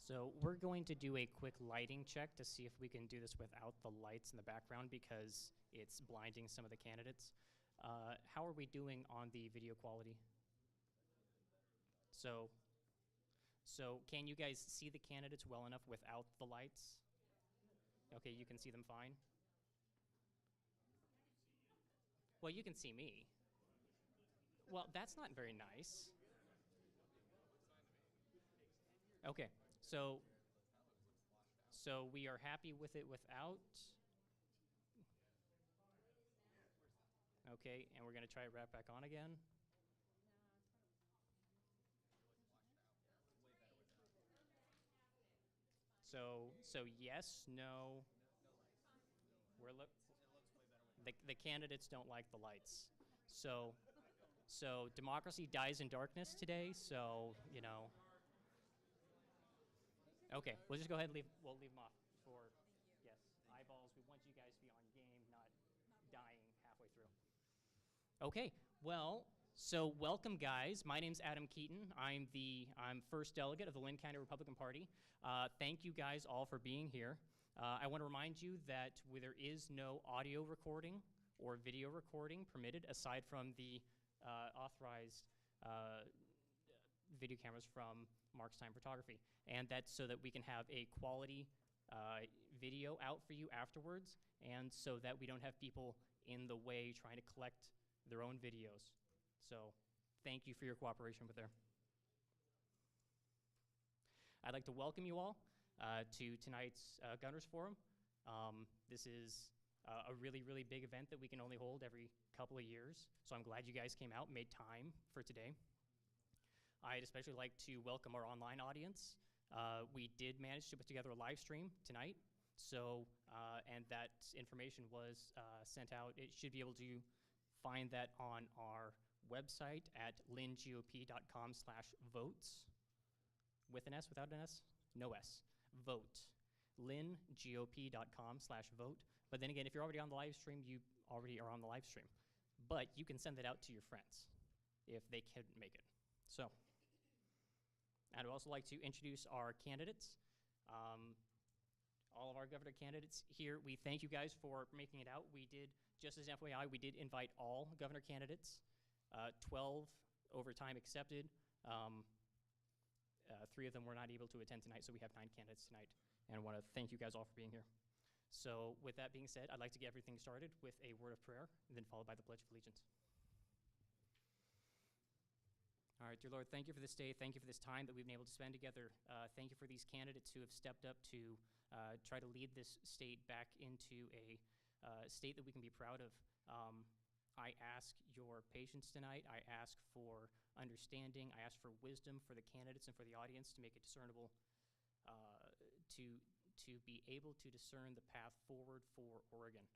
So we're going to do a quick lighting check to see if we can do this without the lights in the background because it's blinding some of the candidates. How are we doing on the video quality? So can you guys see the candidates well enough without the lights? Okay, you can see them fine? Well, you can see me. Well, that's not very nice. Okay, so we are happy with it without. Okay, and we're going to try it right back on again. So yes, no. The candidates don't like the lights. So democracy dies in darkness today. So you know. Okay, we'll just go ahead and leave. We'll leave them off for yes eyeballs. We want you guys to be on game, not dying halfway through. Okay, well. So welcome, guys. My name's Adam Keaton. I'm first delegate of the Linn County Republican Party. Thank you guys all for being here. I want to remind you that there is no audio recording or video recording permitted aside from the authorized video cameras from Mark's Time Photography. And that's so that we can have a quality video out for you afterwards and so that we don't have people in the way trying to collect their own videos. So thank you for your cooperation with there. I'd like to welcome you all to tonight's Governor's Forum. This is a really, really big event that we can only hold every couple of years. So I'm glad you guys came out and made time for today. I'd especially like to welcome our online audience. We did manage to put together a live stream tonight. So, and that information was sent out. It should be able to find that on our website at linngop.com/votes. With an S, without an S? No S. Vote. linngop.com/vote. But then again, if you're already on the live stream, you already are on the live stream. But you can send that out to your friends if they couldn't make it. So, I'd also like to introduce our candidates. All of our governor candidates here, we thank you guys for making it out. We did, just as FYI, we did invite all governor candidates. 12 overtime accepted. 3 of them were not able to attend tonight, so we have 9 candidates tonight. And I want to thank you guys all for being here. So with that being said, I'd like to get everything started with a word of prayer, and then followed by the Pledge of Allegiance. All right, dear Lord, thank you for this day. Thank you for this time that we've been able to spend together. Thank you for these candidates who have stepped up to try to lead this state back into a state that we can be proud of. I ask your patience tonight. I ask for understanding. I ask for wisdom for the candidates and for the audience to make it discernible, to be able to discern the path forward for Oregon.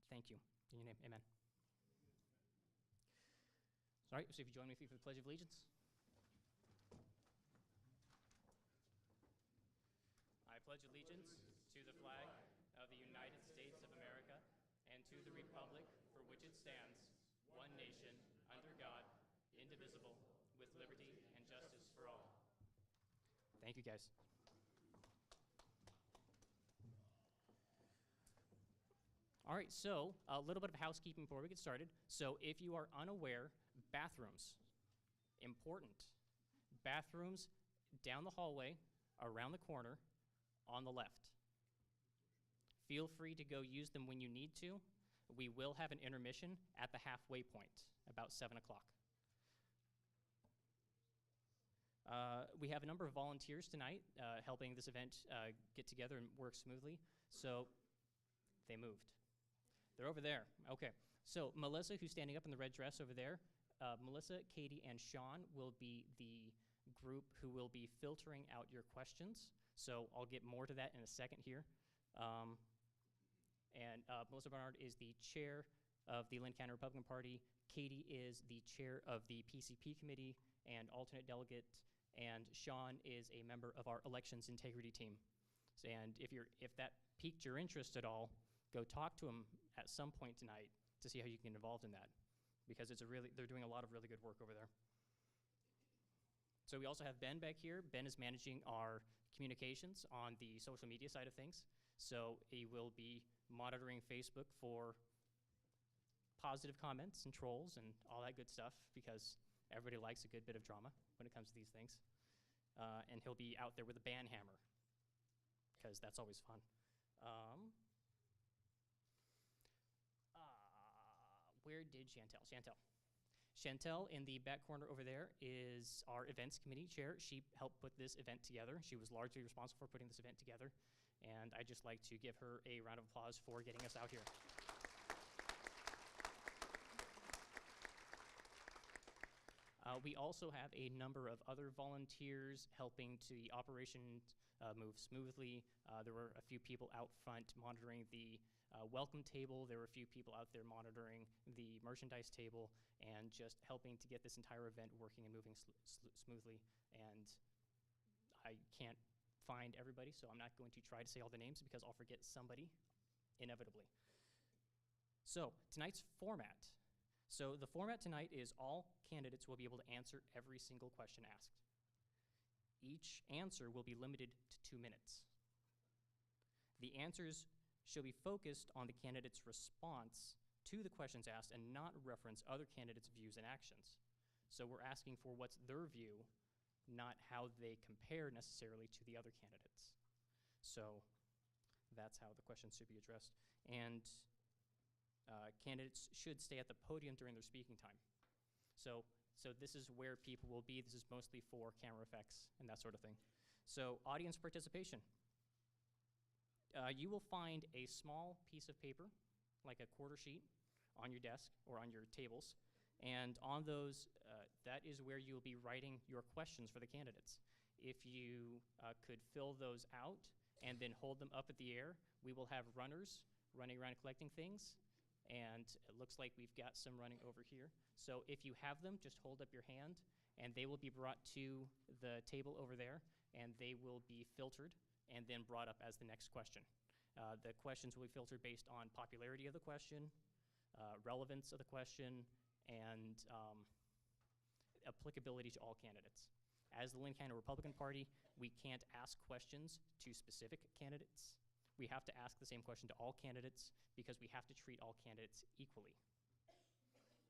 Thank you. In your name, amen. All right, so if you join me for the Pledge of Allegiance. I pledge allegiance to the flag of the United States of America and to the republic for which it stands, one nation, under God, indivisible, with liberty and justice for all. Thank you, guys. All right, so a little bit of housekeeping before we get started. So if you are unaware, bathrooms, important. Bathrooms down the hallway, around the corner, on the left. Feel free to go use them when you need to. We will have an intermission at the halfway point, about 7 o'clock. We have a number of volunteers tonight helping this event get together and work smoothly. So they moved. They're over there. Okay. So Melissa, who's standing up in the red dress over there, Melissa, Katie, and Sean will be the group who will be filtering out your questions. So I'll get more to that in a second here. And Melissa Barnard is the chair of the Linn County Republican Party. Katie is the chair of the PCP committee and alternate delegate. And Sean is a member of our elections integrity team. So, and if that piqued your interest at all, go talk to him at some point tonight to see how you can get involved in that, because they're doing a lot of really good work over there. So we also have Ben back here. Ben is managing our communications on the social media side of things. So he will be monitoring Facebook for positive comments and trolls and all that good stuff, because everybody likes a good bit of drama when it comes to these things. And he'll be out there with a band hammer, because that's always fun. Where did Chantel? Chantel in the back corner over there is our events committee chair. She helped put this event together. She was largely responsible for putting this event together. And I'd just like to give her a round of applause for getting us out here. We also have a number of other volunteers helping to the operation move smoothly. There were a few people out front monitoring the welcome table. There were a few people out there monitoring the merchandise table and just helping to get this entire event working and moving smoothly. And I can't find everybody, so I'm not going to try to say all the names because I'll forget somebody inevitably. So tonight's format. So the format tonight is all candidates will be able to answer every single question asked. Each answer will be limited to 2 minutes. The answers should be focused on the candidate's response to the questions asked and not reference other candidates' views and actions. So we're asking for what's their view, not how they compare necessarily to the other candidates. So that's how the questions should be addressed. And candidates should stay at the podium during their speaking time. So this is where people will be. This is mostly for camera effects and that sort of thing. So audience participation. You will find a small piece of paper, like a quarter sheet, on your desk or on your tables. And on those, that is where you'll be writing your questions for the candidates. If you could fill those out and then hold them up at the air, we will have runners running around collecting things. And it looks like we've got some running over here. So if you have them, just hold up your hand, and they will be brought to the table over there, and they will be filtered and then brought up as the next question. The questions will be filtered based on popularity of the question, relevance of the question, and applicability to all candidates. As the Linn County Republican Party, we can't ask questions to specific candidates. We have to ask the same question to all candidates because we have to treat all candidates equally.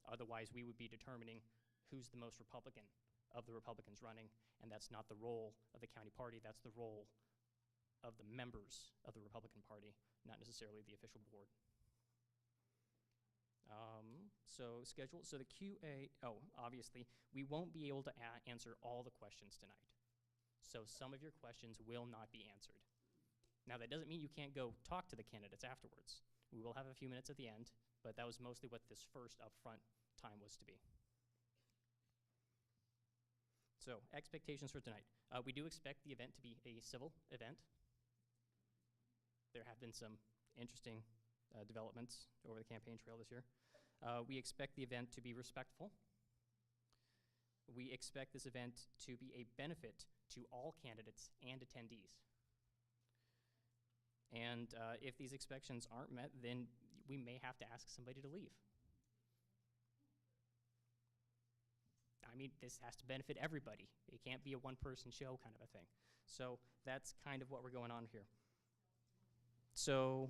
Otherwise, we would be determining who's the most Republican of the Republicans running, and that's not the role of the county party. That's the role of the members of the Republican Party, not necessarily the official board. So schedule, so the QA, obviously, we won't be able to answer all the questions tonight. So some of your questions will not be answered. Now, that doesn't mean you can't go talk to the candidates afterwards. We will have a few minutes at the end, but that was mostly what this first upfront time was to be. So, expectations for tonight. We do expect the event to be a civil event. There have been some interesting developments over the campaign trail this year. We expect the event to be respectful. We expect this event to be a benefit to all candidates and attendees. And if these expectations aren't met, then we may have to ask somebody to leave. I mean, this has to benefit everybody. It can't be a one-person show kind of a thing. So that's kind of what we're going on here. So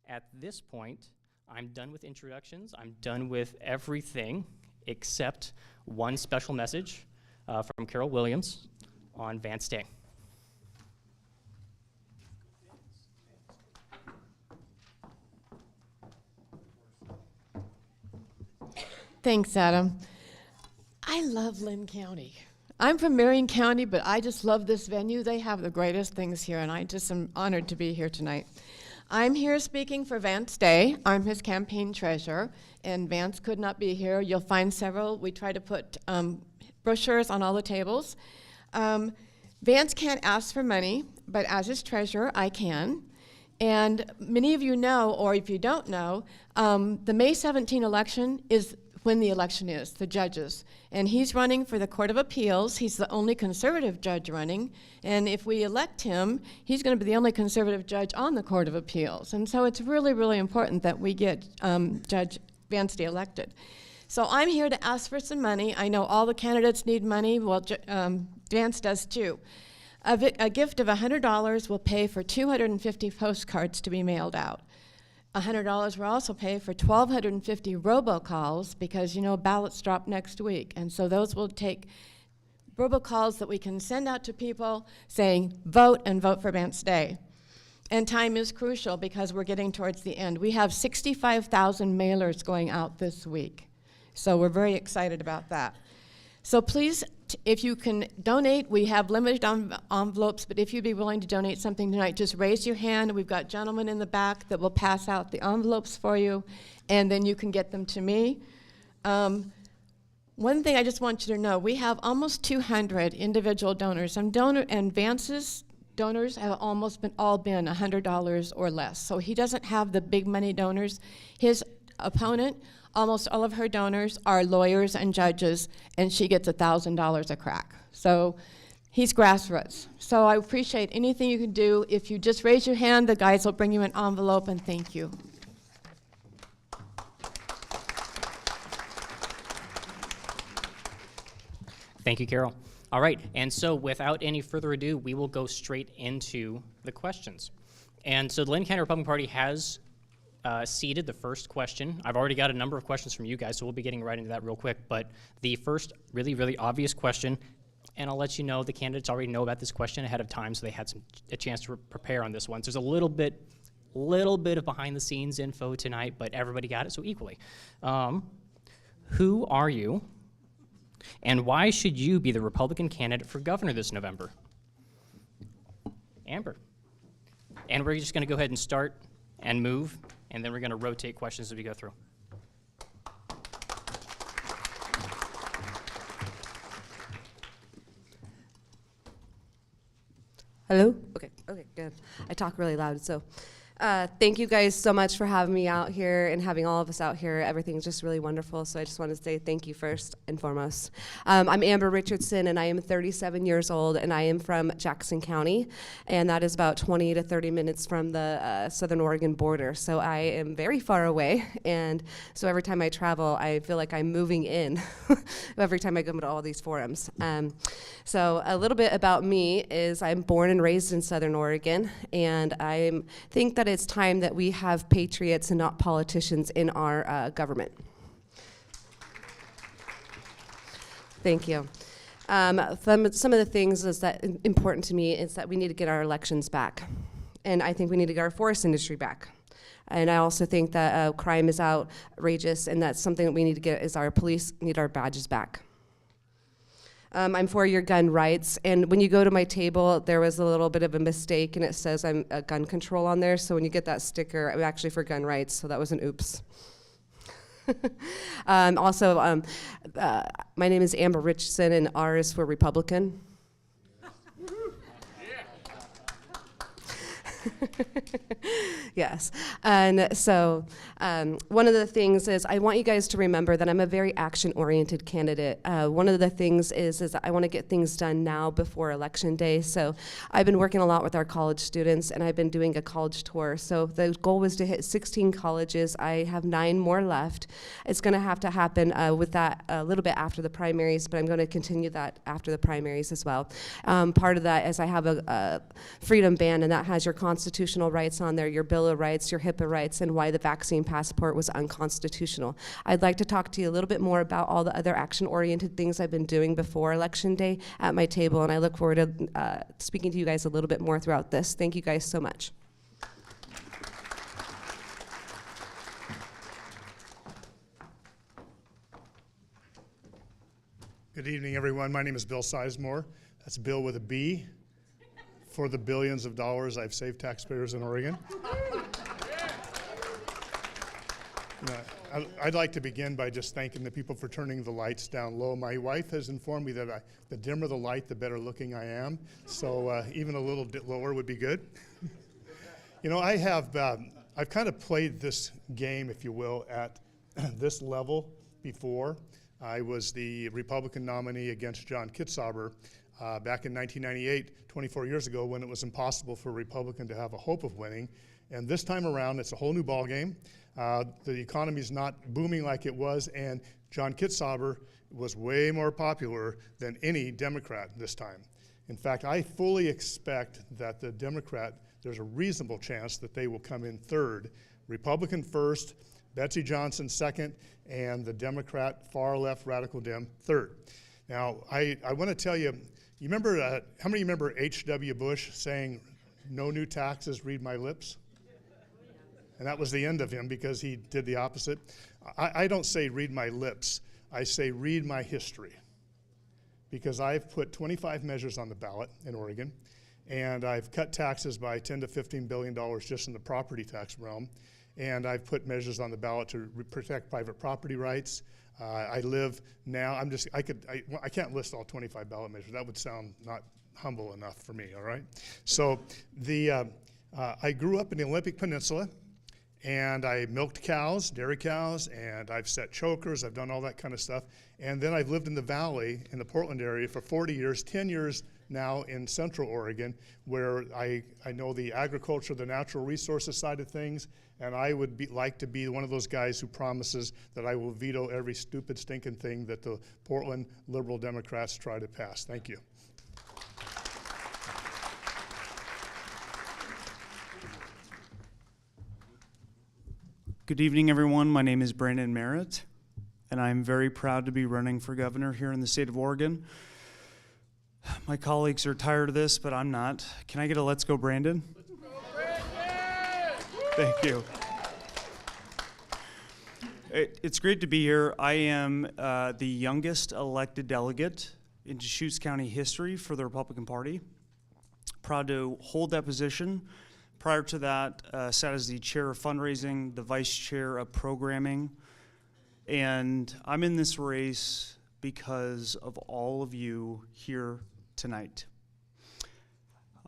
at this point, I'm done with introductions. I'm done with everything except one special message from Carol Williams on Vance Day. Thanks, Adam. I love Linn County. I'm from Marion County, but I just love this venue. They have the greatest things here, and I just am honored to be here tonight. I'm here speaking for Vance Day. I'm his campaign treasurer, and Vance could not be here. You'll find several. We try to put brochures on all the tables. Vance can't ask for money, but as his treasurer, I can. And many of you know, or if you don't know, the May 17 election is when the election is, the judges. And he's running for the Court of Appeals. He's the only conservative judge running. And if we elect him, he's going to be the only conservative judge on the Court of Appeals. And so it's really, really important that we get Judge Vance Day elected. So I'm here to ask for some money. I know all the candidates need money. Well, Vance does too. A gift of $100 will pay for 250 postcards to be mailed out. $100 will also pay for 1,250 robocalls because, you know, ballots drop next week. And so those will take robocalls that we can send out to people saying, vote and vote for Vance Day. And time is crucial because we're getting towards the end. We have 65,000 mailers going out this week. So we're very excited about that. So please, if you can donate, we have limited envelopes, but if you'd be willing to donate something tonight, just raise your hand. We've got gentlemen in the back that will pass out the envelopes for you, and then you can get them to me. One thing I just want you to know, we have almost 200 individual donors, and Vance's donors have almost all been $100 or less. So he doesn't have the big money donors. His opponent, almost all of her donors are lawyers and judges, and she gets $1,000 a crack. So he's grassroots. So I appreciate anything you can do. If you just raise your hand, the guys will bring you an envelope, and thank you. Thank you, Carol. All right, and so without any further ado, we will go straight into the questions. And so the Linn County Republican Party has seeded the first question. I've already got a number of questions from you guys, so we'll be getting right into that real quick. But the first really, really obvious question, and I'll let you know the candidates already know about this question ahead of time, so they had a chance to prepare on this one. So there's a little bit of behind-the-scenes info tonight, but everybody got it, so equally. Who are you? And why should you be the Republican candidate for governor this November? Amber. And we're just going to go ahead and start and move, and then we're going to rotate questions as we go through. Hello? Okay, good. I talk really loud, so thank you guys so much for having me out here and having all of us out here. Everything's just really wonderful, so I just want to say thank you first and foremost. I'm Amber Richardson, and I am 37 years old, and I am from Jackson County, and that is about 20 to 30 minutes from the Southern Oregon border, so I am very far away, and so every time I travel, I feel like I'm moving in every time I go to all these forums. So a little bit about me is I'm born and raised in Southern Oregon, and I think that it's time that we have patriots and not politicians in our government. Thank you. Some of the things is that important to me is that we need to get our elections back. And I think we need to get our forest industry back. And I also think that crime is outrageous, and that's something that we need to get is our police need our badges back. I'm for your gun rights, and when you go to my table, there was a little bit of a mistake, and it says I'm a gun control on there, so when you get that sticker, I'm actually for gun rights, so that was an oops. Also, my name is Amber Richardson, and R is for Republican. Yes, and so one of the things is I want you guys to remember that I'm a very action-oriented candidate. One of the things is that I want to get things done now before Election Day, so I've been working a lot with our college students, and I've been doing a college tour. So the goal was to hit 16 colleges. I have 9 more left. It's going to have to happen with that a little bit after the primaries, but I'm going to continue that after the primaries as well. Part of that is I have a freedom band, and that has your constitutional rights on there, your Bill of Rights, your HIPAA rights, and why the vaccine passport was unconstitutional. I'd like to talk to you a little bit more about all the other action-oriented things I've been doing before Election Day at my table, and I look forward to speaking to you guys a little bit more throughout this. Thank you guys so much. Good evening, everyone. My name is Bill Sizemore. That's Bill with a B. For the billions of dollars I've saved taxpayers in Oregon. I'd like to begin by just thanking the people for turning the lights down low. My wife has informed me that the dimmer the light, the better looking I am. So even a little bit lower would be good. You know, I've kind of played this game, if you will, at this level before. I was the Republican nominee against John Kitzhaber back in 1998, 24 years ago, when it was impossible for a Republican to have a hope of winning. And this time around, it's a whole new ballgame. The economy is not booming like it was, and John Kitzhaber was way more popular than any Democrat this time. In fact, I fully expect that the Democrat, there's a reasonable chance that they will come in third. Republican first, Betsy Johnson second, and the Democrat far left radical Dem third. Now, I want to tell you, you remember, how many of you remember H.W. Bush saying, "No new taxes, read my lips"? And that was the end of him because he did the opposite. I don't say read my lips, I say read my history. Because I've put 25 measures on the ballot in Oregon, and I've cut taxes by $10 to $15 billion just in the property tax realm. And I've put measures on the ballot to protect private property rights. I live now, I can't list all 25 ballot measures. That would sound not humble enough for me, all right? So I grew up in the Olympic Peninsula, and I milked cows, dairy cows, and I've set chokers, I've done all that kind of stuff. And then I've lived in the valley, in the Portland area for 40 years, 10 years now in Central Oregon, where I know the agriculture, the natural resources side of things, and I would like to be one of those guys who promises that I will veto every stupid, stinking thing that the Portland liberal Democrats try to pass. Thank you. Good evening, everyone. My name is Brandon Merritt, and I'm very proud to be running for governor here in the state of Oregon. My colleagues are tired of this, but I'm not. Can I get a "Let's go, Brandon"? Let's go, Brandon! Thank you. It's great to be here. I am the youngest elected delegate in Deschutes County history for the Republican Party. Proud to hold that position. Prior to that, sat as the chair of fundraising, the vice chair of programming, and I'm in this race because of all of you here tonight.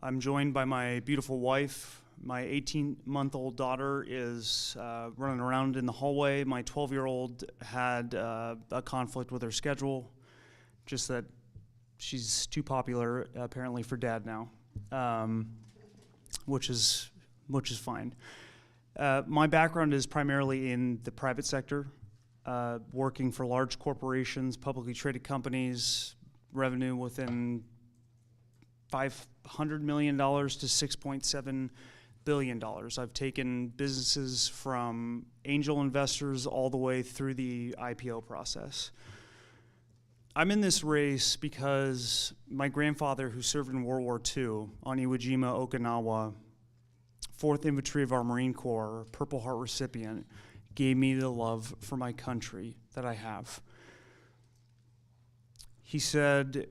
I'm joined by my beautiful wife. My 18-month-old daughter is running around in the hallway. My 12-year-old had a conflict with her schedule, just that she's too popular apparently for dad now. Which is fine. My background is primarily in the private sector, working for large corporations, publicly traded companies, revenue within $500 million to $6.7 billion. I've taken businesses from angel investors all the way through the IPO process. I'm in this race because my grandfather, who served in World War II on Iwo Jima, Okinawa, 4th Infantry of our Marine Corps, Purple Heart recipient, gave me the love for my country that I have. He said,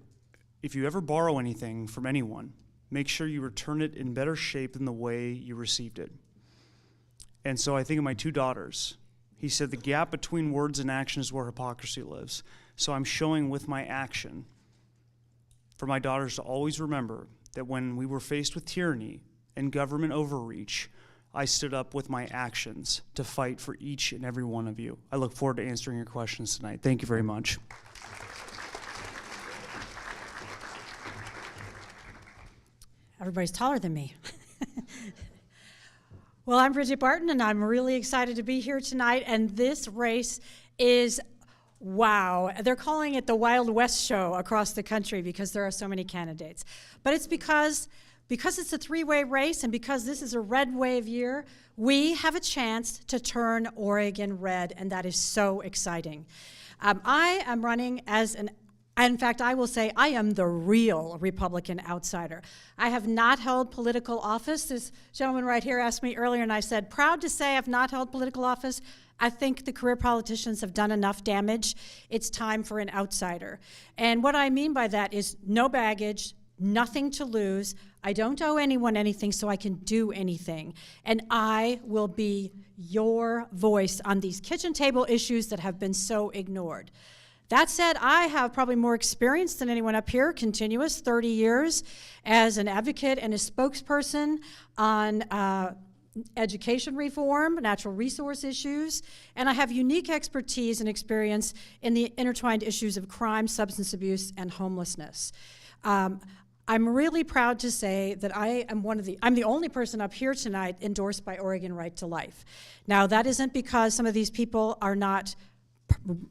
if you ever borrow anything from anyone, make sure you return it in better shape than the way you received it. And so I think of my two daughters. He said, the gap between words and action is where hypocrisy lives. So I'm showing with my action for my daughters to always remember that when we were faced with tyranny and government overreach, I stood up with my actions to fight for each and every one of you. I look forward to answering your questions tonight. Thank you very much. Everybody's taller than me. Well, I'm Bridget Barton, and I'm really excited to be here tonight, and this race is wow. They're calling it the Wild West show across the country because there are so many candidates. But it's because it's a three-way race and because this is a red wave year, we have a chance to turn Oregon red, and that is so exciting. I am running as in fact, I will say I am the real Republican outsider. I have not held political office. This gentleman right here asked me earlier, and I said, proud to say I've not held political office. I think the career politicians have done enough damage. It's time for an outsider. And what I mean by that is no baggage, nothing to lose. I don't owe anyone anything, so I can do anything. And I will be your voice on these kitchen table issues that have been so ignored. That said, I have probably more experience than anyone up here, continuous 30 years as an advocate and a spokesperson on education reform, natural resource issues, and I have unique expertise and experience in the intertwined issues of crime, substance abuse, and homelessness. I'm really proud to say that I'm the only person up here tonight endorsed by Oregon Right to Life. Now, that isn't because some of these people are not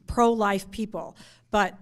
pro-life people. But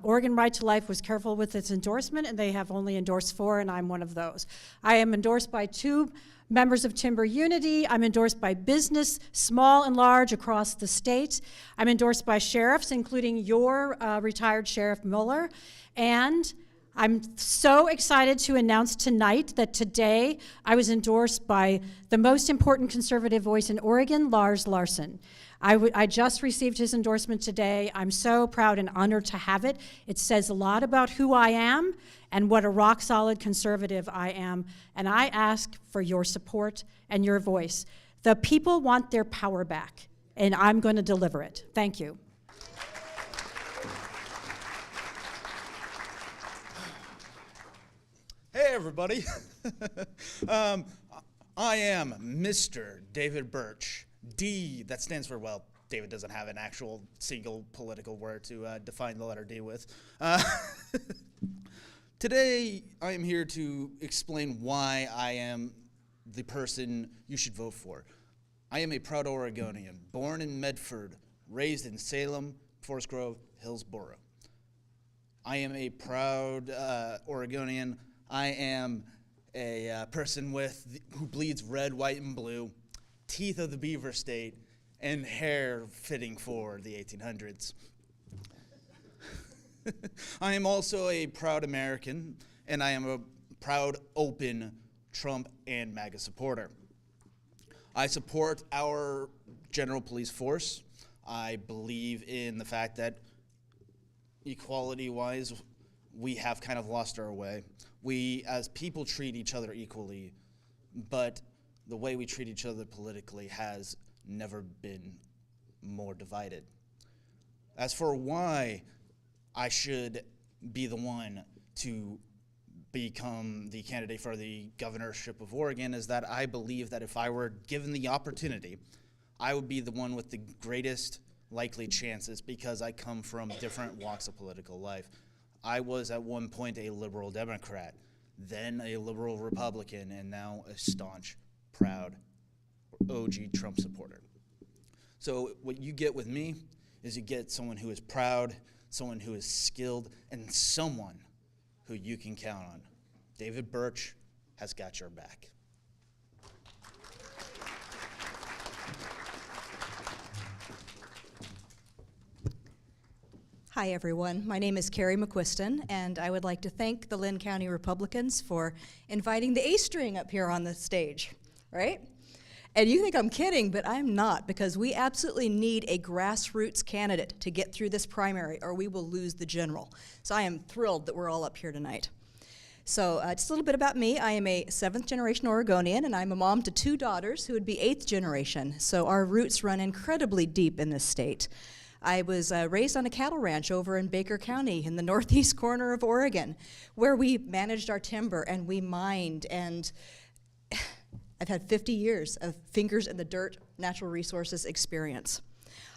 Oregon Right to Life was careful with its endorsement, and they have only endorsed 4, and I'm one of those. I am endorsed by 2 members of Timber Unity. I'm endorsed by business, small and large, across the state. I'm endorsed by sheriffs, including your retired Sheriff Mueller. And I'm so excited to announce tonight that today I was endorsed by the most important conservative voice in Oregon, Lars Larson. I just received his endorsement today. I'm so proud and honored to have it. It says a lot about who I am and what a rock-solid conservative I am, and I ask for your support and your voice. The people want their power back, and I'm going to deliver it. Thank you. Hey, everybody. I am Mr. David Birch. D, that stands for, well, David doesn't have an actual single political word to define the letter D with. Today, I am here to explain why I am the person you should vote for. I am a proud Oregonian, born in Medford, raised in Salem, Forest Grove, Hillsborough. I am a proud Oregonian. I am a person who bleeds red, white, and blue, teeth of the beaver state, and hair fitting for the 1800s. I am also a proud American, and I am a proud, open Trump and MAGA supporter. I support our general police force. I believe in the fact that equality-wise, we have kind of lost our way. We, as people, treat each other equally, but the way we treat each other politically has never been more divided. As for why I should be the one to become the candidate for the governorship of Oregon is that I believe that if I were given the opportunity, I would be the one with the greatest likely chances because I come from different walks of political life. I was at one point a liberal Democrat, then a liberal Republican, and now a staunch, proud OG Trump supporter. So what you get with me is you get someone who is proud, someone who is skilled, and someone who you can count on. David Birch has got your back. Hi, everyone. My name is Carrie McQuiston, and I would like to thank the Linn County Republicans for inviting the A string up here on the stage, right? And you think I'm kidding, but I'm not, because we absolutely need a grassroots candidate to get through this primary, or we will lose the general. So I am thrilled that we're all up here tonight. So just a little bit about me. I am a 7th generation Oregonian, and I'm a mom to 2 daughters who would be 8th generation. So our roots run incredibly deep in this state. I was raised on a cattle ranch over in Baker County in the northeast corner of Oregon, where we managed our timber and we mined, and I've had 50 years of fingers in the dirt natural resources experience.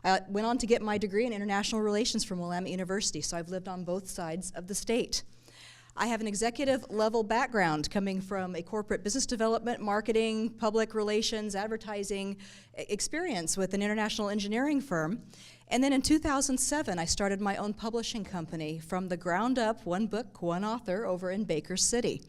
I went on to get my degree in international relations from Willamette University, so I've lived on both sides of the state. I have an executive level background coming from a corporate business development, marketing, public relations, advertising experience with an international engineering firm. And then in 2007, I started my own publishing company from the ground up, 1 book, 1 author, over in Baker City.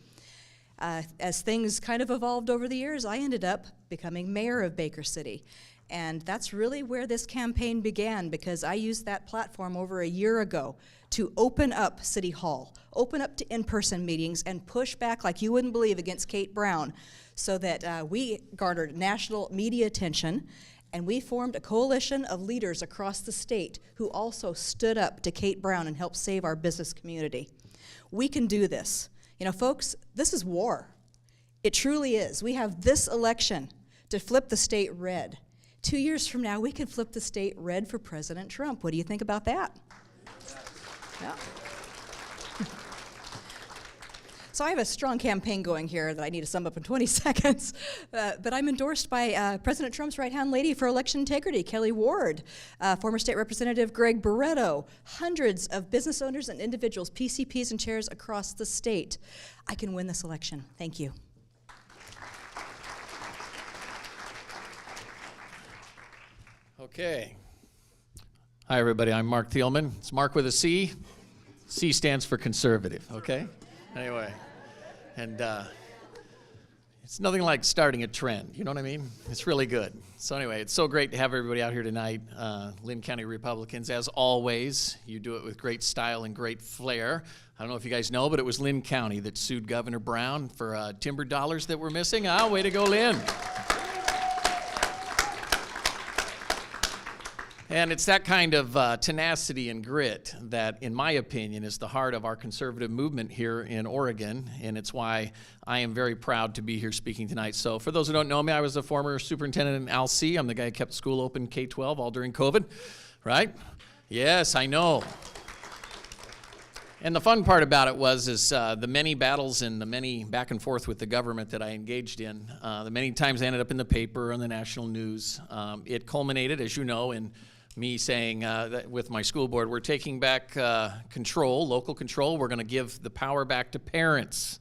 As things kind of evolved over the years, I ended up becoming mayor of Baker City. And that's really where this campaign began, because I used that platform over a year ago to open up City Hall, open up to in-person meetings, and push back like you wouldn't believe against Kate Brown, so that we garnered national media attention, and we formed a coalition of leaders across the state who also stood up to Kate Brown and helped save our business community. We can do this. You know, folks, this is war. It truly is. We have this election to flip the state red. 2 years from now, we could flip the state red for President Trump. What do you think about that? Yeah. So I have a strong campaign going here that I need to sum up in 20 seconds. But I'm endorsed by President Trump's right-hand lady for election integrity, Kelly Ward, former state representative Greg Barretto, hundreds of business owners and individuals, PCPs and chairs across the state. I can win this election. Thank you. Okay. Hi, everybody. I'm Mark Thielman. It's Mark with a C. C stands for conservative, okay? Anyway, and it's nothing like starting a trend, you know what I mean? It's really good. So anyway, it's so great to have everybody out here tonight. Linn County Republicans, as always, you do it with great style and great flair. I don't know if you guys know, but it was Linn County that sued Governor Brown for timber dollars that were missing. Way to go, Linn. And it's that kind of tenacity and grit that, in my opinion, is the heart of our conservative movement here in Oregon, and it's why I am very proud to be here speaking tonight. So for those who don't know me, I was a former superintendent in Alsea. I'm the guy who kept school open K-12 all during COVID, right? Yes, I know. And the fun part about it was the many battles and the many back and forth with the government that I engaged in, the many times I ended up in the paper, on the national news. It culminated, as you know, in me saying that with my school board, we're taking back control, local control. We're going to give the power back to parents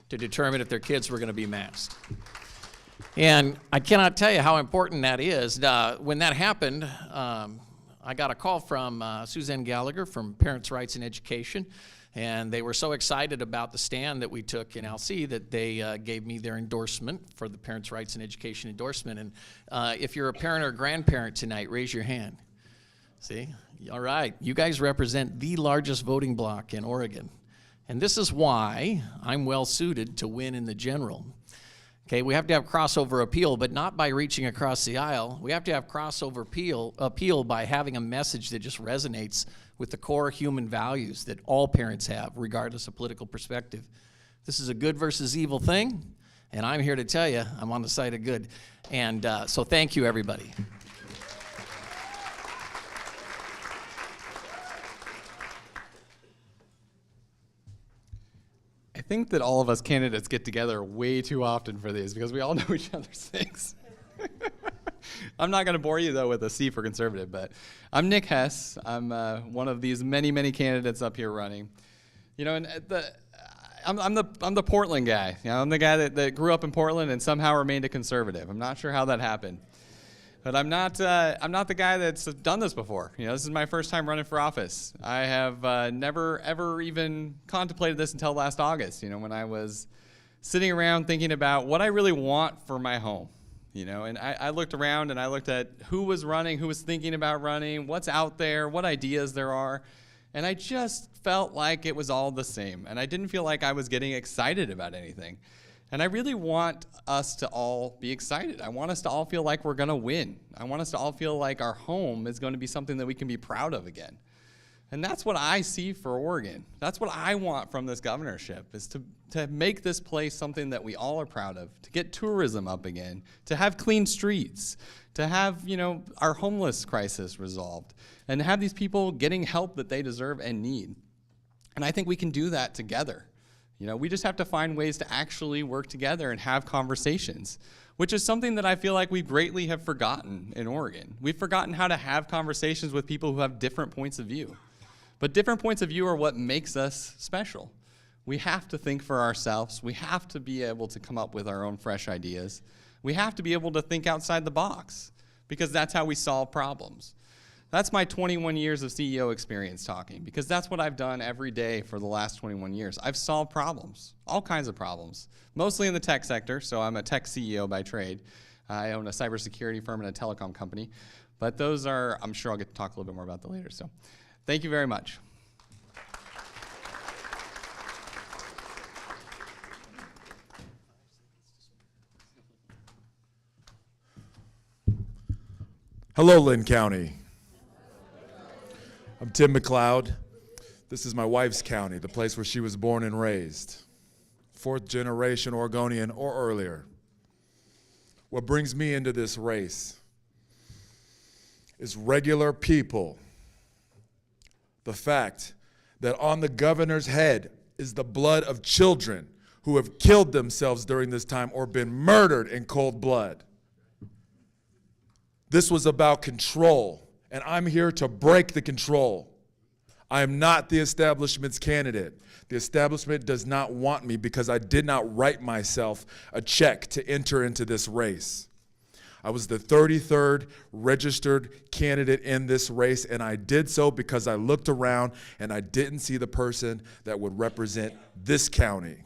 to determine if their kids were going to be masked. And I cannot tell you how important that is. When that happened, I got a call from Suzanne Gallagher from Parents' Rights in Education, and they were so excited about the stand that we took in Alsea that they gave me their endorsement for the Parents' Rights in Education endorsement. And if you're a parent or grandparent tonight, raise your hand. See? All right. You guys represent the largest voting bloc in Oregon. And this is why I'm well suited to win in the general. Okay, we have to have crossover appeal, but not by reaching across the aisle. We have to have crossover appeal by having a message that just resonates with the core human values that all parents have, regardless of political perspective. This is a good versus evil thing, and I'm here to tell you I'm on the side of good. And so thank you, everybody. I think that all of us candidates get together way too often for these because we all know each other's things. I'm not going to bore you, though, with a C for conservative, but I'm Nick Hess. I'm one of these many, many candidates up here running. You know, and I'm the Portland guy. You know, I'm the guy that grew up in Portland and somehow remained a conservative. I'm not sure how that happened. But I'm not the guy that's done this before. You know, this is my first time running for office. I have never, ever even contemplated this until last August, you know, when I was sitting around thinking about what I really want for my home. You know, and I looked around and I looked at who was running, who was thinking about running, what's out there, what ideas there are. And I just felt like it was all the same. And I didn't feel like I was getting excited about anything. And I really want us to all be excited. I want us to all feel like we're going to win. I want us to all feel like our home is going to be something that we can be proud of again. And that's what I see for Oregon. That's what I want from this governorship, is to make this place something that we all are proud of, to get tourism up again, to have clean streets, to have, you know, our homeless crisis resolved, and to have these people getting help that they deserve and need. And I think we can do that together. You know, we just have to find ways to actually work together and have conversations, which is something that I feel like we greatly have forgotten in Oregon. We've forgotten how to have conversations with people who have different points of view. But different points of view are what makes us special. We have to think for ourselves. We have to be able to come up with our own fresh ideas. We have to be able to think outside the box, because that's how we solve problems. That's my 21 years of CEO experience talking, because that's what I've done every day for the last 21 years. I've solved problems, all kinds of problems, mostly in the tech sector, so I'm a tech CEO by trade. I own a cybersecurity firm and a telecom company, but those are, I'm sure I'll get to talk a little bit more about that later. So thank you very much. Hello, Linn County. I'm Tim McLeod. This is my wife's county, the place where she was born and raised. 4th generation Oregonian or earlier. What brings me into this race is regular people. The fact that on the governor's head is the blood of children who have killed themselves during this time or been murdered in cold blood. This was about control. And I'm here to break the control. I am not the establishment's candidate. The establishment does not want me because I did not write myself a check to enter into this race. I was the 33rd registered candidate in this race, and I did so because I looked around and I didn't see the person that would represent this county.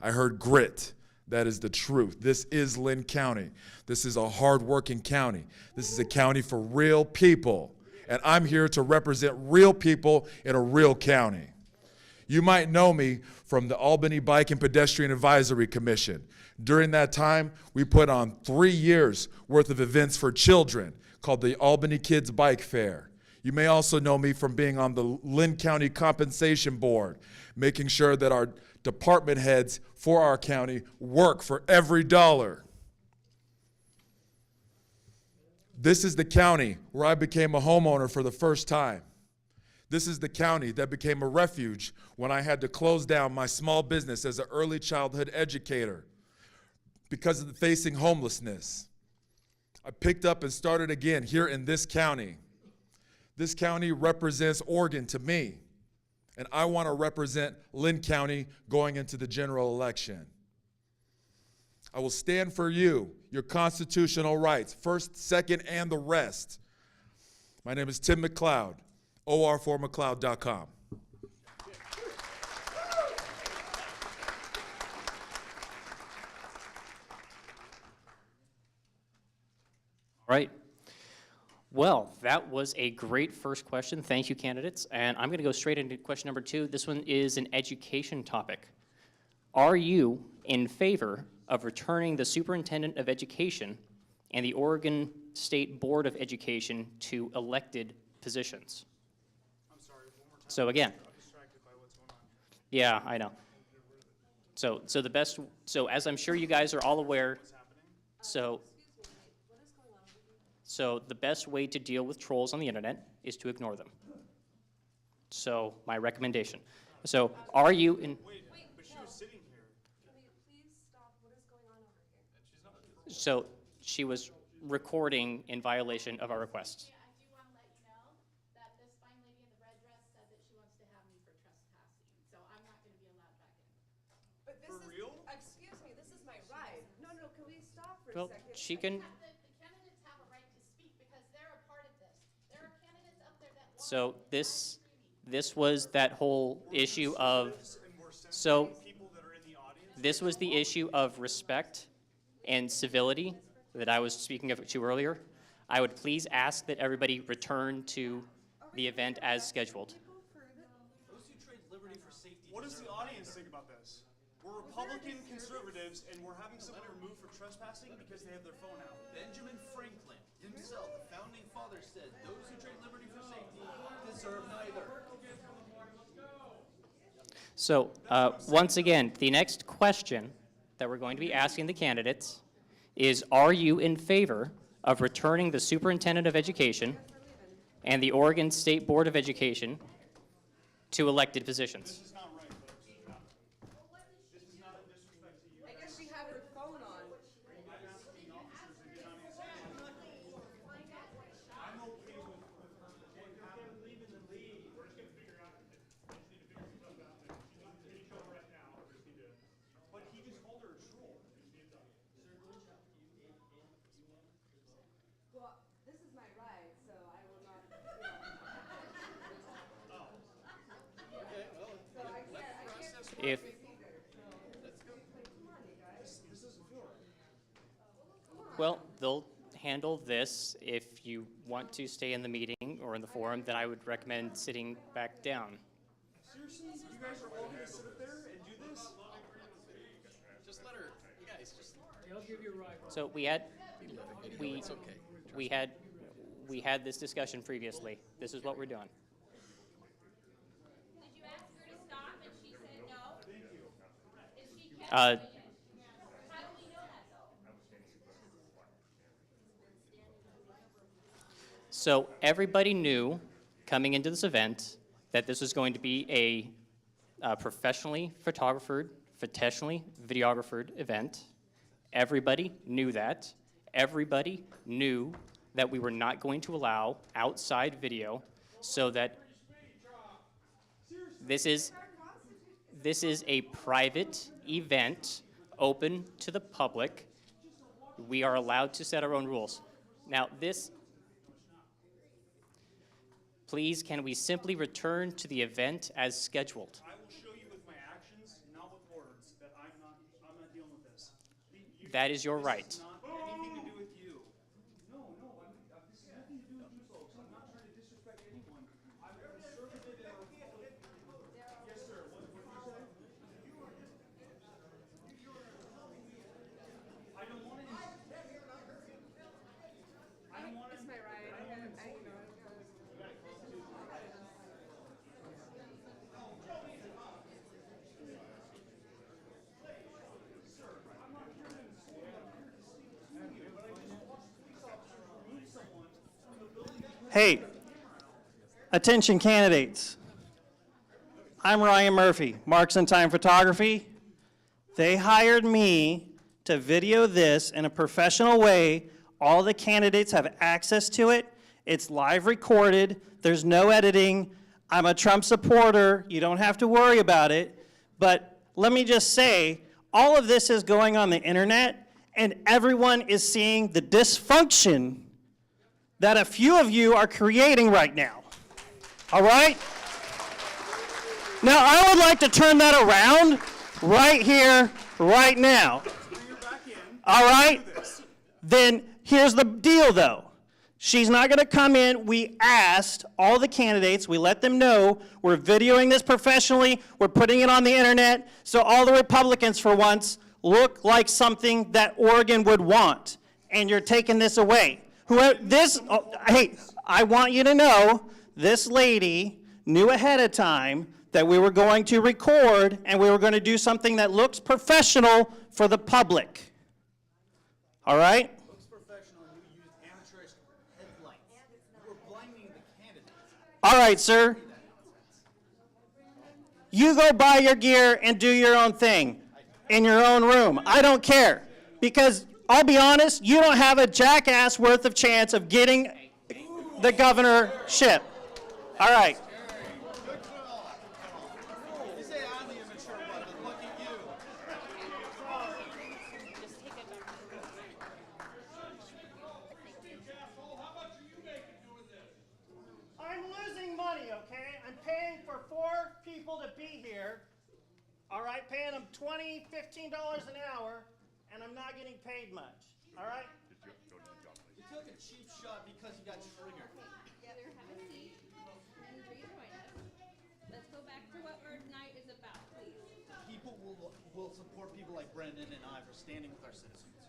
I heard grit. That is the truth. This is Linn County. This is a hard-working county. This is a county for real people, and I'm here to represent real people in a real county. You might know me from the Albany Bike and Pedestrian Advisory Commission. During that time, we put on 3 years worth of events for children called the Albany Kids Bike Fair. You may also know me from being on the Linn County Compensation Board, making sure that our department heads for our county work for every dollar. This is the county where I became a homeowner for the first time. This is the county that became a refuge when I had to close down my small business as an early childhood educator because of facing homelessness. I picked up and started again here in this county. This county represents Oregon to me, and I want to represent Linn County going into the general election. I will stand for you, your constitutional rights, first, second, and the rest. My name is Tim McLeod, or4mcleod.com. All right. Well, that was a great first question. Thank you, candidates. And I'm going to go straight into question number 2. This one is an education topic. Are you in favor of returning the Superintendent of Education and the Oregon State Board of Education to elected positions? I'm sorry, one more time. So again, I'm distracted by what's going on. yeah, I know. So as I'm sure you guys are all aware, so the best way to deal with trolls on the internet is to ignore them. So my recommendation. So are you in? Wait, but she was sitting here. Can we please stop? What is going on over here? So she was recording in violation of our request. Yeah, I do want to let you know that this fine lady in the red dress said that she wants to have me for trespassing, so I'm not going to be allowed back in. But this For is, real? excuse me, this is my ride. No, can we stop for Well, a second? she can. The candidates have a right to speak because they're a part of this. There are candidates up there that want So this was that whole issue of. So this was the issue of respect and civility that I was speaking of to earlier. I would please ask that everybody return to the event as scheduled. What does the audience think about this? We're Republican conservatives, and we're having someone removed for trespassing because they have their phone out. Benjamin Franklin himself, the founding father, said, "Those who trade liberty for safety deserve neither." So once again, the next question that we're going to be asking the candidates is, are you in favor of returning the Superintendent of Education and the Oregon State Board of Education to elected positions? I guess she had her phone on. But he just called her a troll. Well, this is my ride, so I will not, If well, they'll handle this. If you want to stay in the meeting or in the forum, then I would recommend sitting back down. Seriously? You guys are all going to sit up there and do this? Just let her, you guys, just So we had this discussion previously. This is what we're doing. Did you ask her to stop and she said no? Is she kept Uh, doing it? How do we know that though? So everybody knew coming into this event that this was going to be a professionally photographed, professionally videographed event. Everybody knew that. Everybody knew that we were not going to allow outside video, so that this is a private event open to the public We are allowed to set our own rules. Now, please, can we simply return to the event as scheduled? I will show you with my actions, not with words, that I'm not dealing with this. That is your right. This is not anything to do with you. No, this has nothing to do with you folks. I'm not trying to disrespect anyone. I'm a conservative and a Republican. Yes, sir. What did you say? I don't want to. I don't want to. It's my right. Hey, attention candidates. I'm Ryan Murphy, Marks and Time Photography. They hired me to video this in a professional way. All the candidates have access to it. It's live recorded. There's no editing. I'm a Trump supporter. You don't have to worry about it. But let me just say, all of this is going on the internet, and everyone is seeing the dysfunction that a few of you are creating right now. All right? Now, I would like to turn that around right here, right now. All right? Then here's the deal, though. She's not going to come in. We asked all the candidates, we let them know we're videoing this professionally, we're putting it on the internet, so all the Republicans, for once, look like something that Oregon would want. And you're taking this away. Hey, I want you to know, this lady knew ahead of time that we were going to record and we were going to do something that looks professional for the public. All right? Looks professional, and you used amateurish headlights. You were blinding the candidates. All right, sir. You go buy your gear and do your own thing in your own room. I don't care. Because I'll be honest, you don't have a jackass worth of chance of getting the governorship. All right. You say I'm the immature one, but look at you. I'm losing money, okay? I'm paying for 4 people to be here. All right, paying them $20, $15 an hour, and I'm not getting paid much. All right? You took a cheap shot because you got triggered. Together, have a seat, and rejoin us. Let's go back to what our night is about, please. People will support people like Brendan and I for standing with our citizens.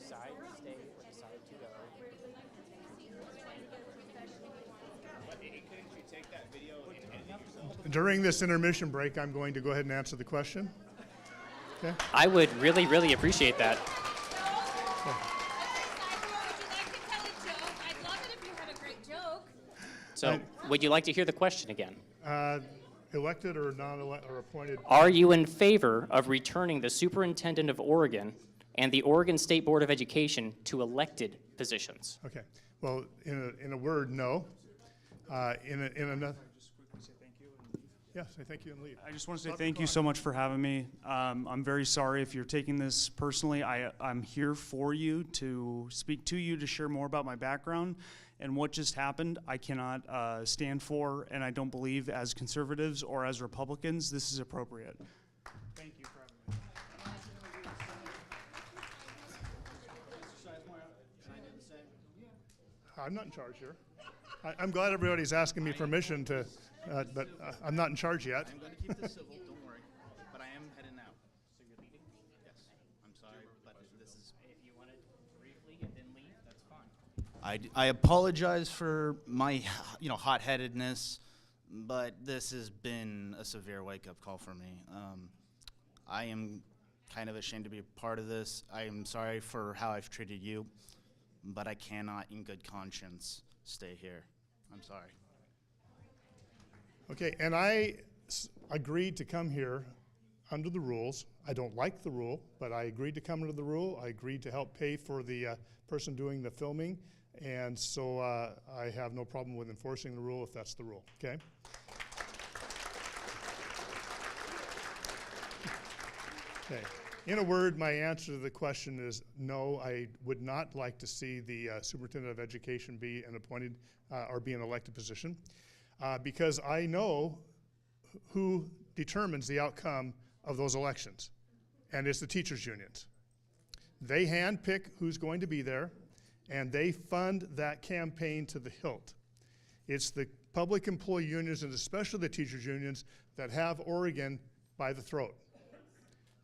Decide to stay or decide to go. Couldn't you take that video and edit yourself? During this intermission break, I'm going to go ahead and answer the question. Okay? I would really, really appreciate that. I'd love it if you had a great joke. So, would you like to hear the question again? Elected or non-elected or appointed? Are you in favor of returning the superintendent of Oregon and the Oregon State Board of Education to elected positions? Okay. Well, in a word, no. In another. Yeah, say thank you and leave. I just want to say thank you so much for having me. I'm very sorry if you're taking this personally. I'm here for you, to speak to you, to share more about my background and what just happened. I cannot stand for, and I don't believe as conservatives or as Republicans this is appropriate. Thank you for having me. I'm not in charge here. I'm glad everybody's asking me permission to, but I'm not in charge yet. I'm going to keep this civil, don't worry. But I am heading out. So you're leaving? Yes. I'm sorry, but this is... If you want to briefly and then leave, that's fine. I apologize for my, hot-headedness, but this has been a severe wake-up call for me. I am kind of ashamed to be a part of this. I am sorry for how I've treated you, but I cannot, in good conscience, stay here. I'm sorry. Okay, and I agreed to come here under the rules. I don't like the rule, but I agreed to come under the rule. I agreed to help pay for the person doing the filming, and so I have no problem with enforcing the rule if that's the rule, okay? Okay. In a word, my answer to the question is no, I would not like to see the superintendent of education be an appointed or be an elected position because I know who determines the outcome of those elections, and it's the teachers' unions. They handpick who's going to be there, and they fund that campaign to the hilt. It's the public employee unions, and especially the teachers' unions, that have Oregon by the throat.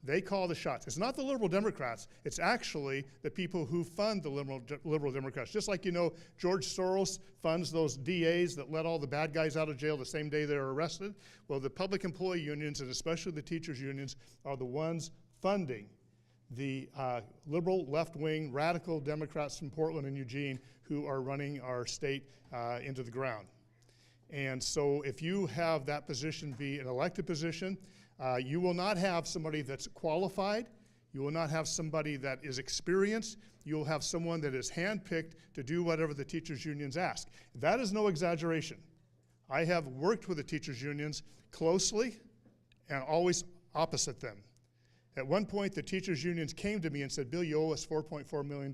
They call the shots. It's not the liberal Democrats. It's actually the people who fund the liberal Democrats. Just like, you know, George Soros funds those DAs that let all the bad guys out of jail the same day they're arrested. Well, the public employee unions, and especially the teachers' unions, are the ones funding the liberal, left-wing, radical Democrats from Portland and Eugene who are running our state into the ground. And so if you have that position be an elected position, you will not have somebody that's qualified. You will not have somebody that is experienced. You will have someone that is handpicked to do whatever the teachers' unions ask. That is no exaggeration. I have worked with the teachers' unions closely and always opposite them. At one point, the teachers' unions came to me and said, Bill, you owe us $4.4 million.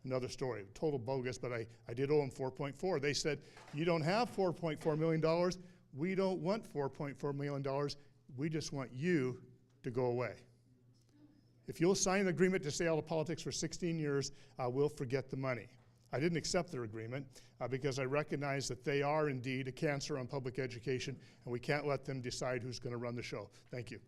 Another story, total bogus, but I did owe them 4.4. They said, you don't have $4.4 million. We don't want $4.4 million. We just want you to go away. If you'll sign an agreement to stay out of politics for 16 years, we'll forget the money. I didn't accept their agreement because I recognize that they are indeed a cancer on public education, and we can't let them decide who's going to run the show. Thank you.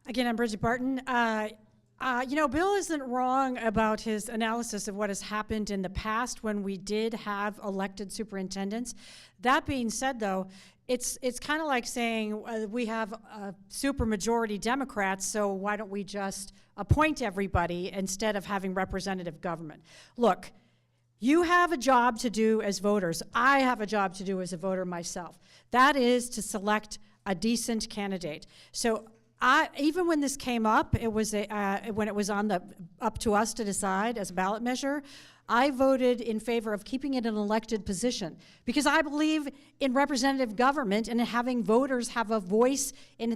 Again, I'm Bridget Barton. You know, Bill isn't wrong about his analysis of what has happened in the past when we did have elected superintendents. That being said, though, it's kind of like saying we have a supermajority Democrats, so why don't we just appoint everybody instead of having representative government? Look, you have a job to do as voters. I have a job to do as a voter myself. That is to select a decent candidate. So even when this came up, it was when it was up to us to decide as a ballot measure, I voted in favor of keeping it an elected position because I believe in representative government and having voters have a voice in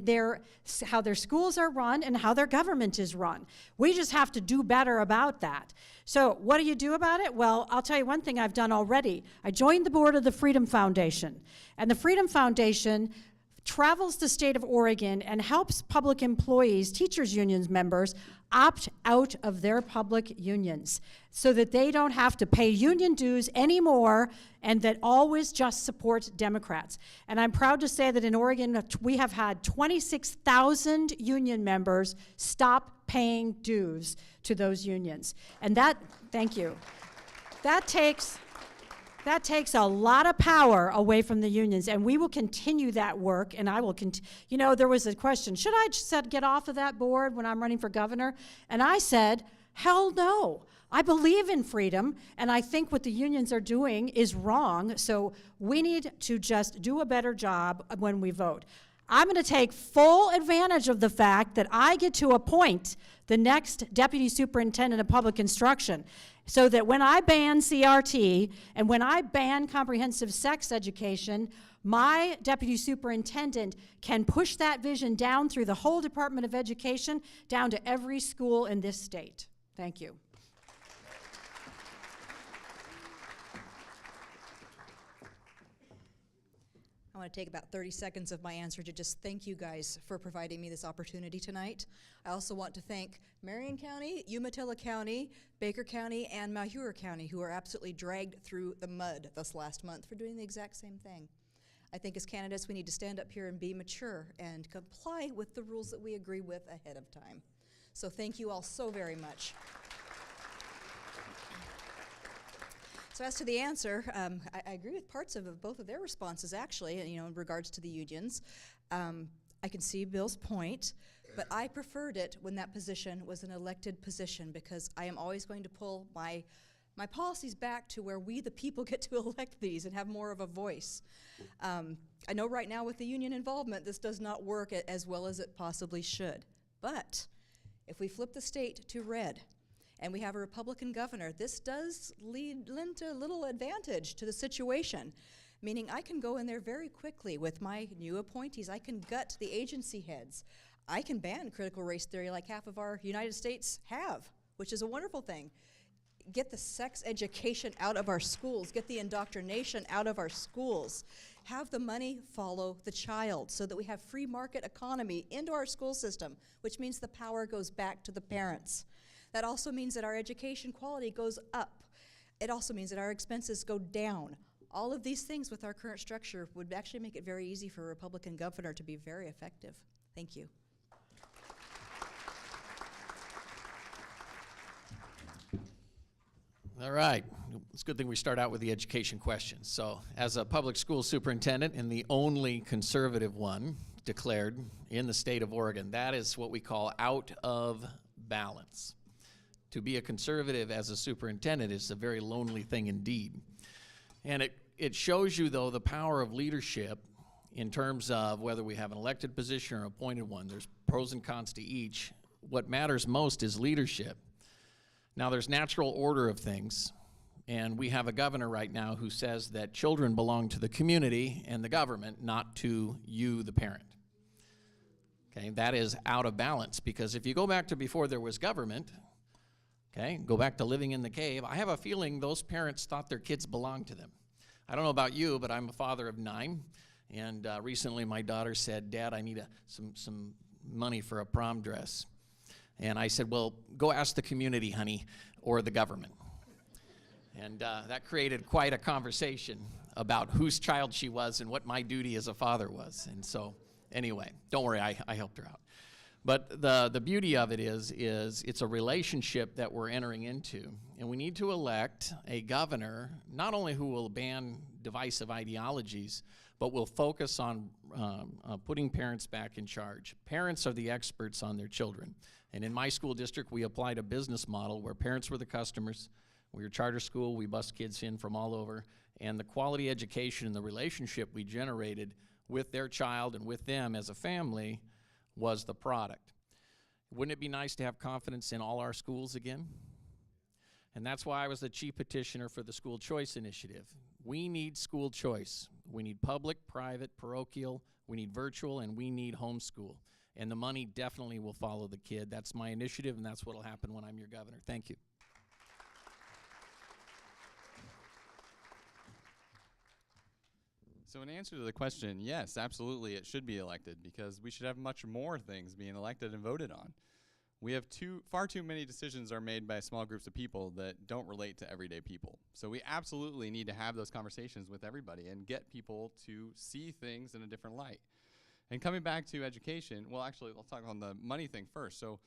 how their schools are run and how their government is run. We just have to do better about that. So what do you do about it? Well, I'll tell you one thing I've done already. I joined the board of the Freedom Foundation, and the Freedom Foundation travels the state of Oregon and helps public employees, teachers unions members, opt out of their public unions so that they don't have to pay union dues anymore and that always just support Democrats. And I'm proud to say that in Oregon, we have had 26,000 union members stop paying dues to those unions. And that, thank you, that takes a lot of power away from the unions, and we will continue that work, and I will continue. You know, there was a question, should I just get off of that board when I'm running for governor? And I said, hell no. I believe in freedom, and I think what the unions are doing is wrong, so we need to just do a better job when we vote. I'm going to take full advantage of the fact that I get to appoint the next deputy superintendent of public instruction, so that when I ban CRT and when I ban comprehensive sex education, my deputy superintendent can push that vision down through the whole Department of Education, down to every school in this state. Thank you. I want to take about 30 seconds of my answer to just thank you guys for providing me this opportunity tonight. I also want to thank Marion County, Umatilla County, Baker County, and Malheur County, who are absolutely dragged through the mud this last month for doing the exact same thing. I think as candidates, we need to stand up here and be mature and comply with the rules that we agree with ahead of time. So thank you all so very much. So as to the answer, I agree with parts of both of their responses, actually, you know, in regards to the unions. I can see Bill's point, but I preferred it when that position was an elected position because I am always going to pull my policies back to where we, the people, get to elect these and have more of a voice. I know right now with the union involvement, this does not work as well as it possibly should. But if we flip the state to red, and we have a Republican governor, this does lend a little advantage to the situation, meaning I can go in there very quickly with my new appointees. I can gut the agency heads. I can ban critical race theory like half of our United States have, which is a wonderful thing. Get the sex education out of our schools, get the indoctrination out of our schools, have the money follow the child so that we have free market economy into our school system, which means the power goes back to the parents. That also means that our education quality goes up. It also means that our expenses go down. All of these things with our current structure would actually make it very easy for a Republican governor to be very effective. Thank you. All right. It's a good thing we start out with the education questions. So, as a public school superintendent and the only conservative one declared in the state of Oregon, that is what we call out of balance. To be a conservative as a superintendent is a very lonely thing indeed. And it shows you, though, the power of leadership in terms of whether we have an elected position or an appointed one. There's pros and cons to each. What matters most is leadership. Now, there's natural order of things, and we have a governor right now who says that children belong to the community and the government, not to you, the parent. Okay, that is out of balance, because if you go back to before there was government, okay, go back to living in the cave, I have a feeling those parents thought their kids belonged to them. I don't know about you, but I'm a father of 9, and recently my daughter said, "Dad, I need some money for a prom dress." And I said, "Well, go ask the community, honey, or the government." And that created quite a conversation about whose child she was and what my duty as a father was. And so, anyway, don't worry, I helped her out. But the beauty of it is it's a relationship that we're entering into. And we need to elect a governor, not only who will ban divisive ideologies, but will focus on putting parents back in charge. Parents are the experts on their children. And in my school district, we applied a business model where parents were the customers. We were a charter school. We bus kids in from all over. And the quality education and the relationship we generated with their child and with them as a family was the product. Wouldn't it be nice to have confidence in all our schools again? And that's why I was the chief petitioner for the school choice initiative. We need school choice. We need public, private, parochial, we need virtual, and we need homeschool. And the money definitely will follow the kid. That's my initiative, and that's what will happen when I'm your governor. Thank you. So in answer to the question, yes, absolutely, it should be elected, because we should have much more things being elected and voted on. We have far too many decisions are made by small groups of people that don't relate to everyday people. So we absolutely need to have those conversations with everybody and get people to see things in a different light. And coming back to education, well, actually, let's talk on the money thing first. So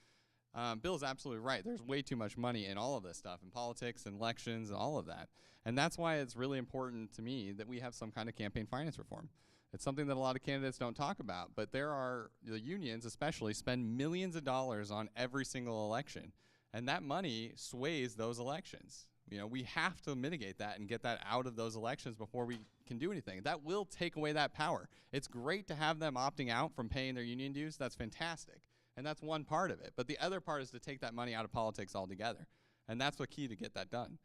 Bill's absolutely right. There's way too much money in all of this stuff, in politics and elections and all of that. And that's why it's really important to me that we have some kind of campaign finance reform. It's something that a lot of candidates don't talk about, but the unions especially spend millions of dollars on every single election. And that money sways those elections. You know, we have to mitigate that and get that out of those elections before we can do anything. That will take away that power. It's great to have them opting out from paying their union dues. That's fantastic. And that's one part of it. But the other part is to take that money out of politics altogether. And that's the key to get that done.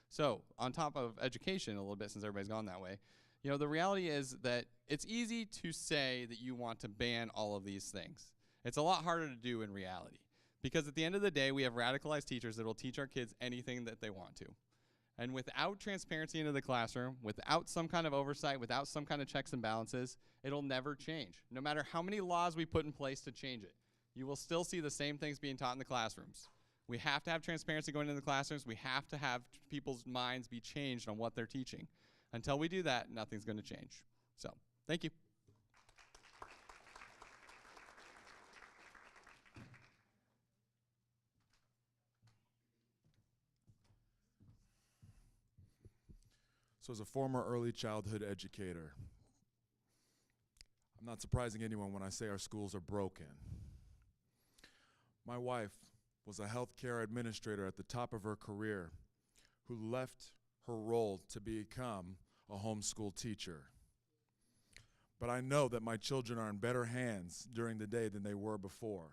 So on top of education a little bit, since everybody's gone that way, you know, the reality is that it's easy to say that you want to ban all of these things. It's a lot harder to do in reality. Because at the end of the day, we have radicalized teachers that will teach our kids anything that they want to. And without transparency into the classroom, without some kind of oversight, without some kind of checks and balances, it'll never change. No matter how many laws we put in place to change it, you will still see the same things being taught in the classrooms. We have to have transparency going into the classrooms. We have to have people's minds be changed on what they're teaching. Until we do that, nothing's going to change. So, thank you. So as a former early childhood educator, I'm not surprising anyone when I say our schools are broken. My wife was a healthcare administrator at the top of her career who left her role to become a homeschool teacher. But I know that my children are in better hands during the day than they were before.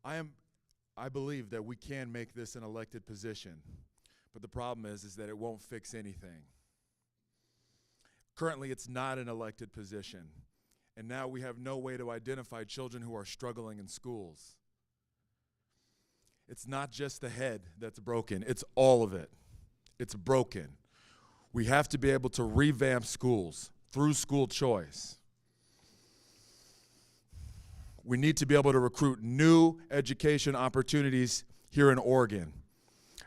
I believe that we can make this an elected position, but the problem is that it won't fix anything. Currently, it's not an elected position, and now we have no way to identify children who are struggling in schools. It's not just the head that's broken, it's all of it. It's broken. We have to be able to revamp schools through school choice. We need to be able to recruit new education opportunities here in Oregon.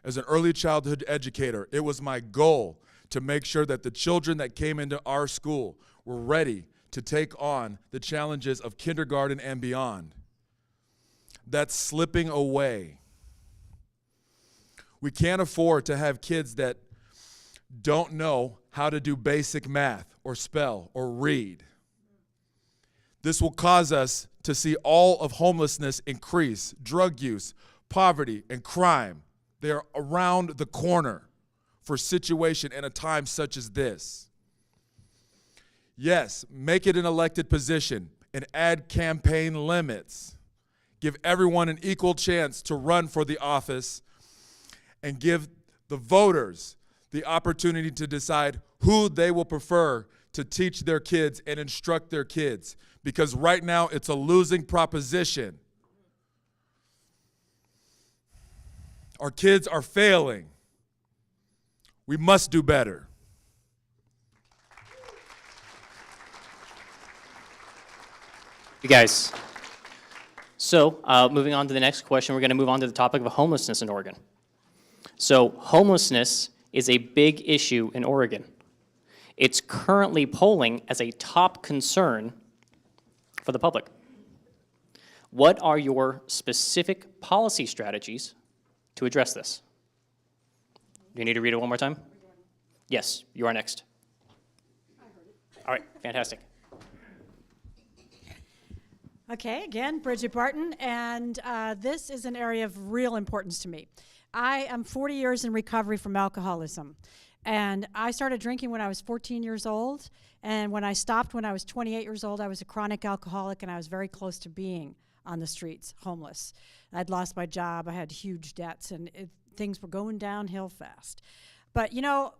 As an early childhood educator, it was my goal to make sure that the children that came into our school were ready to take on the challenges of kindergarten and beyond. That's slipping away. We can't afford to have kids that don't know how to do basic math or spell or read. This will cause us to see all of homelessness increase, drug use, poverty, and crime. They are around the corner for a situation in a time such as this. Yes, make it an elected position and add campaign limits. Give everyone an equal chance to run for the office and give the voters the opportunity to decide who they will prefer to teach their kids and instruct their kids. Because right now it's a losing proposition. Our kids are failing. We must do better. You guys. So, moving on to the next question, we're going to move on to the topic of homelessness in Oregon. So, homelessness is a big issue in Oregon. It's currently polling as a top concern for the public. What are your specific policy strategies to address this? Do you need to read it one more time? Yes, you are next. All right, fantastic. Okay, again, Bridget Barton, and this is an area of real importance to me. I am 40 years in recovery from alcoholism, and I started drinking when I was 14 years old, and when I stopped when I was 28 years old, I was a chronic alcoholic, and I was very close to being on the streets, homeless. I'd lost my job, I had huge debts, and things were going downhill fast. But you know,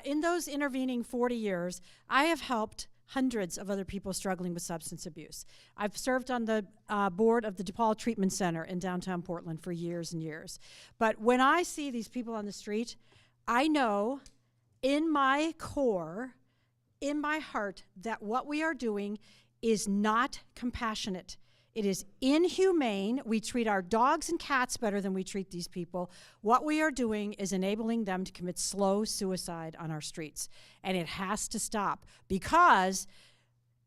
in those intervening 40 years, I have helped hundreds of other people struggling with substance abuse. I've served on the board of the DePaul Treatment Center in downtown Portland for years and years. But when I see these people on the street, I know in my core, in my heart, that what we are doing is not compassionate. It is inhumane. We treat our dogs and cats better than we treat these people. What we are doing is enabling them to commit slow suicide on our streets. And it has to stop, because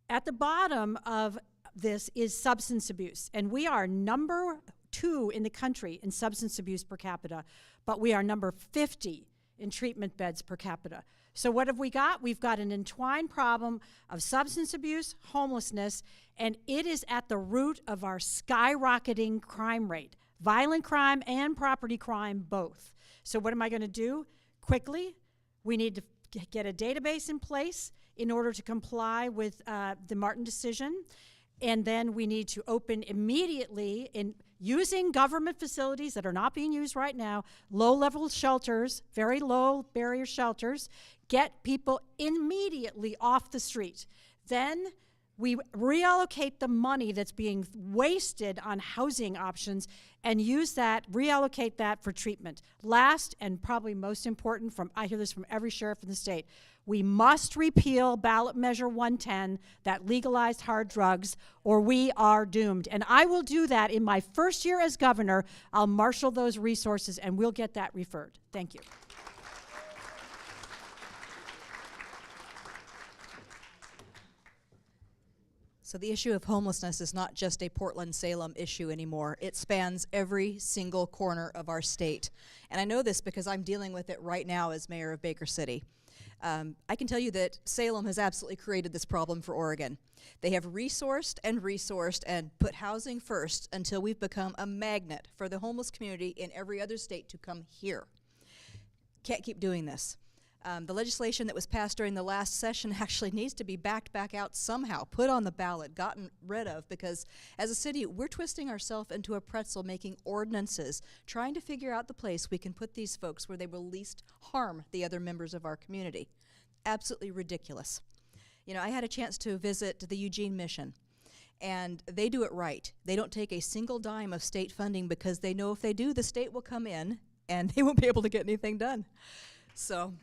at the bottom of this is substance abuse. And we are number 2 in the country in substance abuse per capita, but we are number 50 in treatment beds per capita. So what have we got? We've got an entwined problem of substance abuse, homelessness, and it is at the root of our skyrocketing crime rate, violent crime and property crime both. So what am I going to do? Quickly, we need to get a database in place in order to comply with the Martin decision, and then we need to open immediately in using government facilities that are not being used right now, low-level shelters, very low barrier shelters, get people immediately off the street. Then we reallocate the money that's being wasted on housing options and use that, reallocate that for treatment. Last, and probably most important, I hear this from every sheriff in the state, we must repeal ballot measure 110 that legalized hard drugs, or we are doomed. And I will do that in my first year as governor. I'll marshal those resources and we'll get that referred. Thank you. So the issue of homelessness is not just a Portland-Salem issue anymore. It spans every single corner of our state. And I know this because I'm dealing with it right now as mayor of Baker City. I can tell you that Salem has absolutely created this problem for Oregon. They have resourced and put housing first until we've become a magnet for the homeless community in every other state to come here. Can't keep doing this. The legislation that was passed during the last session actually needs to be backed back out somehow, put on the ballot, gotten rid of, because as a city, we're twisting ourselves into a pretzel, making ordinances, trying to figure out the place we can put these folks where they will least harm the other members of our community. Absolutely ridiculous. You know, I had a chance to visit the Eugene Mission, and they do it right. They don't take a single dime of state funding because they know if they do, the state will come in and they won't be able to get anything done. So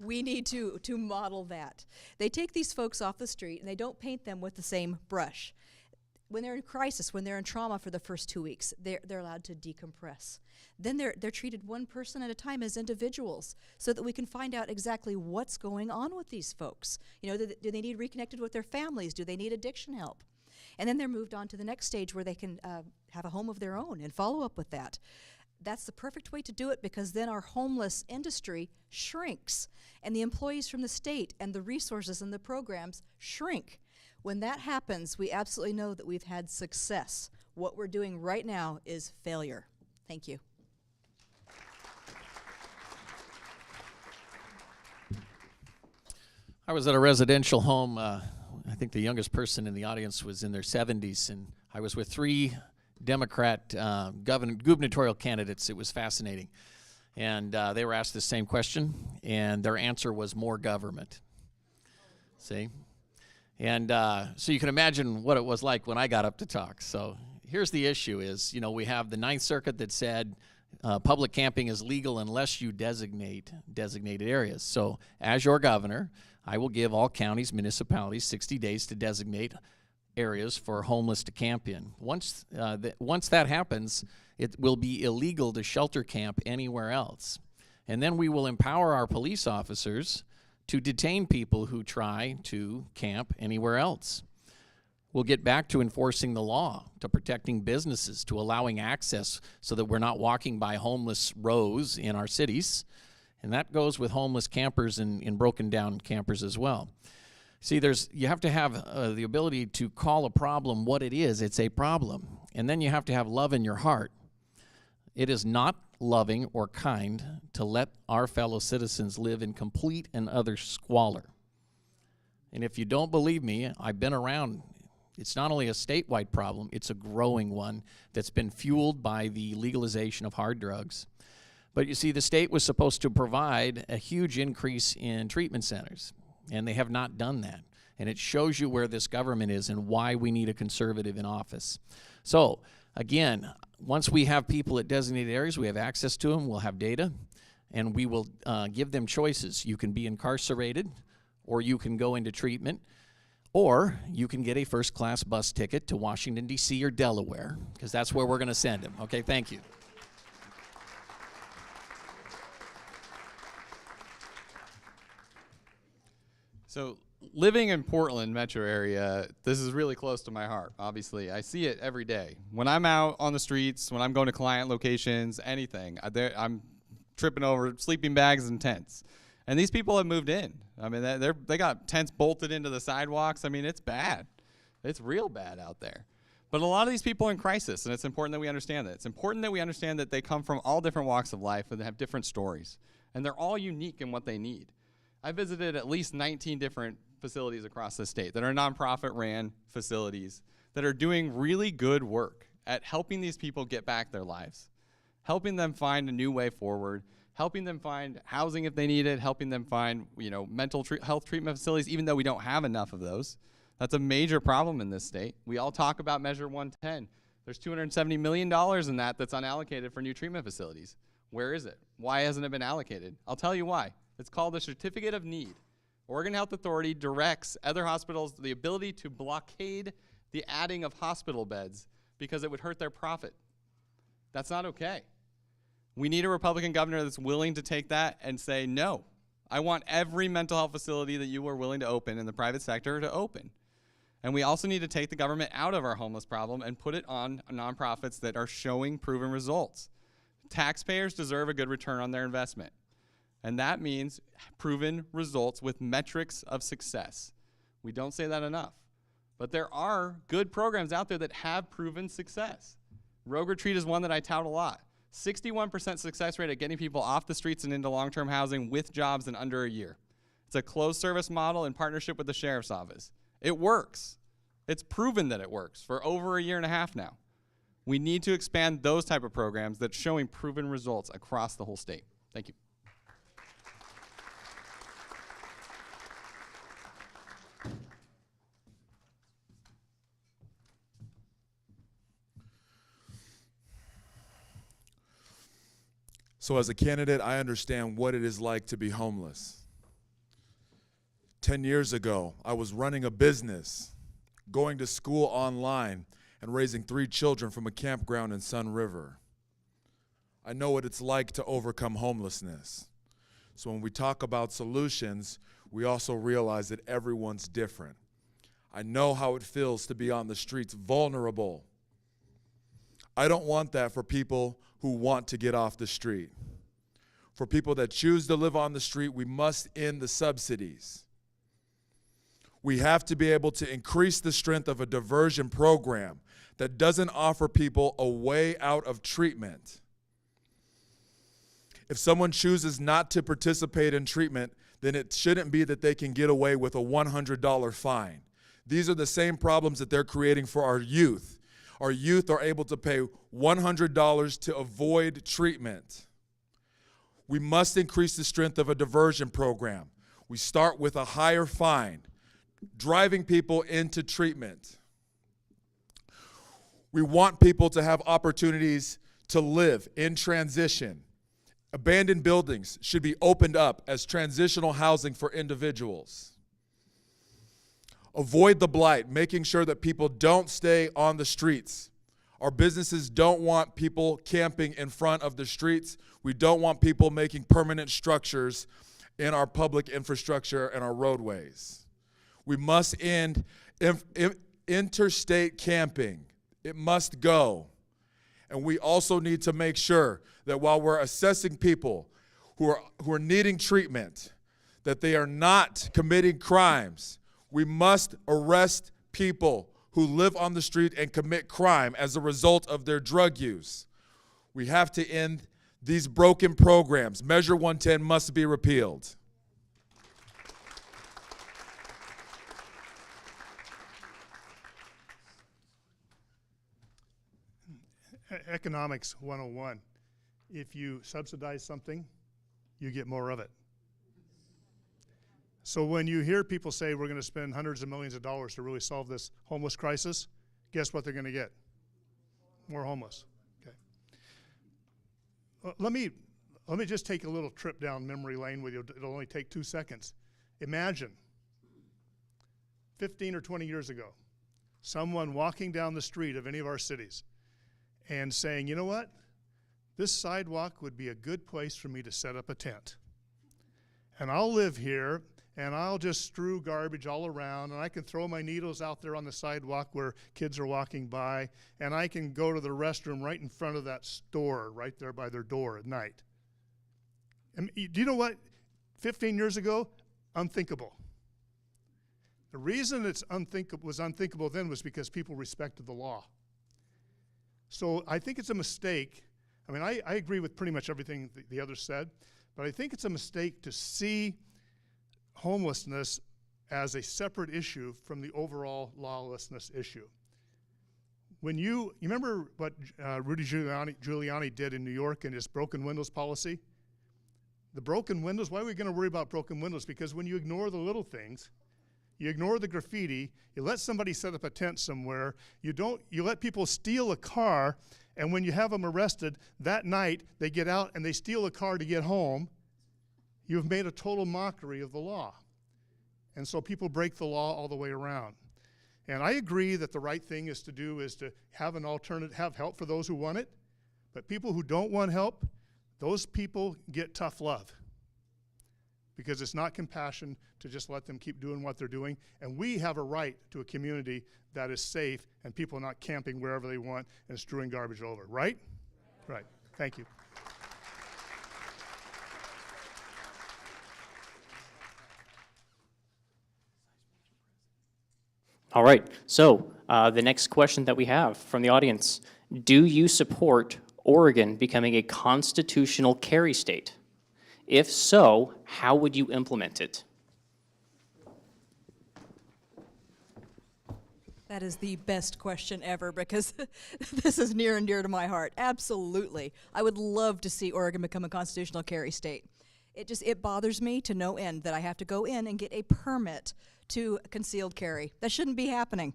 we need to model that. They take these folks off the street and they don't paint them with the same brush. When they're in crisis, when they're in trauma for the first 2 weeks, they're allowed to decompress. Then they're treated one person at a time as individuals so that we can find out exactly what's going on with these folks. You know, do they need reconnected with their families? Do they need addiction help? And then they're moved on to the next stage where they can have a home of their own and follow up with that. That's the perfect way to do it, because then our homeless industry shrinks and the employees from the state and the resources and the programs shrink. When that happens, we absolutely know that we've had success. What we're doing right now is failure. Thank you. I was at a residential home. I think the youngest person in the audience was in their 70s, and I was with 3 Democrat gubernatorial candidates. It was fascinating. And they were asked the same question, and their answer was more government. See? And so you can imagine what it was like when I got up to talk. So here's the issue is, you know, we have the Ninth Circuit that said public camping is legal unless you designate designated areas. So as your governor, I will give all counties, municipalities 60 days to designate areas for homeless to camp in. Once that happens, it will be illegal to shelter camp anywhere else. And then we will empower our police officers to detain people who try to camp anywhere else. We'll get back to enforcing the law, to protecting businesses, to allowing access so that we're not walking by homeless rows in our cities. And that goes with homeless campers and broken down campers as well. See, you have to have the ability to call a problem what it is. It's a problem. And then you have to have love in your heart. It is not loving or kind to let our fellow citizens live in complete and utter squalor. And if you don't believe me, I've been around. It's not only a statewide problem, it's a growing one that's been fueled by the legalization of hard drugs. But you see, the state was supposed to provide a huge increase in treatment centers, and they have not done that. And it shows you where this government is and why we need a conservative in office. So, again, once we have people at designated areas, we have access to them, we'll have data, and we will give them choices. You can be incarcerated, or you can go into treatment, or you can get a first-class bus ticket to Washington, D.C. or Delaware, because that's where we're going to send them. Okay, thank you. So living in Portland metro area, this is really close to my heart, obviously. I see it every day. When I'm out on the streets, when I'm going to client locations, anything, I'm tripping over sleeping bags and tents. And these people have moved in. I mean, they got tents bolted into the sidewalks. I mean, it's bad. It's real bad out there. But a lot of these people are in crisis, and it's important that we understand that. It's important that we understand that they come from all different walks of life and they have different stories. And they're all unique in what they need. I visited at least 19 different facilities across the state that are nonprofit-ran facilities that are doing really good work at helping these people get back their lives, helping them find a new way forward, helping them find housing if they need it, helping them find, mental health treatment facilities, even though we don't have enough of those. That's a major problem in this state. We all talk about Measure 110. There's $270 million in that's unallocated for new treatment facilities. Where is it? Why hasn't it been allocated? I'll tell you why. It's called a Certificate of Need. Oregon Health Authority directs other hospitals the ability to blockade the adding of hospital beds because it would hurt their profit. That's not okay. We need a Republican governor that's willing to take that and say, no, I want every mental health facility that you are willing to open in the private sector to open. And we also need to take the government out of our homeless problem and put it on nonprofits that are showing proven results. Taxpayers deserve a good return on their investment. And that means proven results with metrics of success. We don't say that enough. But there are good programs out there that have proven success. Rogue Retreat is one that I tout a lot. 61% success rate at getting people off the streets and into long-term housing with jobs in under a year. It's a closed service model in partnership with the Sheriff's Office. It works. It's proven that it works for over a year and a half now. We need to expand those type of programs that's showing proven results across the whole state. Thank you. So as a candidate, I understand what it is like to be homeless. 10 years ago, I was running a business, going to school online, and raising 3 children from a campground in Sun River. I know what it's like to overcome homelessness. So when we talk about solutions, we also realize that everyone's different. I know how it feels to be on the streets vulnerable. I don't want that for people who want to get off the street. For people that choose to live on the street, we must end the subsidies. We have to be able to increase the strength of a diversion program that doesn't offer people a way out of treatment. If someone chooses not to participate in treatment, then it shouldn't be that they can get away with a $100 fine. These are the same problems that they're creating for our youth. Our youth are able to pay $100 to avoid treatment. We must increase the strength of a diversion program. We start with a higher fine, driving people into treatment. We want people to have opportunities to live in transition. Abandoned buildings should be opened up as transitional housing for individuals. Avoid the blight, making sure that people don't stay on the streets. Our businesses don't want people camping in front of the streets. We don't want people making permanent structures in our public infrastructure and our roadways. We must end interstate camping. It must go. And we also need to make sure that while we're assessing people who are needing treatment, that they are not committing crimes. We must arrest people who live on the street and commit crime as a result of their drug use. We have to end these broken programs. Measure 110 must be repealed. Economics 101. If you subsidize something, you get more of it. So when you hear people say we're going to spend hundreds of millions of dollars to really solve this homeless crisis, guess what they're going to get? More homeless. Okay. Let me just take a little trip down memory lane with you. It'll only take 2 seconds. Imagine 15 or 20 years ago, someone walking down the street of any of our cities and saying, you know what? This sidewalk would be a good place for me to set up a tent. And I'll live here, and I'll just strew garbage all around, and I can throw my needles out there on the sidewalk where kids are walking by, and I can go to the restroom right in front of that store, right there by their door at night. And do you know what? 15 years ago, unthinkable. The reason was unthinkable then was because people respected the law. So I think it's a mistake. I mean, I agree with pretty much everything the others said, but I think it's a mistake to see homelessness as a separate issue from the overall lawlessness issue. When you remember what Rudy Giuliani did in New York in his broken windows policy? The broken windows, why are we going to worry about broken windows? Because when you ignore the little things, you ignore the graffiti, you let somebody set up a tent somewhere, you let people steal a car, and when you have them arrested, that night they get out and they steal a car to get home, you've made a total mockery of the law. And so people break the law all the way around. And I agree that the right thing is to have an alternative, have help for those who want it, but people who don't want help, those people get tough love. Because it's not compassion to just let them keep doing what they're doing. And we have a right to a community that is safe and people not camping wherever they want and strewing garbage over, right? Right. Thank you. All right, so the next question that we have from the audience, do you support Oregon becoming a constitutional carry state? If so, how would you implement it? That is the best question ever because this is near and dear to my heart. Absolutely. I would love to see Oregon become a constitutional carry state. It bothers me to no end that I have to go in and get a permit to concealed carry. That shouldn't be happening.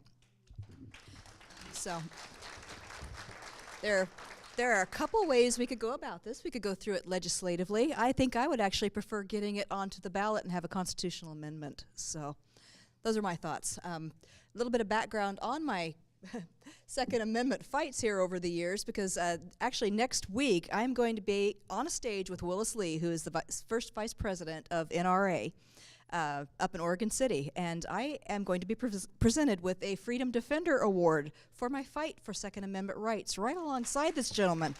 So there are a couple ways we could go about this. We could go through it legislatively. I think I would actually prefer getting it onto the ballot and have a constitutional amendment. So those are my thoughts. A little bit of background on my Second Amendment fights here over the years, because actually next week I'm going to be on a stage with Willis Lee, who is the first vice president of NRA up in Oregon City, and I am going to be presented with a Freedom Defender Award for my fight for Second Amendment rights, right alongside this gentleman.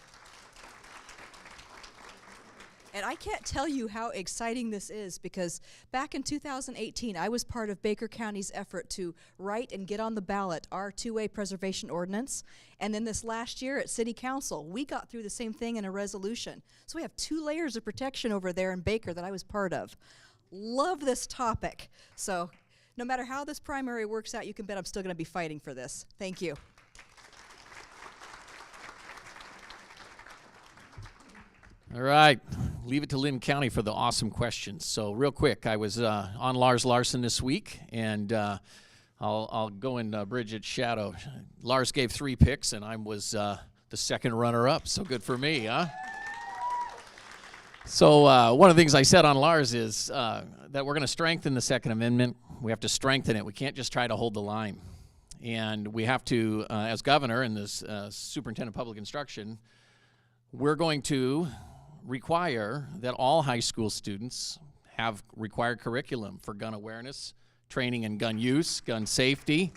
And I can't tell you how exciting this is, because back in 2018, I was part of Baker County's effort to write and get on the ballot our two-way preservation ordinance. And then this last year at City Council, we got through the same thing in a resolution. So we have 2 layers of protection over there in Baker that I was part of. Love this topic. So no matter how this primary works out, you can bet I'm still going to be fighting for this. Thank you. All right, leave it to Linn County for the awesome questions. So real quick, I was on Lars Larson this week, and I'll go in Bridget's shadow. Lars gave 3 picks, and I was the second runner-up, so good for me, huh? So one of the things I said on Lars is that we're going to strengthen the Second Amendment. We have to strengthen it. We can't just try to hold the line. And we have to, as governor and this superintendent of public instruction, we're going to require that all high school students have required curriculum for gun awareness, training in gun use, gun safety,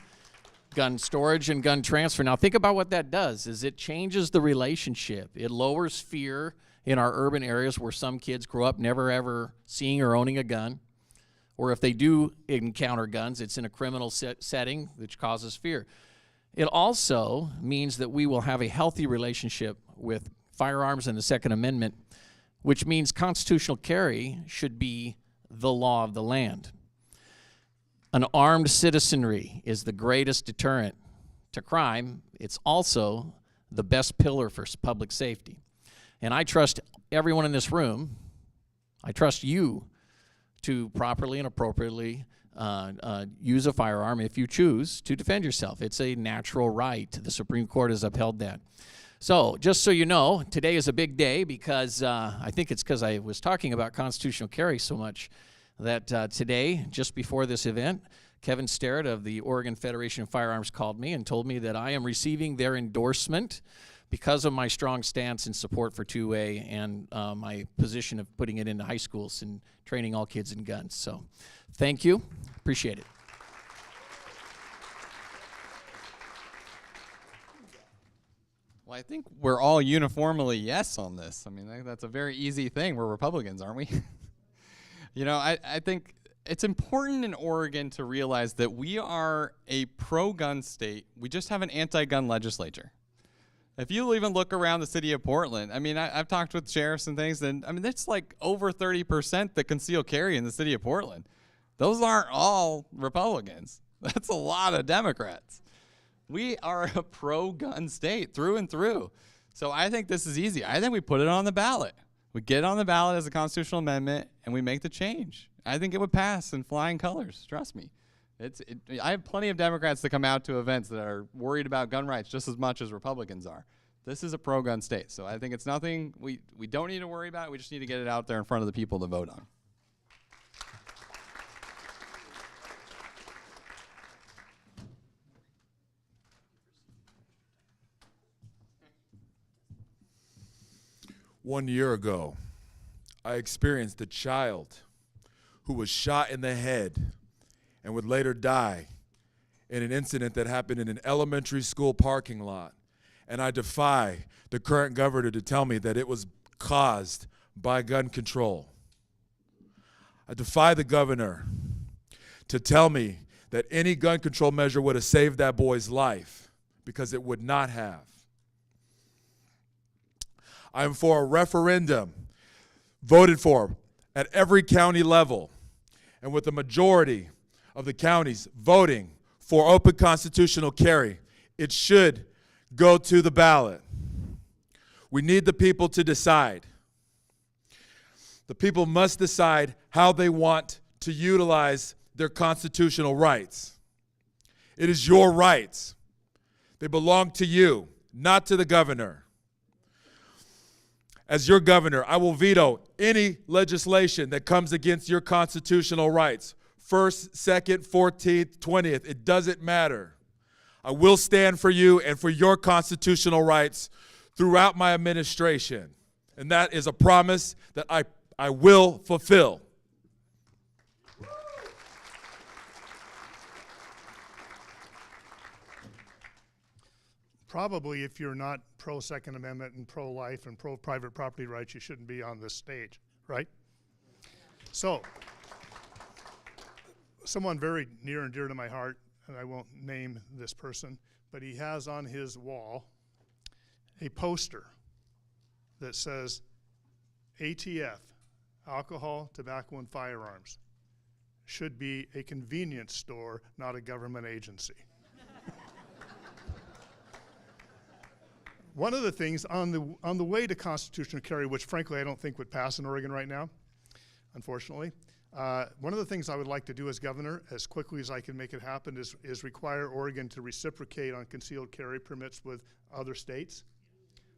gun storage, and gun transfer. Now think about what that does, is it changes the relationship. It lowers fear in our urban areas where some kids grow up never ever seeing or owning a gun, or if they do encounter guns, it's in a criminal setting, which causes fear. It also means that we will have a healthy relationship with firearms and the Second Amendment, which means constitutional carry should be the law of the land. An armed citizenry is the greatest deterrent to crime. It's also the best pillar for public safety. And I trust everyone in this room, I trust you to properly and appropriately use a firearm if you choose to defend yourself. It's a natural right. The Supreme Court has upheld that. So just so you know, today is a big day because I think it's because I was talking about constitutional carry so much that today, just before this event, Kevin Sterrett of the Oregon Federation of Firearms called me and told me that I am receiving their endorsement because of my strong stance and support for 2A and my position of putting it into high schools and training all kids in guns. So thank you. Appreciate it. Well, I think we're all uniformly yes on this. I mean, that's a very easy thing. We're Republicans, aren't we? You know, I think it's important in Oregon to realize that we are a pro-gun state. We just have an anti-gun legislature. If you even look around the city of Portland, I mean, I've talked with sheriffs and things, and I mean, that's like over 30% that conceal carry in the city of Portland. Those aren't all Republicans. That's a lot of Democrats. We are a pro-gun state through and through. So I think this is easy. I think we put it on the ballot. We get it on the ballot as a constitutional amendment, and we make the change. I think it would pass in flying colors. Trust me. I have plenty of Democrats that come out to events that are worried about gun rights just as much as Republicans are. This is a pro-gun state. So I think it's nothing we don't need to worry about. We just need to get it out there in front of the people to vote on. One year ago, I experienced a child who was shot in the head and would later die in an incident that happened in an elementary school parking lot. And I defy the current governor to tell me that it was caused by gun control. I defy the governor to tell me that any gun control measure would have saved that boy's life, because it would not have. I'm for a referendum voted for at every county level, and with the majority of the counties voting for open constitutional carry, it should go to the ballot. We need the people to decide. The people must decide how they want to utilize their constitutional rights. It is your rights. They belong to you, not to the governor. As your governor, I will veto any legislation that comes against your constitutional rights. 1st, 2nd, 14th, 20th, it doesn't matter. I will stand for you and for your constitutional rights throughout my administration. And that is a promise that I will fulfill. Probably if you're not pro-Second Amendment and pro-life and pro-private property rights, you shouldn't be on this stage, right? So, someone very near and dear to my heart, and I won't name this person, but he has on his wall a poster that says ATF, alcohol, tobacco, and firearms, should be a convenience store, not a government agency. One of the things on the way to constitutional carry, which frankly I don't think would pass in Oregon right now, unfortunately, one of the things I would like to do as governor, as quickly as I can make it happen, is require Oregon to reciprocate on concealed carry permits with other states.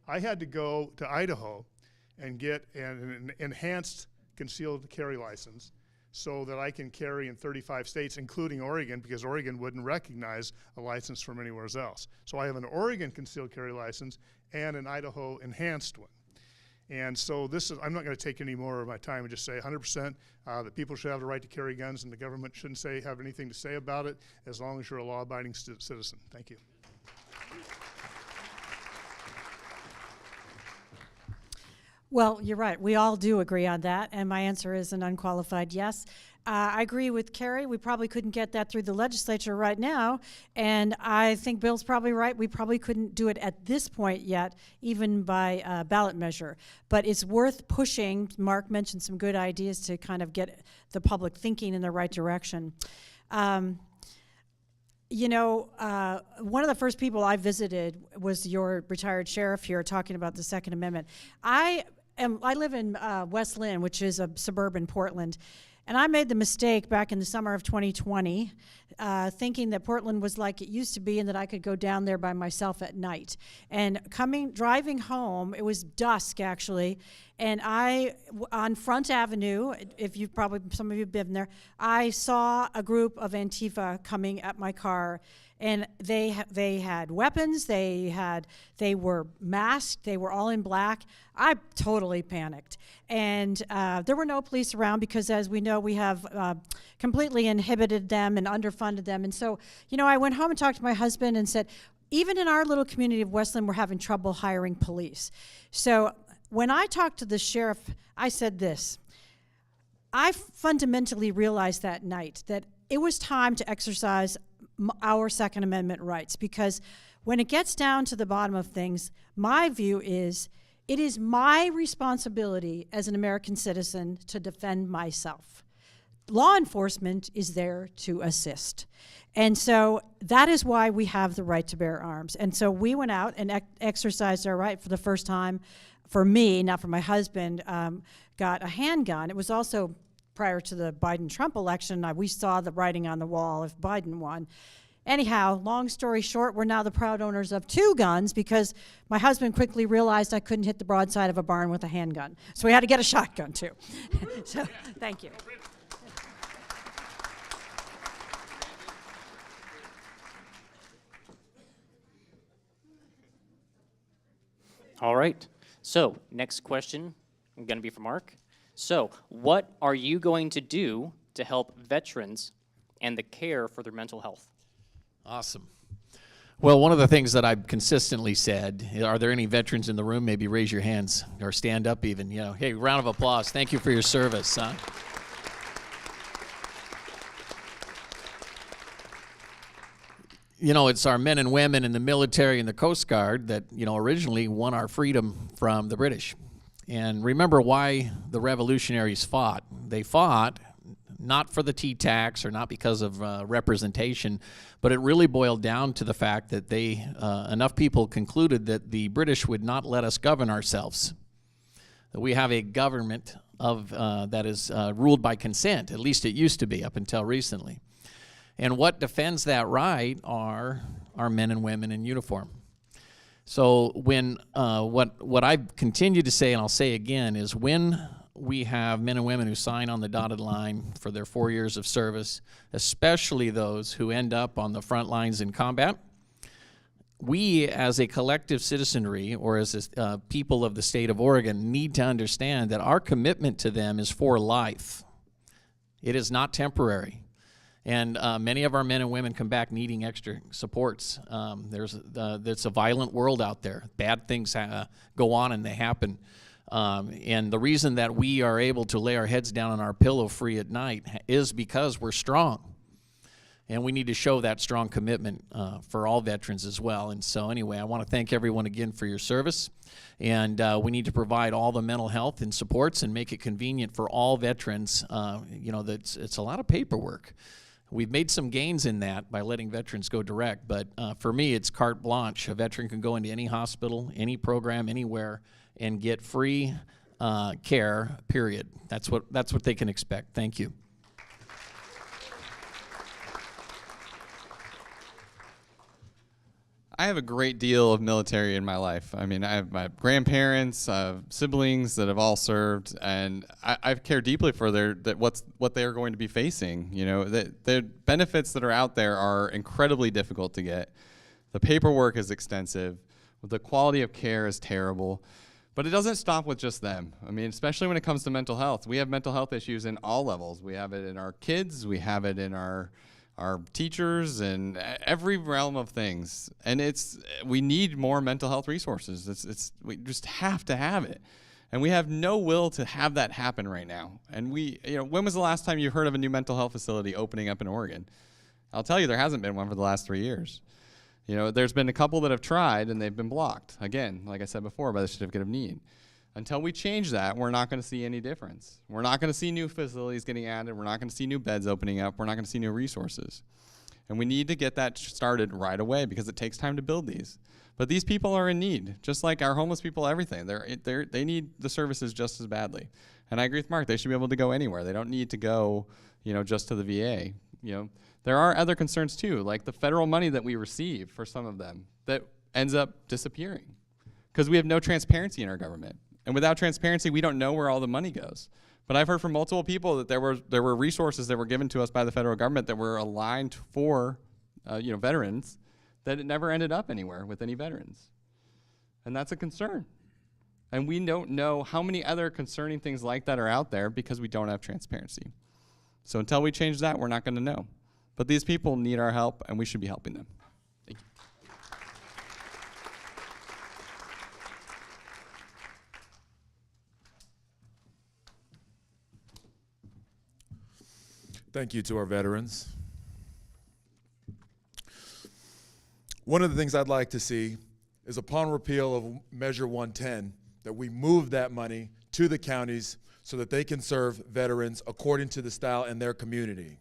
I had to go to Idaho and get an enhanced concealed carry license so that I can carry in 35 states, including Oregon, because Oregon wouldn't recognize a license from anywhere else. So I have an Oregon concealed carry license and an Idaho enhanced one. And so this is, I'm not going to take any more of my time and just say 100% that people should have the right to carry guns, and the government shouldn't have anything to say about it as long as you're a law-abiding citizen. Thank you. Well, you're right. We all do agree on that, and my answer is an unqualified yes. I agree with Carrie. We probably couldn't get that through the legislature right now, and I think Bill's probably right. We probably couldn't do it at this point yet, even by ballot measure. But it's worth pushing. Mark mentioned some good ideas to kind of get the public thinking in the right direction. You know, one of the first people I visited was your retired sheriff here talking about the Second Amendment. I live in West Linn, which is a suburban Portland, and I made the mistake back in the summer of 2020 thinking that Portland was like it used to be and that I could go down there by myself at night. And driving home, it was dusk actually, and on Front Avenue, some of you have been there, I saw a group of Antifa coming at my car, and they had weapons, they were masked, they were all in black. I totally panicked. And there were no police around because, as we know, we have completely inhibited them and underfunded them. And so, you know, I went home and talked to my husband and said, even in our little community of Westland, we're having trouble hiring police. So when I talked to the sheriff, I said this. I fundamentally realized that night that it was time to exercise our Second Amendment rights, because when it gets down to the bottom of things, my view is it is my responsibility as an American citizen to defend myself. Law enforcement is there to assist. And so that is why we have the right to bear arms. And so we went out and exercised our right for the first time. For me, not for my husband, got a handgun. It was also prior to the Biden-Trump election. We saw the writing on the wall if Biden won. Anyhow, long story short, we're now the proud owners of 2 guns because my husband quickly realized I couldn't hit the broadside of a barn with a handgun. So we had to get a shotgun too. So thank you. All right. So next question is going to be for Mark. So what are you going to do to help veterans and the care for their mental health? Awesome. Well, one of the things that I've consistently said, are there any veterans in the room? Maybe raise your hands or stand up even. You know, hey, round of applause. Thank you for your service. you know, it's our men and women in the military and the Coast Guard that, you know, originally won our freedom from the British. And remember why the revolutionaries fought. They fought not for the tea tax or not because of representation, but it really boiled down to the fact that enough people concluded that the British would not let us govern ourselves. That we have a government that is ruled by consent, at least it used to be up until recently. And what defends that right are our men and women in uniform. So when what I continue to say, and I'll say again, is when we have men and women who sign on the dotted line for their 4 years of service, especially those who end up on the front lines in combat, we as a collective citizenry, or as people of the state of Oregon, need to understand that our commitment to them is for life. It is not temporary. And many of our men and women come back needing extra supports. It's a violent world out there. Bad things go on and they happen. And the reason that we are able to lay our heads down on our pillow free at night is because we're strong. And we need to show that strong commitment for all veterans as well. And so anyway, I want to thank everyone again for your service. And we need to provide all the mental health and supports and make it convenient for all veterans. You know, it's a lot of paperwork. We've made some gains in that by letting veterans go direct, but for me, it's carte blanche. A veteran can go into any hospital, any program, anywhere, and get free care, period. That's what they can expect. Thank you. I have a great deal of military in my life. I mean, I have my grandparents, siblings that have all served, and I care deeply for what they are going to be facing. You know, the benefits that are out there are incredibly difficult to get. The paperwork is extensive. The quality of care is terrible. But it doesn't stop with just them. I mean, especially when it comes to mental health. We have mental health issues in all levels. We have it in our kids. We have it in our teachers and every realm of things. And we need more mental health resources. We just have to have it. And we have no will to have that happen right now. And when was the last time you heard of a new mental health facility opening up in Oregon? I'll tell you, there hasn't been one for the last 3 years. You know, there's been a couple that have tried and they've been blocked. Again, like I said before, by the certificate of need. Until we change that, we're not going to see any difference. We're not going to see new facilities getting added. We're not going to see new beds opening up. We're not going to see new resources. And we need to get that started right away because it takes time to build these. But these people are in need, just like our homeless people, everything. They need the services just as badly. And I agree with Mark. They should be able to go anywhere. They don't need to go, just to the VA. There are other concerns too, like the federal money that we receive for some of them that ends up disappearing because we have no transparency in our government. And without transparency, we don't know where all the money goes. But I've heard from multiple people that there were resources that were given to us by the federal government that were aligned for, veterans, that it never ended up anywhere with any veterans. And that's a concern. And we don't know how many other concerning things like that are out there because we don't have transparency. So until we change that, we're not going to know. But these people need our help, and we should be helping them. Thank you. Thank you to our veterans. One of the things I'd like to see is upon repeal of Measure 110, that we move that money to the counties so that they can serve veterans according to the style in their community.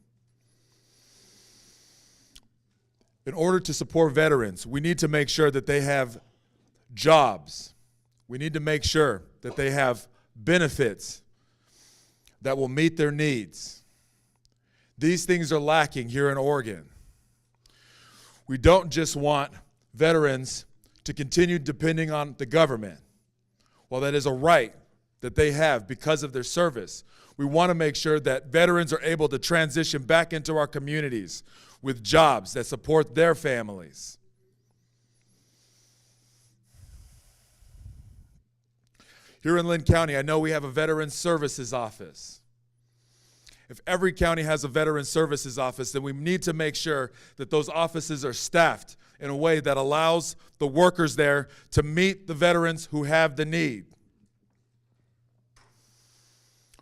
In order to support veterans, we need to make sure that they have jobs. We need to make sure that they have benefits that will meet their needs. These things are lacking here in Oregon. We don't just want veterans to continue depending on the government. While that is a right that they have because of their service, we want to make sure that veterans are able to transition back into our communities with jobs that support their families. Here in Linn County, I know we have a Veterans Services Office. If every county has a Veterans Services Office, then we need to make sure that those offices are staffed in a way that allows the workers there to meet the veterans who have the need.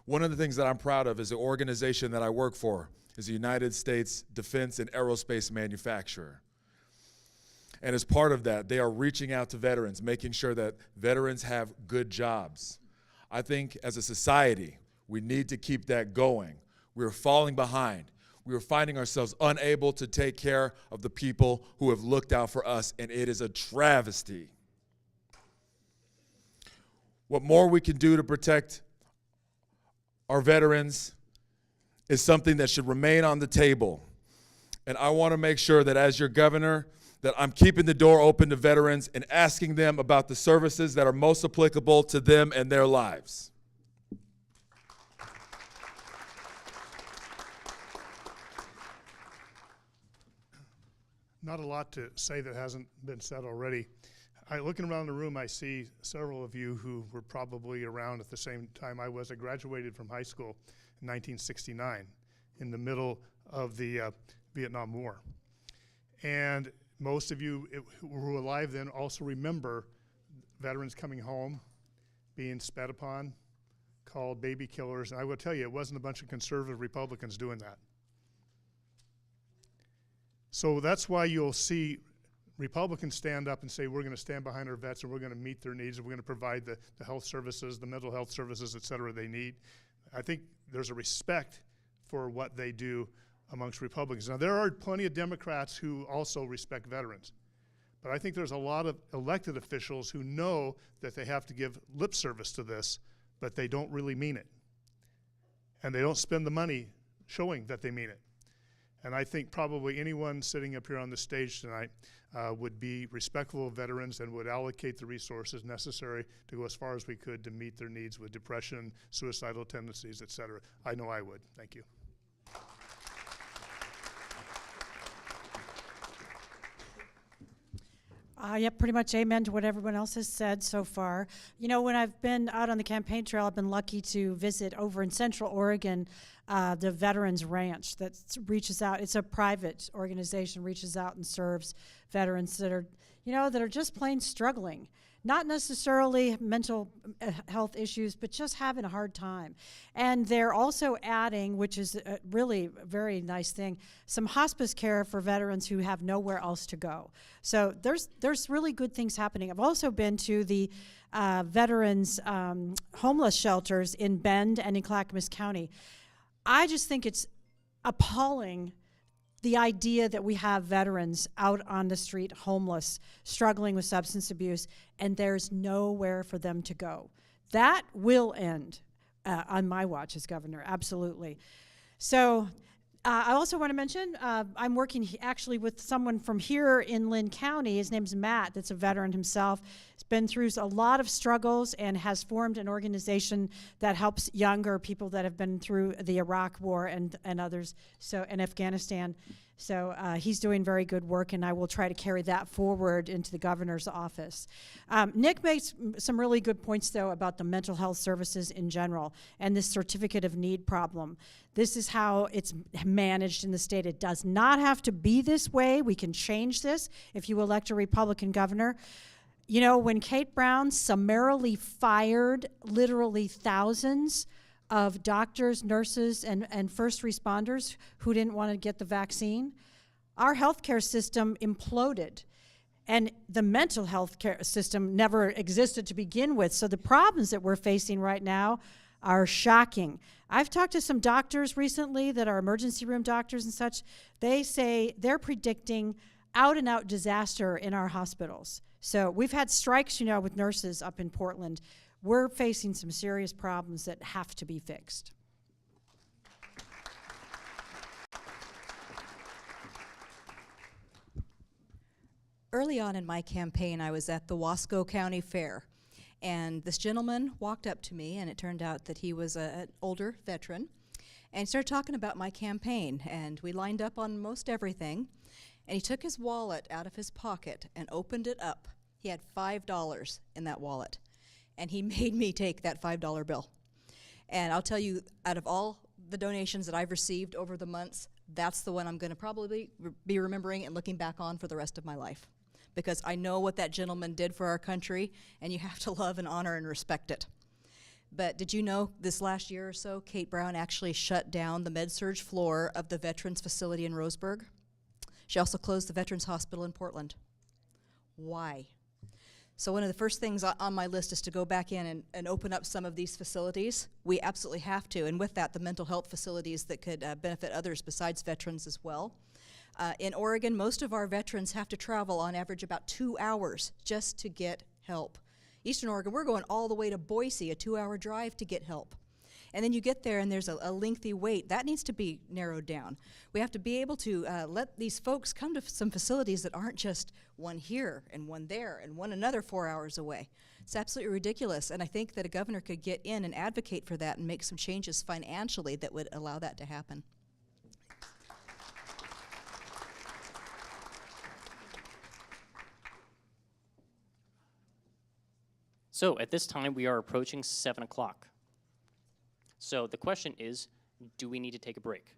One of the things that I'm proud of is the organization that I work for is the United States Defense and Aerospace Manufacturer. And as part of that, they are reaching out to veterans, making sure that veterans have good jobs. I think as a society, we need to keep that going. We're falling behind. We are finding ourselves unable to take care of the people who have looked out for us, and it is a travesty. What more we can do to protect our veterans is something that should remain on the table. And I want to make sure that as your governor, that I'm keeping the door open to veterans and asking them about the services that are most applicable to them and their lives. Not a lot to say that hasn't been said already. Looking around the room, I see several of you who were probably around at the same time I was. I graduated from high school in 1969, in the middle of the Vietnam War. And most of you who were alive then also remember veterans coming home, being spat upon, called baby killers. And I will tell you, it wasn't a bunch of conservative Republicans doing that. So that's why you'll see Republicans stand up and say, we're going to stand behind our vets and we're going to meet their needs and we're going to provide the health services, the mental health services, et cetera, they need. I think there's a respect for what they do amongst Republicans. Now, there are plenty of Democrats who also respect veterans. But I think there's a lot of elected officials who know that they have to give lip service to this, but they don't really mean it. And they don't spend the money showing that they mean it. And I think probably anyone sitting up here on the stage tonight would be respectful of veterans and would allocate the resources necessary to go as far as we could to meet their needs with depression, suicidal tendencies, et cetera. I know I would. Thank you. Yeah, pretty much amen to what everyone else has said so far. You know, when I've been out on the campaign trail, I've been lucky to visit over in Central Oregon, the Veterans Ranch that reaches out. It's a private organization, reaches out and serves veterans that are, you know, that are just plain struggling. Not necessarily mental health issues, but just having a hard time. And they're also adding, which is really a very nice thing, some hospice care for veterans who have nowhere else to go. So there's really good things happening. I've also been to the veterans homeless shelters in Bend and in Clackamas County. I just think it's appalling, the idea that we have veterans out on the street homeless, struggling with substance abuse, and there's nowhere for them to go. That will end on my watch as governor, absolutely. So I also want to mention, I'm working actually with someone from here in Linn County. His name's Matt, that's a veteran himself. He's been through a lot of struggles and has formed an organization that helps younger people that have been through the Iraq War and others, so in Afghanistan. So he's doing very good work, and I will try to carry that forward into the governor's office. Nick makes some really good points, though, about the mental health services in general and this certificate of need problem. This is how it's managed in the state. It does not have to be this way. We can change this if you elect a Republican governor. You know, when Kate Brown summarily fired literally thousands of doctors, nurses, and first responders who didn't want to get the vaccine, our healthcare system imploded. And the mental health care system never existed to begin with. So the problems that we're facing right now are shocking. I've talked to some doctors recently that are emergency room doctors and such. They say they're predicting out-and-out disaster in our hospitals. So we've had strikes, you know, with nurses up in Portland. We're facing some serious problems that have to be fixed. Early on in my campaign, I was at the Wasco County Fair, and this gentleman walked up to me, and it turned out that he was an older veteran, and he started talking about my campaign, and we lined up on most everything, and he took his wallet out of his pocket and opened it up. He had $5 in that wallet. And he made me take that $5 bill. And I'll tell you, out of all the donations that I've received over the months, that's the one I'm going to probably be remembering and looking back on for the rest of my life. Because I know what that gentleman did for our country, and you have to love and honor and respect it. But did you know this last year or so, Kate Brown actually shut down the med-surg floor of the Veterans Facility in Roseburg? She also closed the Veterans Hospital in Portland. Why? So one of the first things on my list is to go back in and open up some of these facilities. We absolutely have to, and with that, the mental health facilities that could benefit others besides veterans as well. In Oregon, most of our veterans have to travel on average about 2 hours just to get help. Eastern Oregon, we're going all the way to Boise, a 2-hour drive to get help. And then you get there and there's a lengthy wait. That needs to be narrowed down. We have to be able to let these folks come to some facilities that aren't just one here and one there and one another 4 hours away. It's absolutely ridiculous, and I think that a governor could get in and advocate for that and make some changes financially that would allow that to happen. So at this time, we are approaching 7 o'clock. So the question is, do we need to take a break?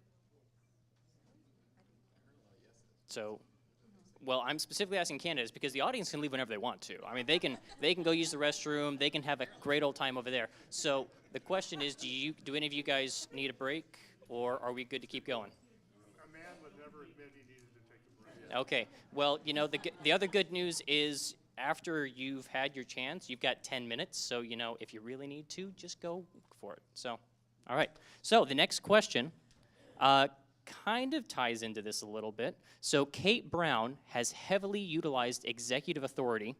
So, well, I'm specifically asking candidates because the audience can leave whenever they want to. I mean, they can go use the restroom. They can have a great old time over there. So the question is, do any of you guys need a break, or are we good to keep going? A man would never admit he needed to take a break. Okay. Well, you know, the other good news is after you've had your chance, you've got 10 minutes. So, you know, if you really need to, just go for it. So, all right. So the next question kind of ties into this a little bit. So Kate Brown has heavily utilized executive authority,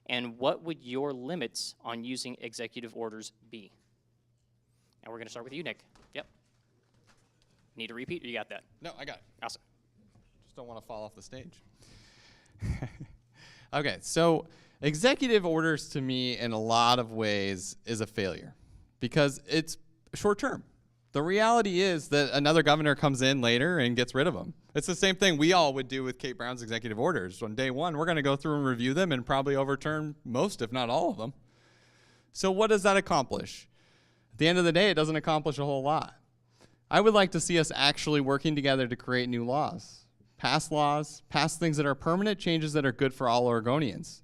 and what would your limits on using executive orders be? And we're going to start with you, Nick. Yep. Need a repeat, or you got that? No, I got it. Awesome. Just don't want to fall off the stage. Okay, so executive orders to me in a lot of ways is a failure because it's short term. The reality is that another governor comes in later and gets rid of them. It's the same thing we all would do with Kate Brown's executive orders. On day one, we're going to go through and review them and probably overturn most, if not all of them. So what does that accomplish? At the end of the day, it doesn't accomplish a whole lot. I would like to see us actually working together to create new laws. Pass things that are permanent changes that are good for all Oregonians.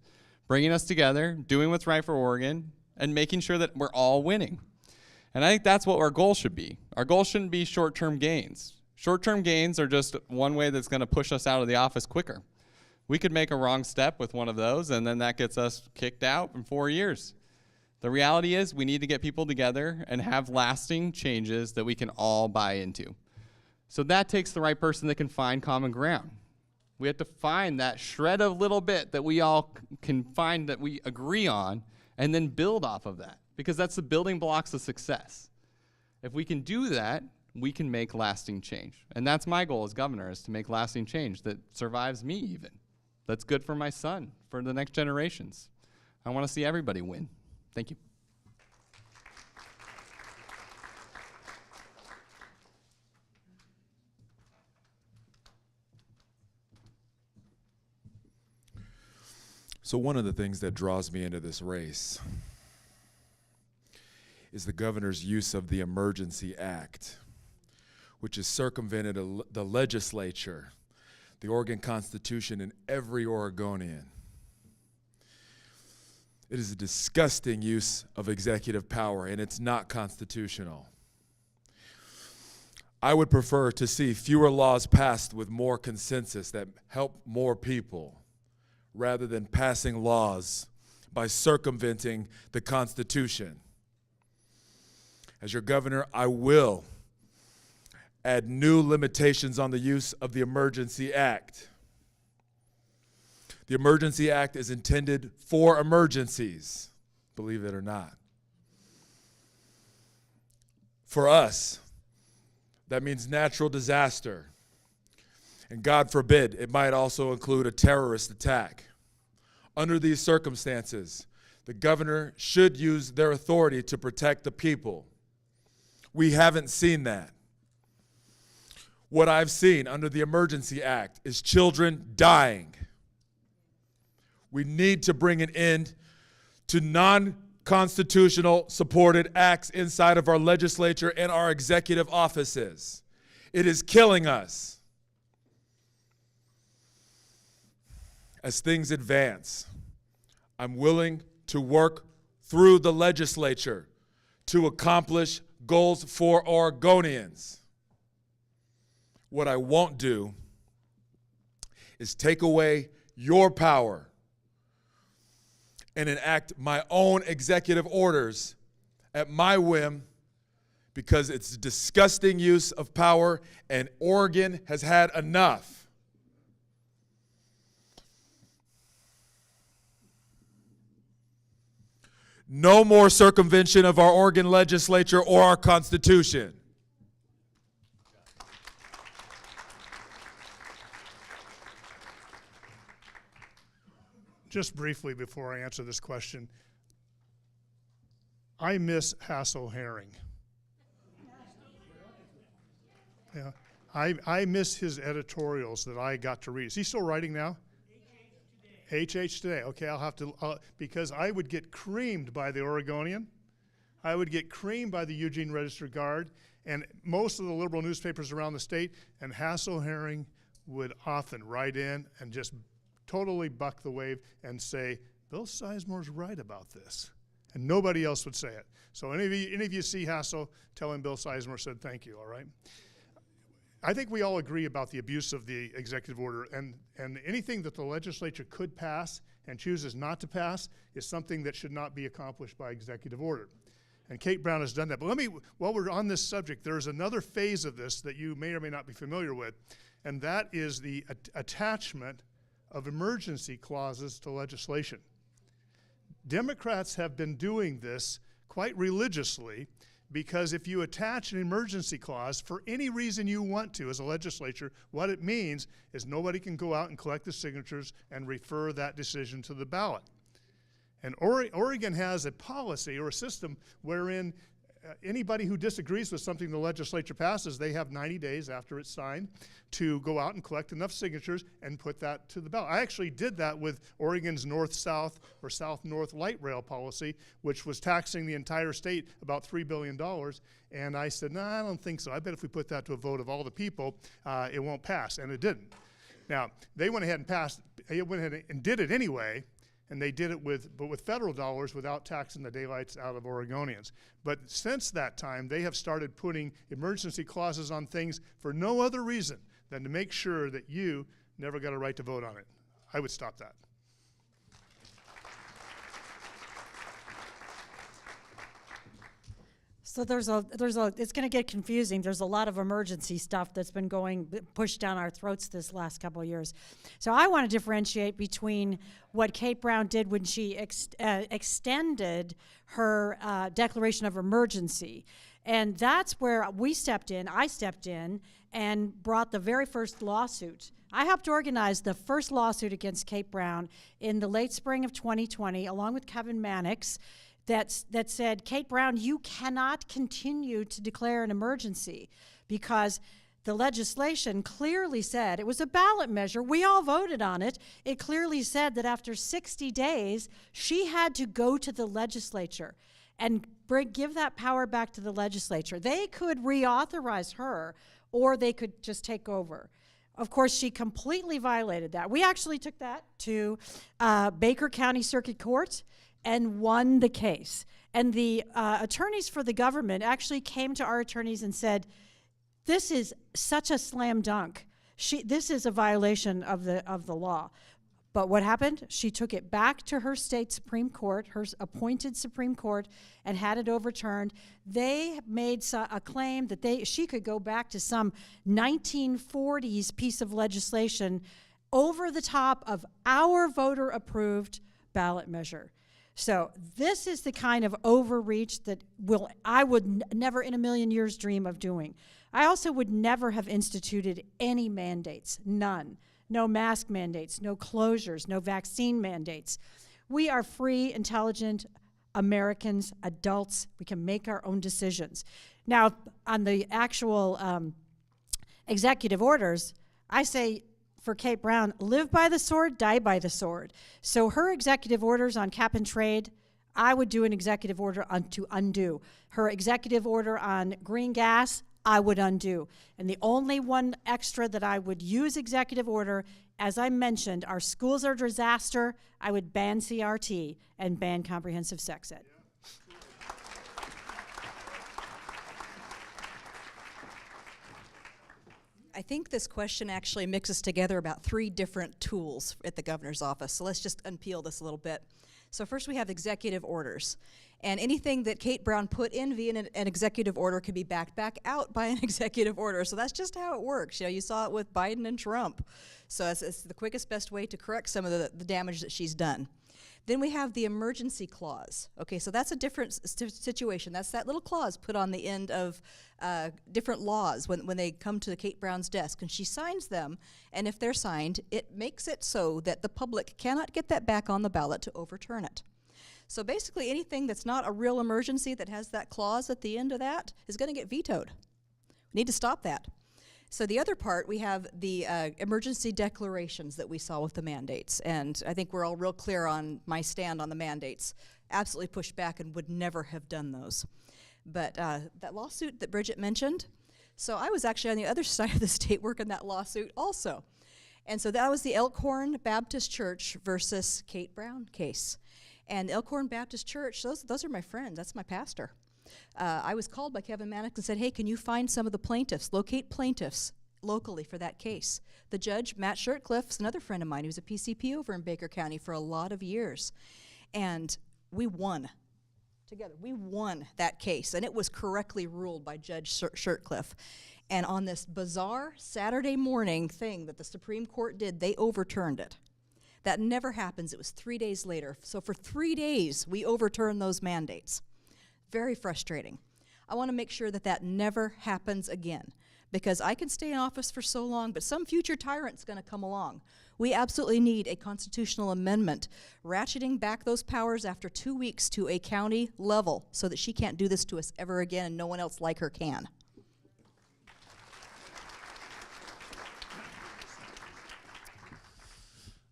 Bringing us together, doing what's right for Oregon, and making sure that we're all winning. And I think that's what our goal should be. Our goal shouldn't be short-term gains. Short-term gains are just one way that's going to push us out of the office quicker. We could make a wrong step with one of those, and then that gets us kicked out in 4 years. The reality is we need to get people together and have lasting changes that we can all buy into. So that takes the right person that can find common ground. We have to find that shred of little bit that we all can find that we agree on and then build off of that, because that's the building blocks of success. If we can do that, we can make lasting change. And that's my goal as governor, is to make lasting change that survives me even. That's good for my son, for the next generations. I want to see everybody win. Thank you. So one of the things that draws me into this race is the governor's use of the Emergency Act, which has circumvented the legislature, the Oregon Constitution, and every Oregonian. It is a disgusting use of executive power, and it's not constitutional. I would prefer to see fewer laws passed with more consensus that help more people, rather than passing laws by circumventing the Constitution. As your governor, I will add new limitations on the use of the Emergency Act. The Emergency Act is intended for emergencies, believe it or not. For us, that means natural disaster. And God forbid, it might also include a terrorist attack. Under these circumstances, the governor should use their authority to protect the people. We haven't seen that. What I've seen under the Emergency Act is children dying. We need to bring an end to non-constitutional supported acts inside of our legislature and our executive offices. It is killing us. As things advance, I'm willing to work through the legislature to accomplish goals for Oregonians. What I won't do is take away your power and enact my own executive orders at my whim because it's disgusting use of power, and Oregon has had enough. No more circumvention of our Oregon legislature or our Constitution. Just briefly before I answer this question, I miss Hassel Herring. Yeah, I miss his editorials that I got to read. Is he still writing now? HH Today. Okay, I'll have to, because I would get creamed by the Oregonian. I would get creamed by the Eugene Register-Guard and most of the liberal newspapers around the state, and Hassel Herring would often write in and just totally buck the wave and say, Bill Sizemore's right about this. And nobody else would say it. So any of you see Hassel, tell him Bill Sizemore said thank you, all right? I think we all agree about the abuse of the executive order, and anything that the legislature could pass and chooses not to pass is something that should not be accomplished by executive order. And Kate Brown has done that. But let me, while we're on this subject, there's another phase of this that you may or may not be familiar with, and that is the attachment of emergency clauses to legislation. Democrats have been doing this quite religiously, because if you attach an emergency clause for any reason you want to as a legislature, what it means is nobody can go out and collect the signatures and refer that decision to the ballot. And Oregon has a policy or a system wherein anybody who disagrees with something the legislature passes, they have 90 days after it's signed to go out and collect enough signatures and put that to the ballot. I actually did that with Oregon's north-south or south-north light rail policy, which was taxing the entire state about $3 billion. And I said, no, I don't think so. I bet if we put that to a vote of all the people, it won't pass. And it didn't. Now, they went ahead and did it anyway. And they did it with federal dollars without taxing the daylights out of Oregonians. But since that time, they have started putting emergency clauses on things for no other reason than to make sure that you never got a right to vote on it. I would stop that. So it's going to get confusing. There's a lot of emergency stuff that's been pushed down our throats this last couple of years. So I want to differentiate between what Kate Brown did when she extended her declaration of emergency. And that's where I stepped in and brought the very first lawsuit. I helped organize the first lawsuit against Kate Brown in the late spring of 2020, along with Kevin Mannix, that said, Kate Brown, you cannot continue to declare an emergency because the legislation clearly said, it was a ballot measure, we all voted on it, it clearly said that after 60 days, she had to go to the legislature and give that power back to the legislature. They could reauthorize her, or they could just take over. Of course, she completely violated that. We actually took that to Baker County Circuit Court and won the case. And the attorneys for the government actually came to our attorneys and said, this is such a slam dunk. This is a violation of the law. But what happened? She took it back to her state Supreme Court, her appointed Supreme Court, and had it overturned. They made a claim that she could go back to some 1940s piece of legislation over the top of our voter-approved ballot measure. So this is the kind of overreach that I would never in a million years dream of doing. I also would never have instituted any mandates, none. No mask mandates, no closures, no vaccine mandates. We are free, intelligent Americans, adults. We can make our own decisions. Now, on the actual executive orders, I say, for Kate Brown, live by the sword, die by the sword. So her executive orders on cap and trade, I would do an executive order to undo. Her executive order on green gas, I would undo. And the only one extra that I would use executive order, as I mentioned, our schools are a disaster, I would ban CRT and ban comprehensive sex ed. I think this question actually mixes together about 3 different tools at the governor's office. So let's just unpeel this a little bit. So first we have executive orders. And anything that Kate Brown put in via an executive order can be backed back out by an executive order. So that's just how it works. You know, you saw it with Biden and Trump. So it's the quickest, best way to correct some of the damage that she's done. Then we have the emergency clause. Okay, so that's a different situation. That's that little clause put on the end of different laws when they come to Kate Brown's desk, and she signs them, and if they're signed, it makes it so that the public cannot get that back on the ballot to overturn it. So basically anything that's not a real emergency that has that clause at the end of that is going to get vetoed. We need to stop that. So the other part, we have the emergency declarations that we saw with the mandates. And I think we're all real clear on my stand on the mandates. Absolutely pushed back and would never have done those. But that lawsuit that Bridget mentioned, so I was actually on the other side of the state working that lawsuit also. And so that was the Elkhorn Baptist Church versus Kate Brown case. And Elkhorn Baptist Church, those are my friends. That's my pastor. I was called by Kevin Mannix and said, hey, can you find some of the plaintiffs, locate plaintiffs locally for that case? The judge, Matt Shirtcliffe, is another friend of mine who's a PCP over in Baker County for a lot of years. And we won together. We won that case, and it was correctly ruled by Judge Shirtcliffe. And on this bizarre Saturday morning thing that the Supreme Court did, they overturned it. That never happens. It was 3 days later. So for 3 days, we overturned those mandates. Very frustrating. I want to make sure that that never happens again, because I can stay in office for so long, but some future tyrant's going to come along. We absolutely need a constitutional amendment ratcheting back those powers after 2 weeks to a county level so that she can't do this to us ever again and no one else like her can.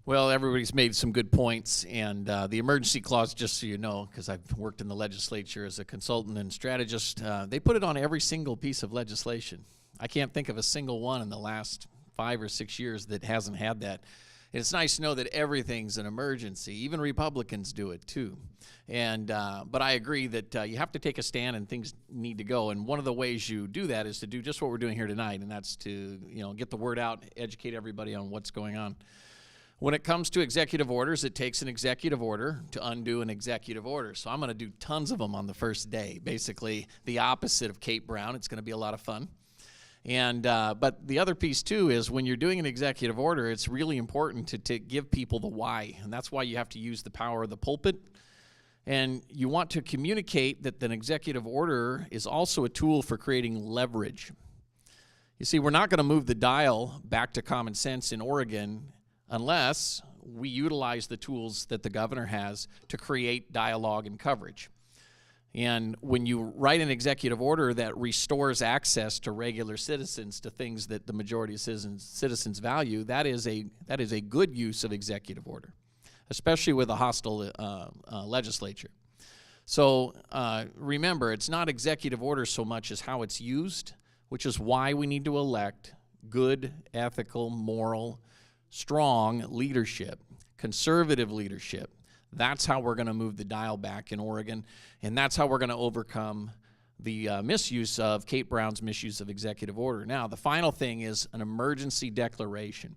Well, everybody's made some good points, and the emergency clause, just so you know, because I've worked in the legislature as a consultant and strategist, they put it on every single piece of legislation. I can't think of a single one in the last 5 or 6 years that hasn't had that. And it's nice to know that everything's an emergency. Even Republicans do it too. And but I agree that you have to take a stand and things need to go. And one of the ways you do that is to do just what we're doing here tonight, and that's to get the word out, educate everybody on what's going on. When it comes to executive orders, it takes an executive order to undo an executive order. So I'm going to do tons of them on the first day, basically the opposite of Kate Brown. It's going to be a lot of fun. And but the other piece, too, is when you're doing an executive order, it's really important to give people the why. And that's why you have to use the power of the pulpit. And you want to communicate that an executive order is also a tool for creating leverage. You see, we're not going to move the dial back to common sense in Oregon unless we utilize the tools that the governor has to create dialogue and coverage. And when you write an executive order that restores access to regular citizens to things that the majority of citizens value, that is a good use of executive order, especially with a hostile legislature. So remember, it's not executive order so much as how it's used, which is why we need to elect good, ethical, moral, strong leadership, conservative leadership. That's how we're going to move the dial back in Oregon, and that's how we're going to overcome the misuse of Kate Brown's misuse of executive order. Now, the final thing is an emergency declaration.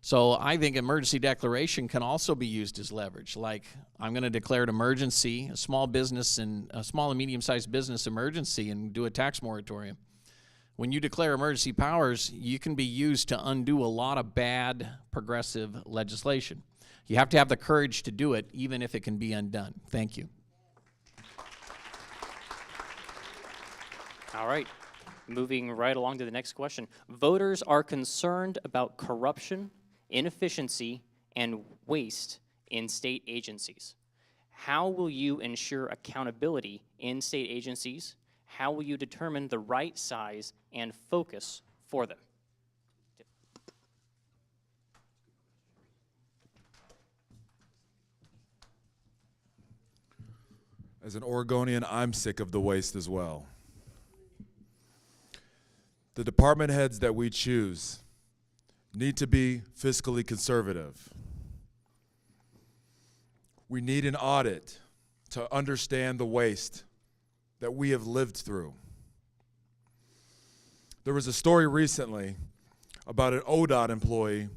So I think emergency declaration can also be used as leverage. Like, I'm going to declare an emergency, a small and medium-sized business emergency, and do a tax moratorium. When you declare emergency powers, you can be used to undo a lot of bad progressive legislation. You have to have the courage to do it, even if it can be undone. Thank you. All right, moving right along to the next question. Voters are concerned about corruption, inefficiency, and waste in state agencies. How will you ensure accountability in state agencies? How will you determine the right size and focus for them? As an Oregonian, I'm sick of the waste as well. The department heads that we choose need to be fiscally conservative. We need an audit to understand the waste that we have lived through. There was a story recently about an ODOT employee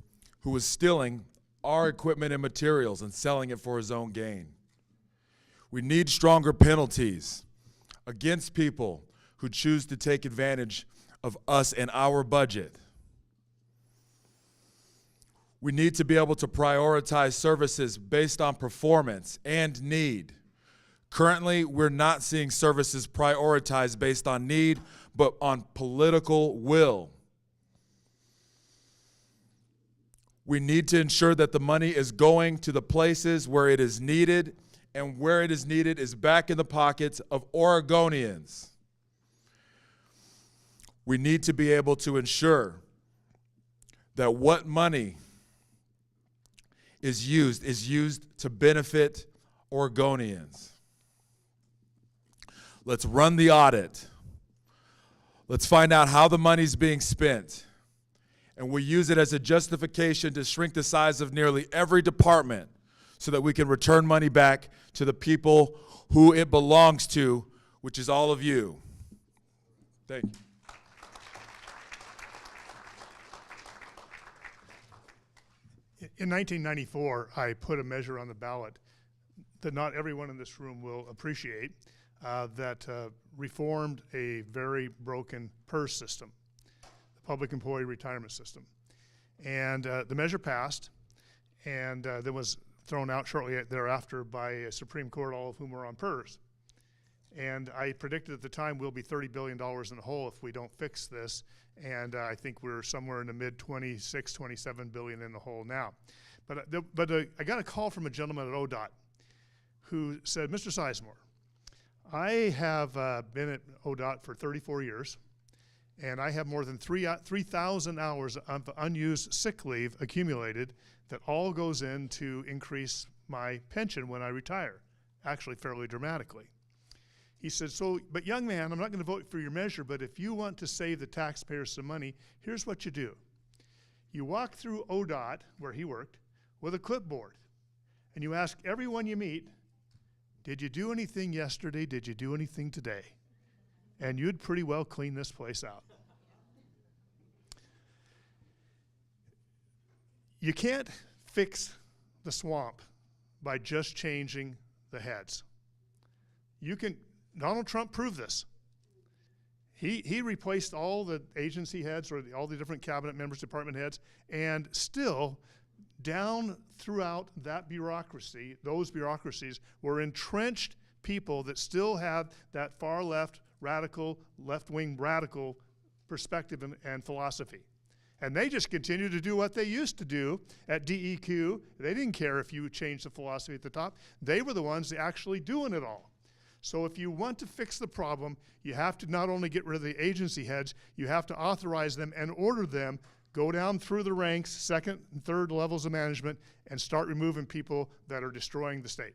who was stealing our equipment and materials and selling it for his own gain. We need stronger penalties against people who choose to take advantage of us and our budget. We need to be able to prioritize services based on performance and need. Currently, we're not seeing services prioritized based on need, but on political will. We need to ensure that the money is going to the places where it is needed, and where it is needed is back in the pockets of Oregonians. We need to be able to ensure that what money is used to benefit Oregonians. Let's run the audit. Let's find out how the money's being spent. And we use it as a justification to shrink the size of nearly every department so that we can return money back to the people who it belongs to, which is all of you. Thank you. In 1994, I put a measure on the ballot that not everyone in this room will appreciate, that reformed a very broken PERS system, the Public Employee Retirement System. And the measure passed, and then was thrown out shortly thereafter by a Supreme Court, all of whom were on PERS. And I predicted at the time we'll be $30 billion in the hole if we don't fix this. And I think we're somewhere in the mid 26, 27 billion in the hole now. But I got a call from a gentleman at ODOT who said, Mr. Sizemore, I have been at ODOT for 34 years, and I have more than 3,000 hours of unused sick leave accumulated that all goes in to increase my pension when I retire, actually fairly dramatically. He said, but young man, I'm not going to vote for your measure, but if you want to save the taxpayers some money, here's what you do. You walk through ODOT, where he worked, with a clipboard, and you ask everyone you meet, did you do anything yesterday? Did you do anything today? And you'd pretty well clean this place out. You can't fix the swamp by just changing the heads. Donald Trump proved this. He replaced all the agency heads or all the different cabinet members, department heads, and still down throughout that bureaucracy, those bureaucracies were entrenched people that still had that far left, radical, left-wing radical perspective and philosophy. And they just continue to do what they used to do at DEQ. They didn't care if you changed the philosophy at the top. They were the ones actually doing it all. So if you want to fix the problem, you have to not only get rid of the agency heads, you have to authorize them and order them, go down through the ranks, second and third levels of management, and start removing people that are destroying the state.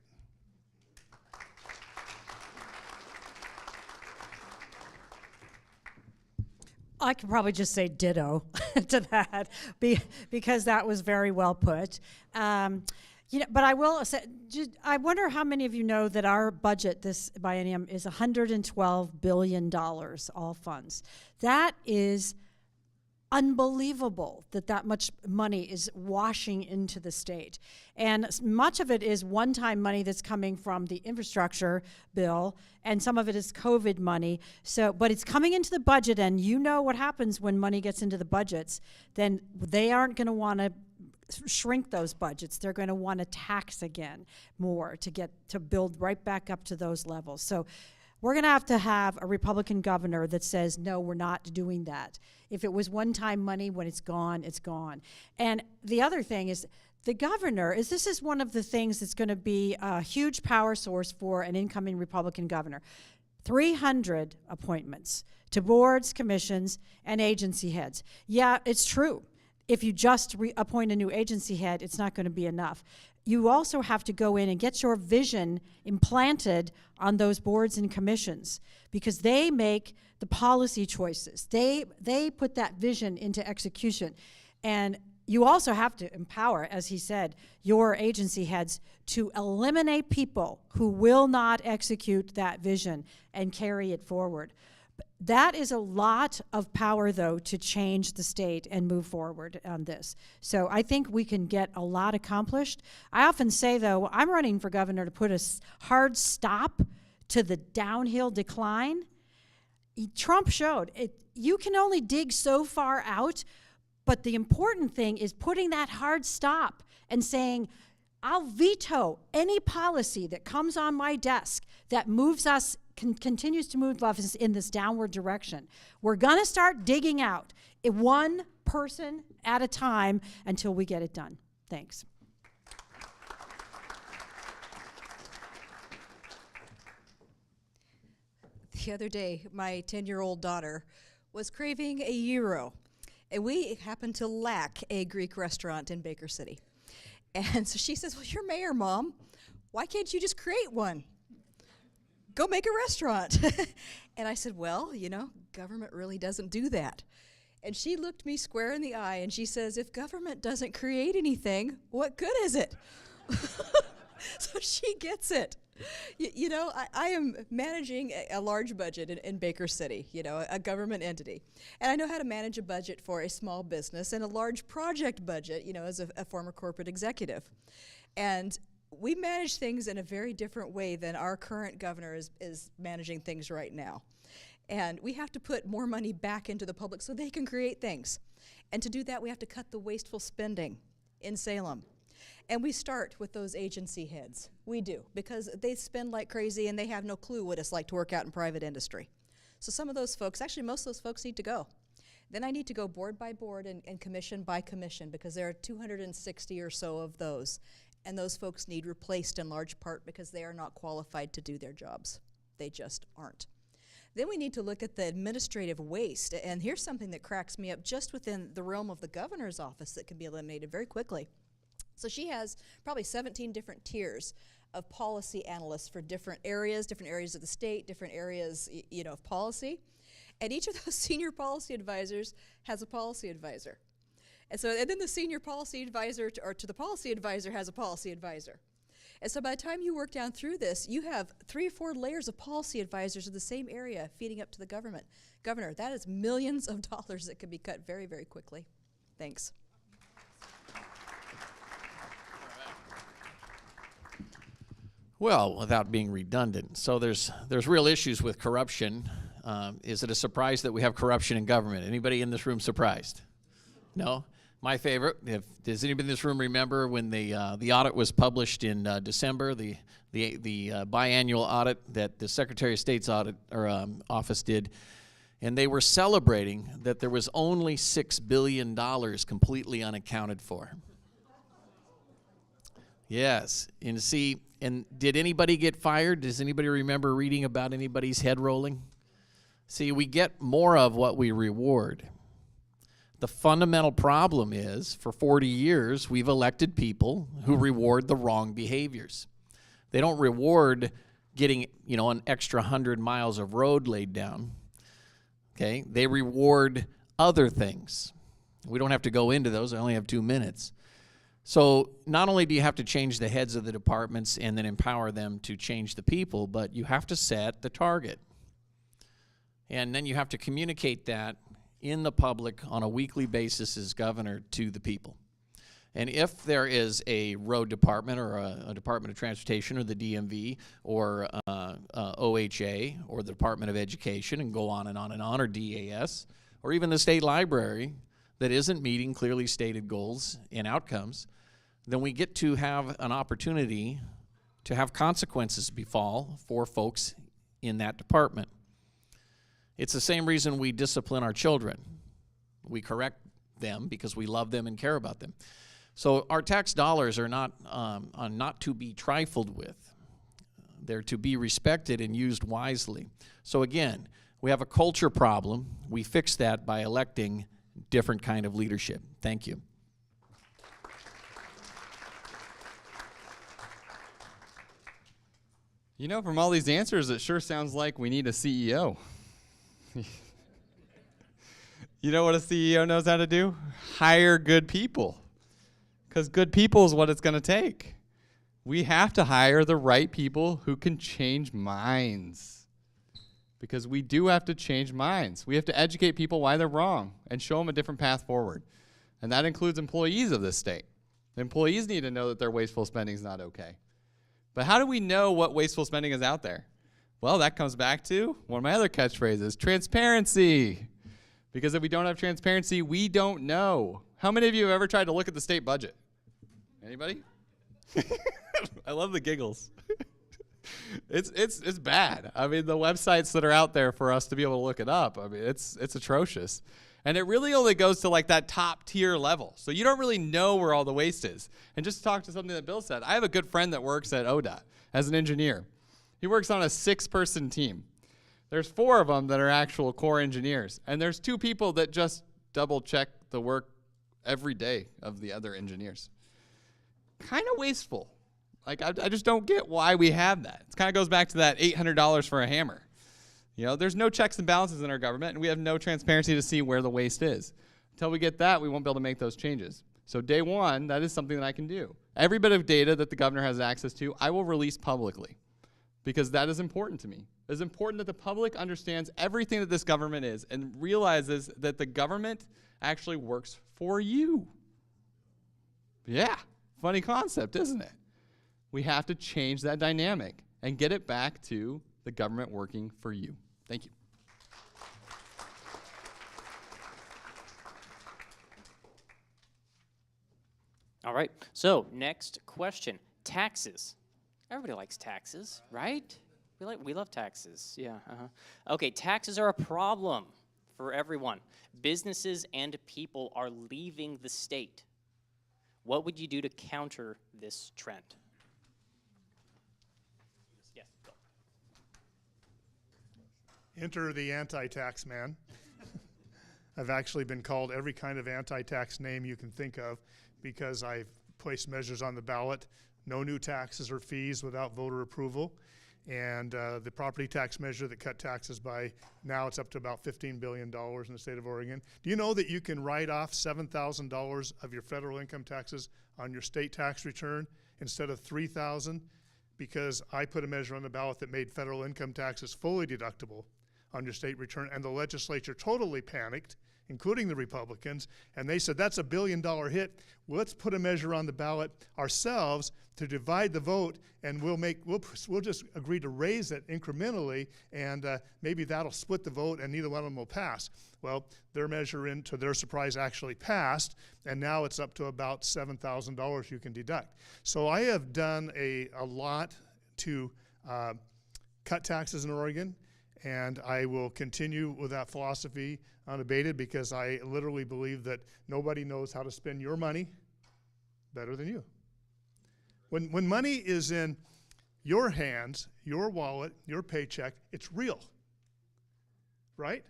I could probably just say ditto to that because that was very well put. But I will say, I wonder how many of you know that our budget this biennium is $112 billion, all funds. That is unbelievable that much money is washing into the state. And much of it is one-time money that's coming from the infrastructure bill, and some of it is COVID money. But it's coming into the budget, and you know what happens when money gets into the budgets. Then they aren't going to want to shrink those budgets. They're going to want to tax again more to build right back up to those levels. So we're going to have a Republican governor that says, no, we're not doing that. If it was one-time money, when it's gone, it's gone. And the other thing is, the governor, this is one of the things that's going to be a huge power source for an incoming Republican governor. 300 appointments to boards, commissions, and agency heads. Yeah, it's true. If you just appoint a new agency head, it's not going to be enough. You also have to go in and get your vision implanted on those boards and commissions because they make the policy choices. They put that vision into execution. And you also have to empower, as he said, your agency heads to eliminate people who will not execute that vision and carry it forward. That is a lot of power, though, to change the state and move forward on this. So I think we can get a lot accomplished. I often say, though, I'm running for governor to put a hard stop to the downhill decline. Trump showed it. You can only dig so far out, but the important thing is putting that hard stop and saying, I'll veto any policy that comes on my desk that moves us, continues to move us in this downward direction. We're going to start digging out one person at a time until we get it done. Thanks. The other day, my 10-year-old daughter was craving a gyro, and we happen to lack a Greek restaurant in Baker City. And so she says, well, you're mayor, Mom. Why can't you just create one? Go make a restaurant. And I said, well, you know, government really doesn't do that. And she looked me square in the eye, and she says, if government doesn't create anything, what good is it? So she gets it. You know, I am managing a large budget in Baker City, you know, a government entity. And I know how to manage a budget for a small business and a large project budget, you know, as a former corporate executive. And we manage things in a very different way than our current governor is managing things right now. And we have to put more money back into the public so they can create things. And to do that, we have to cut the wasteful spending in Salem. And we start with those agency heads. We do, because they spend like crazy and they have no clue what it's like to work out in private industry. So some of those folks, actually most of those folks need to go. Then I need to go board by board and commission by commission, because there are 260 or so of those. And those folks need replaced in large part because they are not qualified to do their jobs. They just aren't. Then we need to look at the administrative waste. And here's something that cracks me up just within the realm of the governor's office that can be eliminated very quickly. So she has probably 17 different tiers of policy analysts for different areas of the state, different areas, you know, of policy. And each of those senior policy advisors has a policy advisor. And then the senior policy advisor to the policy advisor has a policy advisor. And so by the time you work down through this, you have 3 or 4 layers of policy advisors in the same area feeding up to the governor. That is millions of dollars that can be cut very, very quickly. Thanks. Well, without being redundant, so there's real issues with corruption. Is it a surprise that we have corruption in government? Anybody in this room surprised? No? My favorite, does anybody in this room remember when the audit was published in December, the biannual audit that the Secretary of State's office did, and they were celebrating that there was only $6 billion completely unaccounted for. Yes, and see, and did anybody get fired? Does anybody remember reading about anybody's head rolling? See, we get more of what we reward. The fundamental problem is, for 40 years, we've elected people who reward the wrong behaviors. They don't reward getting, you know, an extra 100 miles of road laid down. Okay? They reward other things. We don't have to go into those. I only have 2 minutes. So not only do you have to change the heads of the departments and then empower them to change the people, but you have to set the target. And then you have to communicate that in the public on a weekly basis as governor to the people. And if there is a road department or a Department of Transportation or the DMV or OHA or the Department of Education, and go on and on and on, or DAS, or even the state library that isn't meeting clearly stated goals and outcomes, then we get to have an opportunity to have consequences befall for folks in that department. It's the same reason we discipline our children. We correct them because we love them and care about them. So our tax dollars are not to be trifled with. They're to be respected and used wisely. So again, we have a culture problem. We fix that by electing different kind of leadership. Thank you. You know, from all these answers, it sure sounds like we need a CEO. You know what a CEO knows how to do? Hire good people. Because good people is what it's going to take. We have to hire the right people who can change minds. because we do have to change minds. We have to educate people why they're wrong and show them a different path forward. And that includes employees of this state. The employees need to know that their wasteful spending is not okay. But how do we know what wasteful spending is out there? Well, that comes back to one of my other catchphrases, transparency. Because if we don't have transparency, we don't know. How many of you have ever tried to look at the state budget? Anybody? I love the giggles. It's bad. I mean, the websites that are out there for us to be able to look it up, I mean, it's atrocious. And it really only goes to like that top tier level. So you don't really know where all the waste is. And just to talk to something that Bill said, I have a good friend that works at ODOT as an engineer. He works on a 6-person team. There's 4 of them that are actual core engineers. And there's 2 people that just double check the work every day of the other engineers. Kind of wasteful. Like, I just don't get why we have that. It kind of goes back to that $800 for a hammer. You know, there's no checks and balances in our government, and we have no transparency to see where the waste is. Until we get that, we won't be able to make those changes. So day one, that is something that I can do. Every bit of data that the governor has access to, I will release publicly, because that is important to me. It is important that the public understands everything that this government is and realizes that the government actually works for you. Yeah, funny concept, isn't it? We have to change that dynamic and get it back to the government working for you. Thank you. All right, so next question, taxes. Everybody likes taxes, right? We love taxes, yeah. Okay, taxes are a problem for everyone. Businesses and people are leaving the state. What would you do to counter this trend? Yes, go. Enter the anti-tax man. I've actually been called every kind of anti-tax name you can think of because I've placed measures on the ballot, no new taxes or fees without voter approval, and the property tax measure that cut taxes by, now it's up to about $15 billion in the state of Oregon. Do you know that you can write off $7,000 of your federal income taxes on your state tax return instead of $3,000? Because I put a measure on the ballot that made federal income taxes fully deductible on your state return, and the legislature totally panicked, including the Republicans, and they said, that's $1 billion hit. Well, let's put a measure on the ballot ourselves to divide the vote, and we'll just agree to raise it incrementally, and maybe that'll split the vote, and neither one of them will pass. Well, their measure, to their surprise, actually passed, and now it's up to about $7,000 you can deduct. So I have done a lot to cut taxes in Oregon, and I will continue with that philosophy unabated, because I literally believe that nobody knows how to spend your money better than you. When money is in your hands, your wallet, your paycheck, it's real, right?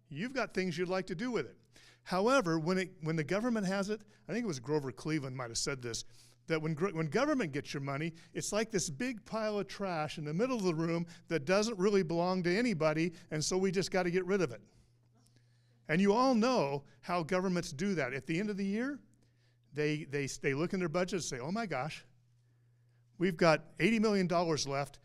You've got things you'd like to do with it. However, when the government has it, I think it was Grover Cleveland might have said this, that when government gets your money, it's like this big pile of trash in the middle of the room that doesn't really belong to anybody, and so we just got to get rid of it. And you all know how governments do that. At the end of the year, they look in their budget and say, oh my gosh, we've got $80 million left,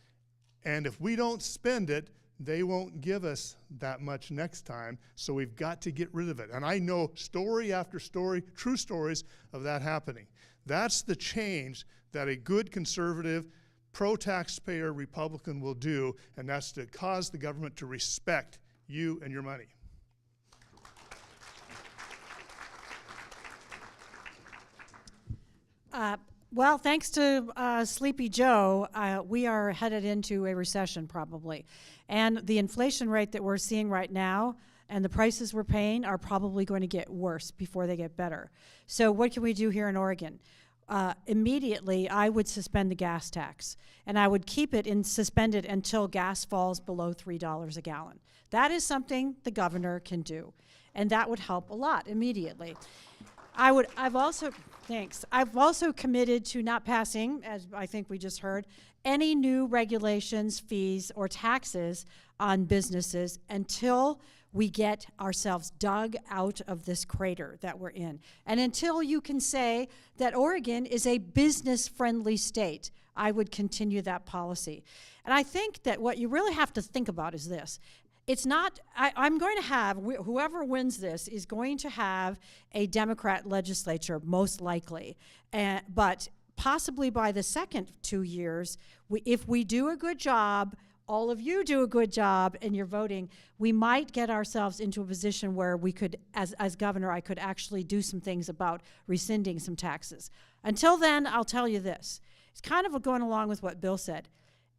and if we don't spend it, they won't give us that much next time, so we've got to get rid of it. And I know story after story, true stories of that happening. That's the change that a good conservative, pro-taxpayer Republican will do, and that's to cause the government to respect you and your money. Well, thanks to Sleepy Joe, we are headed into a recession probably. And the inflation rate that we're seeing right now and the prices we're paying are probably going to get worse before they get better. So what can we do here in Oregon? Immediately, I would suspend the gas tax, and I would keep it suspended until gas falls below $3 a gallon. That is something the governor can do, and that would help a lot immediately. I've also committed to not passing, as I think we just heard, any new regulations, fees, or taxes on businesses until we get ourselves dug out of this crater that we're in. And until you can say that Oregon is a business-friendly state, I would continue that policy. And I think that what you really have to think about is this. It's not, I'm going to have, whoever wins this is going to have a Democrat legislature, most likely. But possibly by the second 2 years, if we do a good job, all of you do a good job in your voting, we might get ourselves into a position where we could, as governor, I could actually do some things about rescinding some taxes. Until then, I'll tell you this. It's kind of going along with what Bill said.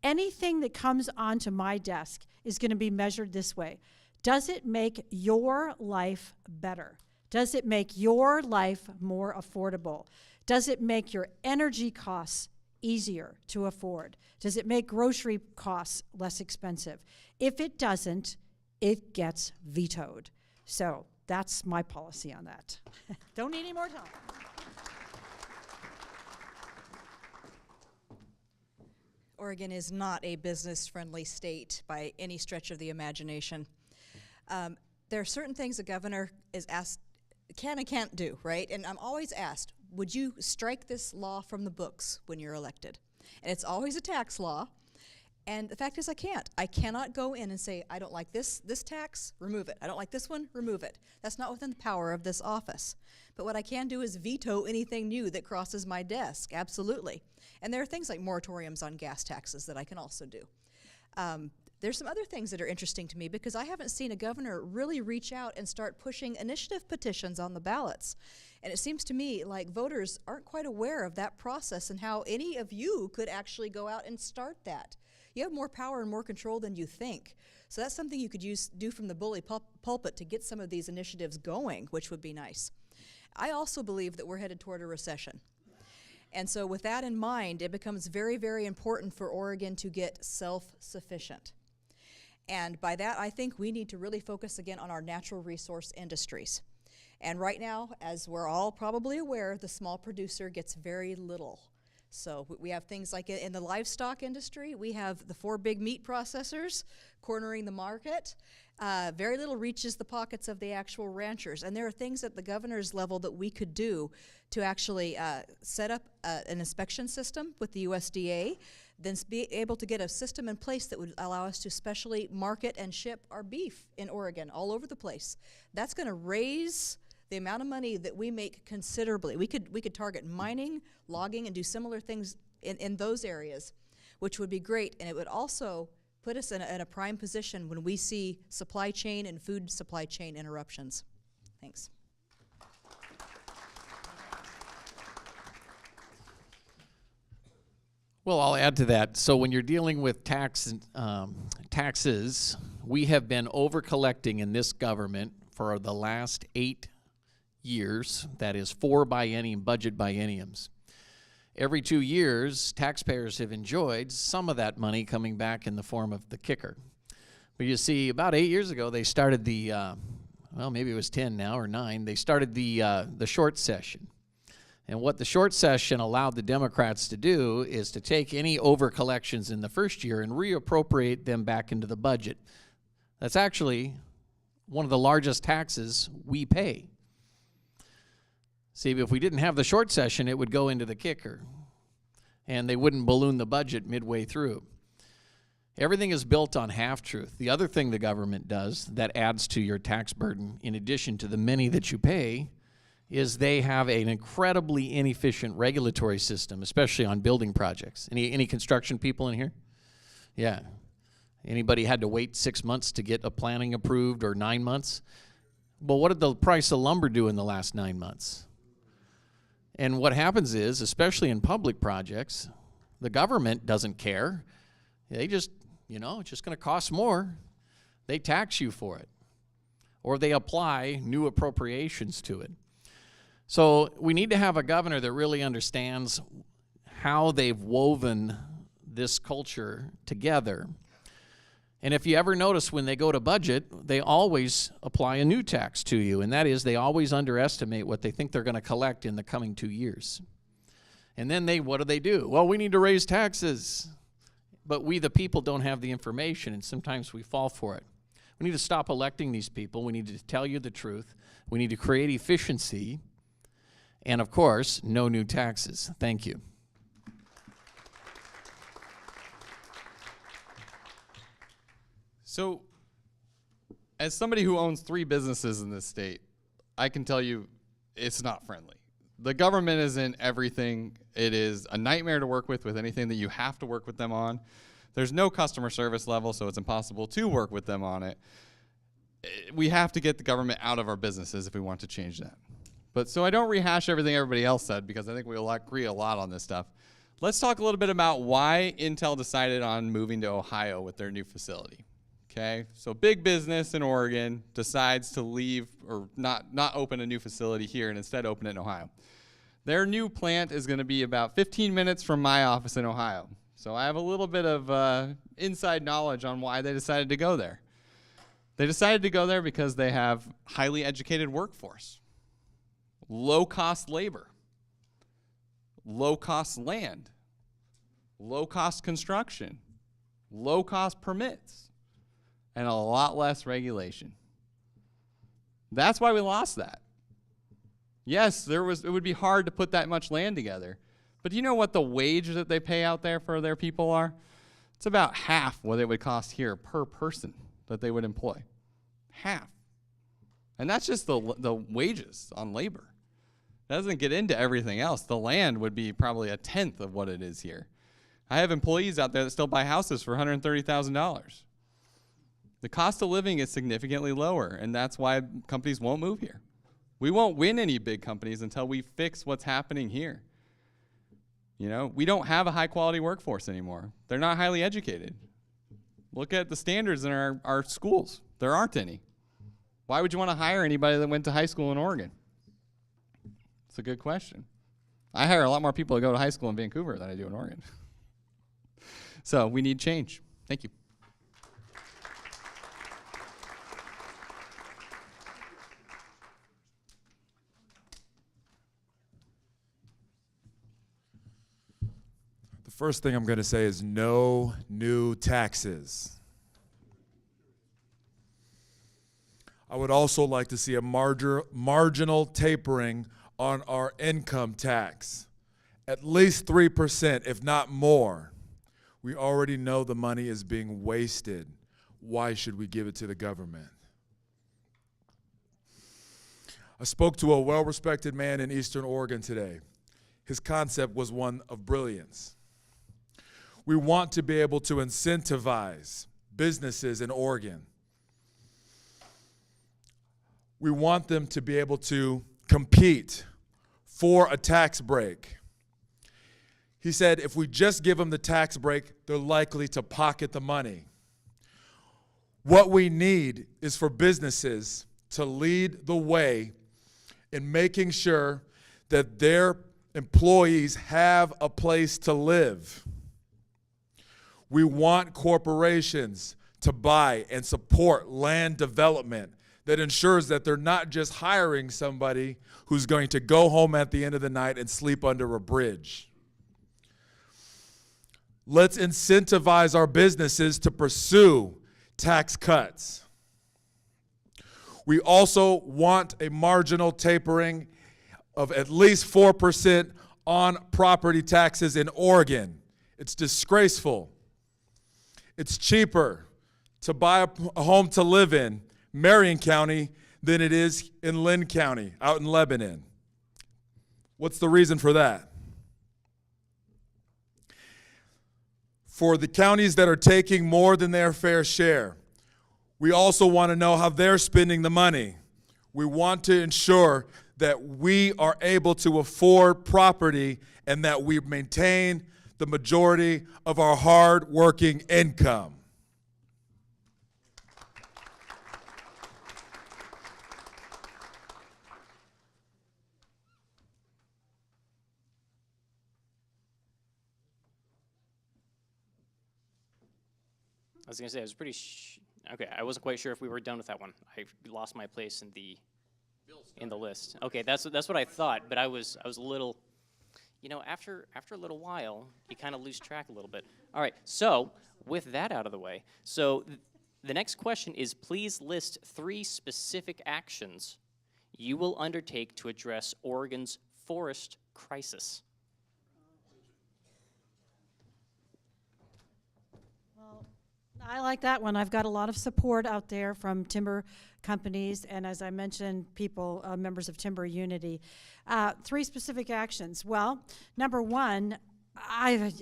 Anything that comes onto my desk is going to be measured this way. Does it make your life better? Does it make your life more affordable? Does it make your energy costs easier to afford? Does it make grocery costs less expensive? If it doesn't, it gets vetoed. So that's my policy on that. Don't need any more time. Oregon is not a business-friendly state by any stretch of the imagination. There are certain things the governor is asked, can and can't do, right? And I'm always asked, would you strike this law from the books when you're elected? And it's always a tax law. And the fact is I can't. I cannot go in and say, I don't like this tax, remove it. I don't like this one, remove it. That's not within the power of this office. But what I can do is veto anything new that crosses my desk, absolutely. And there are things like moratoriums on gas taxes that I can also do. There's some other things that are interesting to me because I haven't seen a governor really reach out and start pushing initiative petitions on the ballots. And it seems to me like voters aren't quite aware of that process and how any of you could actually go out and start that. You have more power and more control than you think. So that's something you could do from the bully pulpit to get some of these initiatives going, which would be nice. I also believe that we're headed toward a recession. And so with that in mind, it becomes very, very important for Oregon to get self-sufficient. And by that, I think we need to really focus again on our natural resource industries. And right now, as we're all probably aware, the small producer gets very little. So we have things like in the livestock industry, we have the 4 big meat processors cornering the market. Very little reaches the pockets of the actual ranchers. And there are things at the governor's level that we could do to actually set up an inspection system with the USDA, then be able to get a system in place that would allow us to specially market and ship our beef in Oregon all over the place. That's going to raise the amount of money that we make considerably. We could target mining, logging, and do similar things in those areas, which would be great. And it would also put us in a prime position when we see supply chain and food supply chain interruptions. Thanks. Well, I'll add to that. So when you're dealing with taxes, we have been over-collecting in this government for the last 8 years. That is 4 budget bienniums. Every 2 years, taxpayers have enjoyed some of that money coming back in the form of the kicker. But you see, about 8 years ago, they started the, well, maybe it was 10 now or 9, they started the short session. And what the short session allowed the Democrats to do is to take any over-collections in the first year and reappropriate them back into the budget. That's actually one of the largest taxes we pay. See, if we didn't have the short session, it would go into the kicker, and they wouldn't balloon the budget midway through. Everything is built on half-truth. The other thing the government does that adds to your tax burden, in addition to the many that you pay, is they have an incredibly inefficient regulatory system, especially on building projects. Any construction people in here? Yeah. Anybody had to wait 6 months to get a planning approved or 9 months? Well, what did the price of lumber do in the last 9 months? And what happens is, especially in public projects, the government doesn't care. They just, it's just going to cost more. They tax you for it. Or they apply new appropriations to it. So we need to have a governor that really understands how they've woven this culture together. And if you ever notice when they go to budget, they always apply a new tax to you, and that is they always underestimate what they think they're going to collect in the coming 2 years. And then what do? Well, we need to raise taxes. But we, the people, don't have the information, and sometimes we fall for it. We need to stop electing these people. We need to tell you the truth. We need to create efficiency. And of course, no new taxes. Thank you. So, as somebody who owns 3 businesses in this state, I can tell you it's not friendly. The government isn't everything. It is a nightmare to work with anything that you have to work with them on. There's no customer service level, so it's impossible to work with them on it. We have to get the government out of our businesses if we want to change that. But so I don't rehash everything everybody else said, because I think we agree a lot on this stuff. Let's talk a little bit about why Intel decided on moving to Ohio with their new facility. Okay, so big business in Oregon decides to leave or not open a new facility here and instead open it in Ohio. Their new plant is going to be about 15 minutes from my office in Ohio. So I have a little bit of inside knowledge on why they decided to go there. They decided to go there because they have highly educated workforce, low-cost labor, low-cost land, low-cost construction, low-cost permits, and a lot less regulation. That's why we lost that. Yes, it would be hard to put that much land together, but do you know what the wage that they pay out there for their people are? It's about half what it would cost here per person that they would employ. Half. And that's just the wages on labor. It doesn't get into everything else. The land would be probably a tenth of what it is here. I have employees out there that still buy houses for $130,000. The cost of living is significantly lower, and that's why companies won't move here. We won't win any big companies until we fix what's happening here. You know, we don't have a high-quality workforce anymore. They're not highly educated. Look at the standards in our schools. There aren't any. Why would you want to hire anybody that went to high school in Oregon? It's a good question. I hire a lot more people to go to high school in Vancouver than I do in Oregon. So we need change. Thank you. The first thing I'm going to say is no new taxes. I would also like to see a marginal tapering on our income tax, at least 3%, if not more. We already know the money is being wasted. Why should we give it to the government? I spoke to a well-respected man in Eastern Oregon today. His concept was one of brilliance. We want to be able to incentivize businesses in Oregon. We want them to be able to compete for a tax break. He said if we just give them the tax break, they're likely to pocket the money. What we need is for businesses to lead the way in making sure that their employees have a place to live. We want corporations to buy and support land development that ensures that they're not just hiring somebody who's going to go home at the end of the night and sleep under a bridge. Let's incentivize our businesses to pursue tax cuts. We also want a marginal tapering of at least 4% on property taxes in Oregon. It's disgraceful. It's cheaper to buy a home to live in Marion County than it is in Linn County, out in Lebanon. What's the reason for that? For the counties that are taking more than their fair share, we also want to know how they're spending the money. We want to ensure that we are able to afford property and that we maintain the majority of our hard-working income. I was going to say, I was pretty okay, I wasn't quite sure if we were done with that one. I lost my place in the list. Okay, that's what I thought, but I was a little, you know, after a little while, you kind of lose track a little bit. All right, so with that out of the way, so The next question is, please list 3 specific actions you will undertake to address Oregon's forest crisis. I like that one. I've got a lot of support out there from timber companies, and as I mentioned, people, members of Timber Unity. 3 specific actions. Well, number 1, I've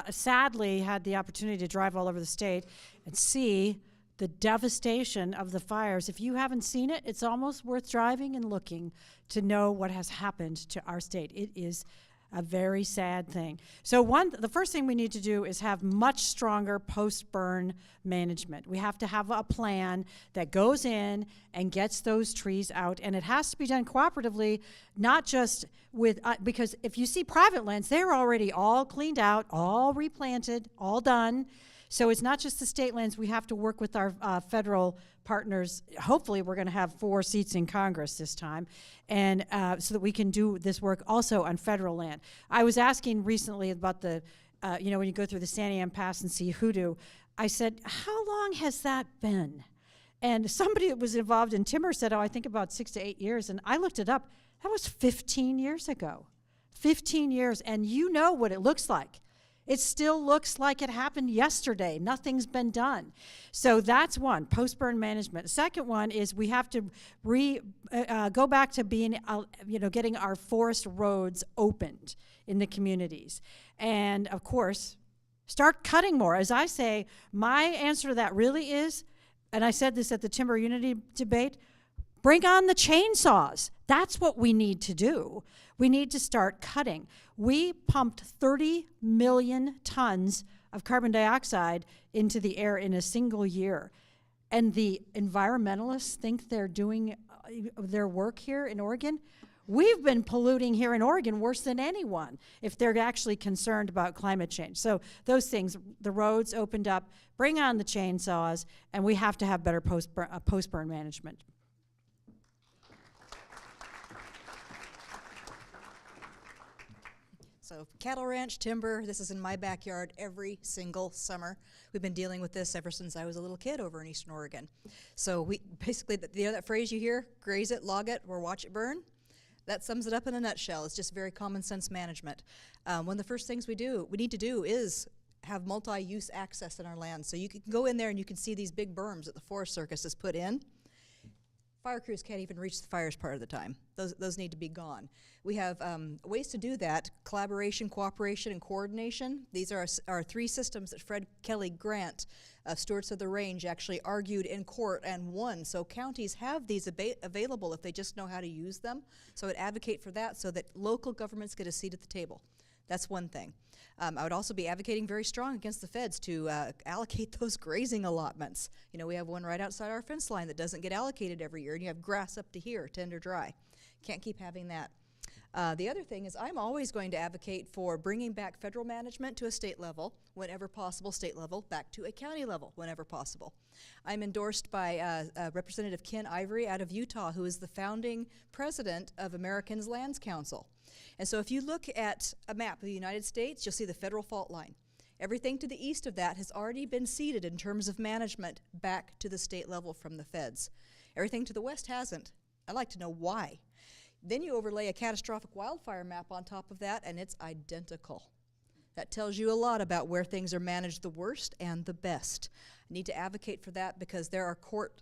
sadly had the opportunity to drive all over the state and see the devastation of the fires. If you haven't seen it, it's almost worth driving and looking to know what has happened to our state. It is a very sad thing. So the first thing we need to do is have much stronger post-burn management. We have to have a plan that goes in and gets those trees out, and it has to be done cooperatively, not just with, because if you see private lands, they're already all cleaned out, all replanted, all done. So it's not just the state lands. We have to work with our federal partners. Hopefully we're going to have 4 seats in Congress this time, and so that we can do this work also on federal land. I was asking recently about the, when you go through the Santiam Pass and see hoodoo, I said, how long has that been? And somebody that was involved in timber said, I think about 6 to 8 years, and I looked it up. That was 15 years ago. 15 years, and you know what it looks like. It still looks like it happened yesterday. Nothing's been done. So that's one, post-burn management. The second one is we have to go back to being, getting our forest roads opened in the communities. And of course, start cutting more. As I say, my answer to that really is, and I said this at the Timber Unity debate, bring on the chainsaws. That's what we need to do. We need to start cutting. We pumped 30 million tons of carbon dioxide into the air in a single year. And the environmentalists think they're doing their work here in Oregon. We've been polluting here in Oregon worse than anyone if they're actually concerned about climate change. So those things, the roads opened up, bring on the chainsaws, and we have to have better post-burn management. So cattle ranch, timber, this is in my backyard every single summer. We've been dealing with this ever since I was a little kid over in Eastern Oregon. So we basically, that phrase you hear, graze it, log it, or watch it burn, that sums it up in a nutshell. It's just very common sense management. One of the first things we need to do is have multi-use access in our land. So you can go in there and you can see these big berms that the Forest Service has put in. Fire crews can't even reach the fires part of the time. Those need to be gone. We have ways to do that: collaboration, cooperation, and coordination. These are our 3 systems that Fred Kelly Grant, Stewards of the Range, actually argued in court and won. So counties have these available if they just know how to use them. So I'd advocate for that so that local governments get a seat at the table. That's one thing. I would also be advocating very strong against the feds to allocate those grazing allotments. You know, we have one right outside our fence line that doesn't get allocated every year, and you have grass up to here, tender dry. Can't keep having that. The other thing is I'm always going to advocate for bringing back federal management to a state level whenever possible, state level back to a county level whenever possible. I'm endorsed by Representative Ken Ivory out of Utah, who is the founding president of Americans Lands Council. And so if you look at a map of the United States, you'll see the federal fault line. Everything to the east of that has already been ceded in terms of management back to the state level from the feds. Everything to the west hasn't. I'd like to know why. Then you overlay a catastrophic wildfire map on top of that, and it's identical. That tells you a lot about where things are managed the worst and the best. I need to advocate for that because there are court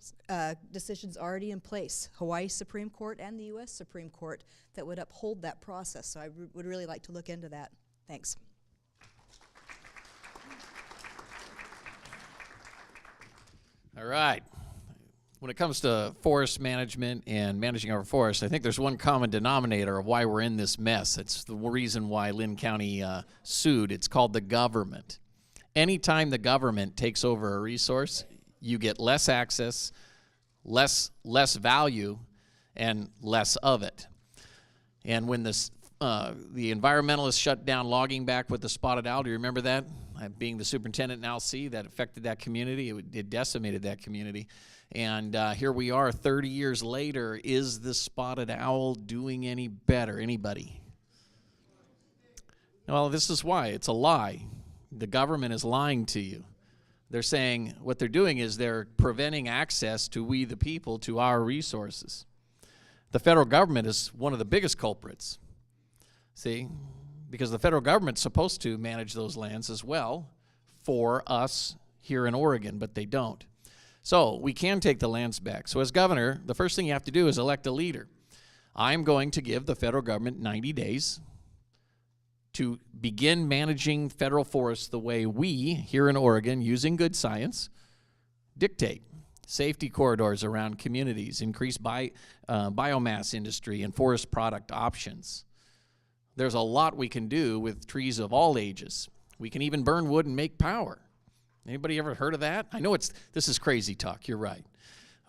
decisions already in place, Hawaii Supreme Court and the U.S. Supreme Court, that would uphold that process. So I would really like to look into that. Thanks. All right. When it comes to forest management and managing our forests, I think there's one common denominator of why we're in this mess. It's the reason why Linn County sued. It's called the government. Anytime the government takes over a resource, you get less access, less value, and less of it. And when the environmentalists shut down logging back with the spotted owl, do you remember that? Being the superintendent in Alsea, that affected that community. It decimated that community. And here we are 30 years later. Is the spotted owl doing any better? Anybody? Well, this is why. It's a lie. The government is lying to you. They're saying what they're doing is they're preventing access to we the people to our resources. The federal government is one of the biggest culprits. See, because the federal government's supposed to manage those lands as well for us here in Oregon, but they don't. So we can take the lands back. So as governor, the first thing you have to do is elect a leader. I'm going to give the federal government 90 days to begin managing federal forests the way we here in Oregon, using good science, dictate. Safety corridors around communities, increase biomass industry and forest product options. There's a lot we can do with trees of all ages. We can even burn wood and make power. Anybody ever heard of that? I know this is crazy talk, you're right.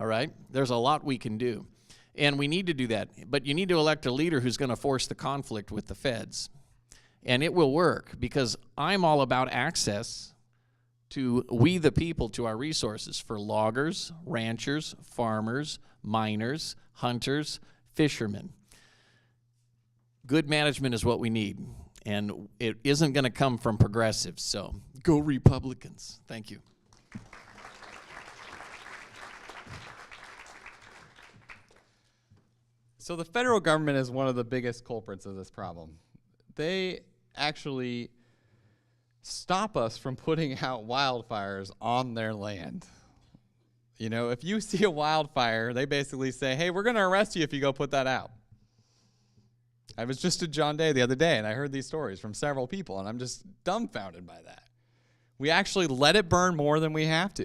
All right? There's a lot we can do. And we need to do that. But you need to elect a leader who's going to force the conflict with the feds. And it will work, because I'm all about access to we the people to our resources for loggers, ranchers, farmers, miners, hunters, fishermen. Good management is what we need, and it isn't going to come from progressives, so go Republicans. Thank you. So the federal government is one of the biggest culprits of this problem. They actually stop us from putting out wildfires on their land. You know, if you see a wildfire, they basically say, hey, we're going to arrest you if you go put that out. I was just at John Day the other day, and I heard these stories from several people, and I'm just dumbfounded by that. We actually let it burn more than we have to.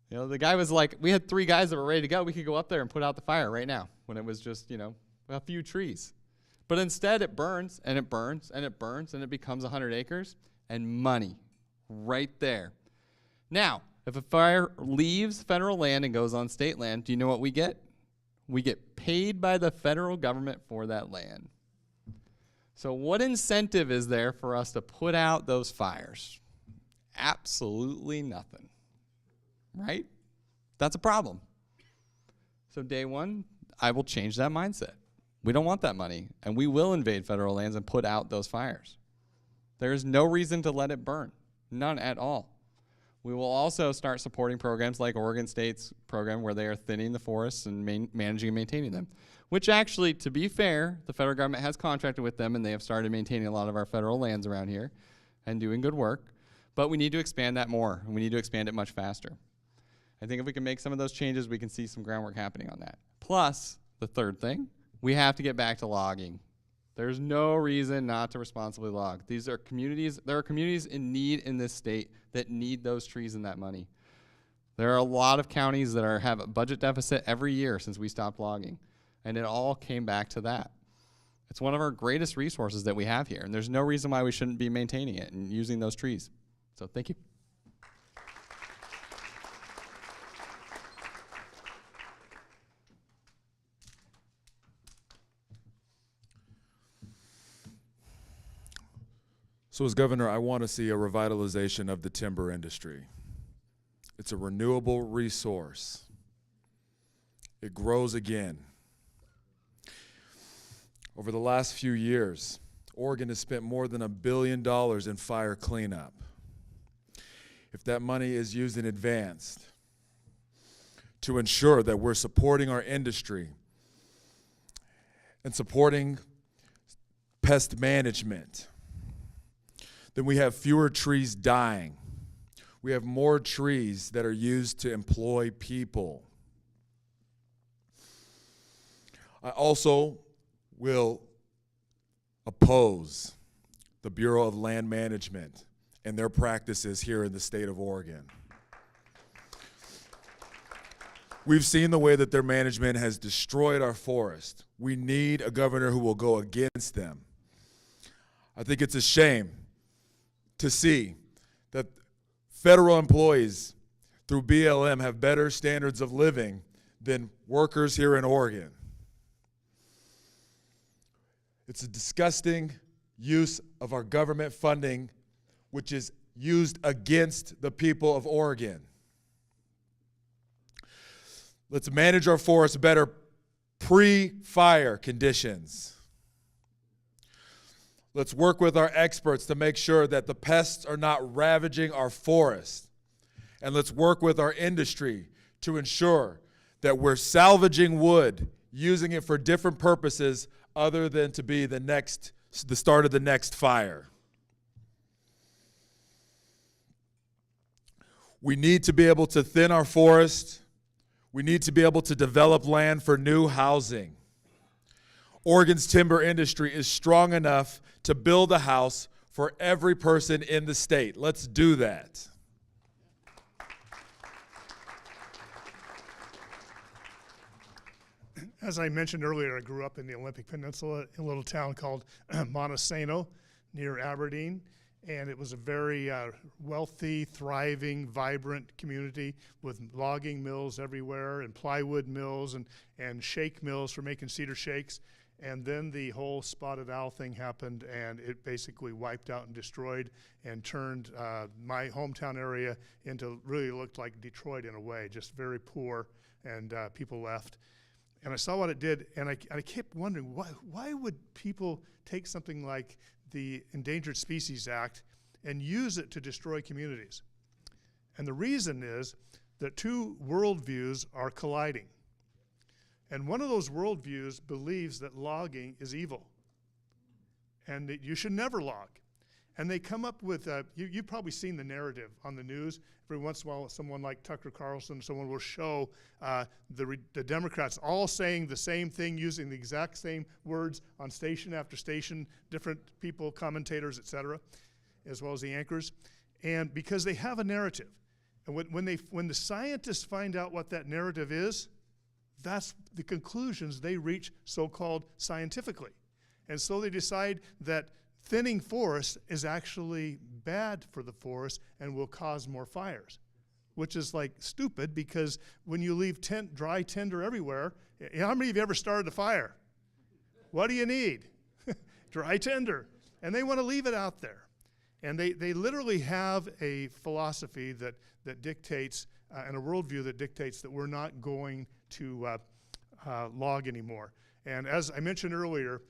You know, the guy was like, we had 3 guys that were ready to go. We could go up there and put out the fire right now, when it was just, you know, a few trees. But instead it burns, and it burns, and it burns, and it becomes 100 acres, and money right there. Now, if a fire leaves federal land and goes on state land, do you know what we get? We get paid by the federal government for that land. So what incentive is there for us to put out those fires? Absolutely nothing, right? That's a problem. So day one, I will change that mindset. We don't want that money, and we will invade federal lands and put out those fires. There is no reason to let it burn, none at all. We will also start supporting programs like Oregon State's program, where they are thinning the forests and managing and maintaining them, which actually, to be fair, the federal government has contracted with them, and they have started maintaining a lot of our federal lands around here and doing good work. But we need to expand that more, and we need to expand it much faster. I think if we can make some of those changes, we can see some groundwork happening on that. Plus, the third thing, we have to get back to logging. There's no reason not to responsibly log. These are communities, there are communities in need in this state that need those trees and that money. There are a lot of counties that have a budget deficit every year since we stopped logging, and it all came back to that. It's one of our greatest resources that we have here, and there's no reason why we shouldn't be maintaining it and using those trees. So thank you. So as governor, I want to see a revitalization of the timber industry. It's a renewable resource. It grows again. Over the last few years, Oregon has spent more than $1 billion in fire cleanup. If that money is used in advance to ensure that we're supporting our industry and supporting pest management, then we have fewer trees dying. We have more trees that are used to employ people. I also will oppose the Bureau of Land Management and their practices here in the state of Oregon. We've seen the way that their management has destroyed our forest. We need a governor who will go against them. I think it's a shame to see that federal employees through BLM have better standards of living than workers here in Oregon. It's a disgusting use of our government funding, which is used against the people of Oregon. Let's manage our forests better pre-fire conditions. Let's work with our experts to make sure that the pests are not ravaging our forests. And let's work with our industry to ensure that we're salvaging wood, using it for different purposes other than to be the start of the next fire. We need to be able to thin our forest. We need to be able to develop land for new housing. Oregon's timber industry is strong enough to build a house for every person in the state. Let's do that. As I mentioned earlier, I grew up in the Olympic Peninsula in a little town called Montesano near Aberdeen. And it was a very wealthy, thriving, vibrant community with logging mills everywhere and plywood mills and shake mills for making cedar shakes. And then the whole spotted owl thing happened, and it basically wiped out and destroyed and turned my hometown area into really looked like Detroit in a way, just very poor, and people left. And I saw what it did, and I kept wondering, why would people take something like the Endangered Species Act and use it to destroy communities? And the reason is that two worldviews are colliding. And one of those worldviews believes that logging is evil and that you should never log. And they come up with, you've probably seen the narrative on the news. Every once in a while, someone like Tucker Carlson, someone will show the Democrats all saying the same thing, using the exact same words on station after station, different people, commentators, et cetera, as well as the anchors. And because they have a narrative. And when the scientists find out what that narrative is, that's the conclusions they reach so-called scientifically. And so they decide that thinning forests is actually bad for the forest and will cause more fires, which is like stupid, because when you leave dry tinder everywhere, how many of you ever started a fire? What do you need? Dry tinder. And they want to leave it out there. And they literally have a philosophy that dictates, and a worldview that dictates that we're not going to log anymore. And as I mentioned earlier,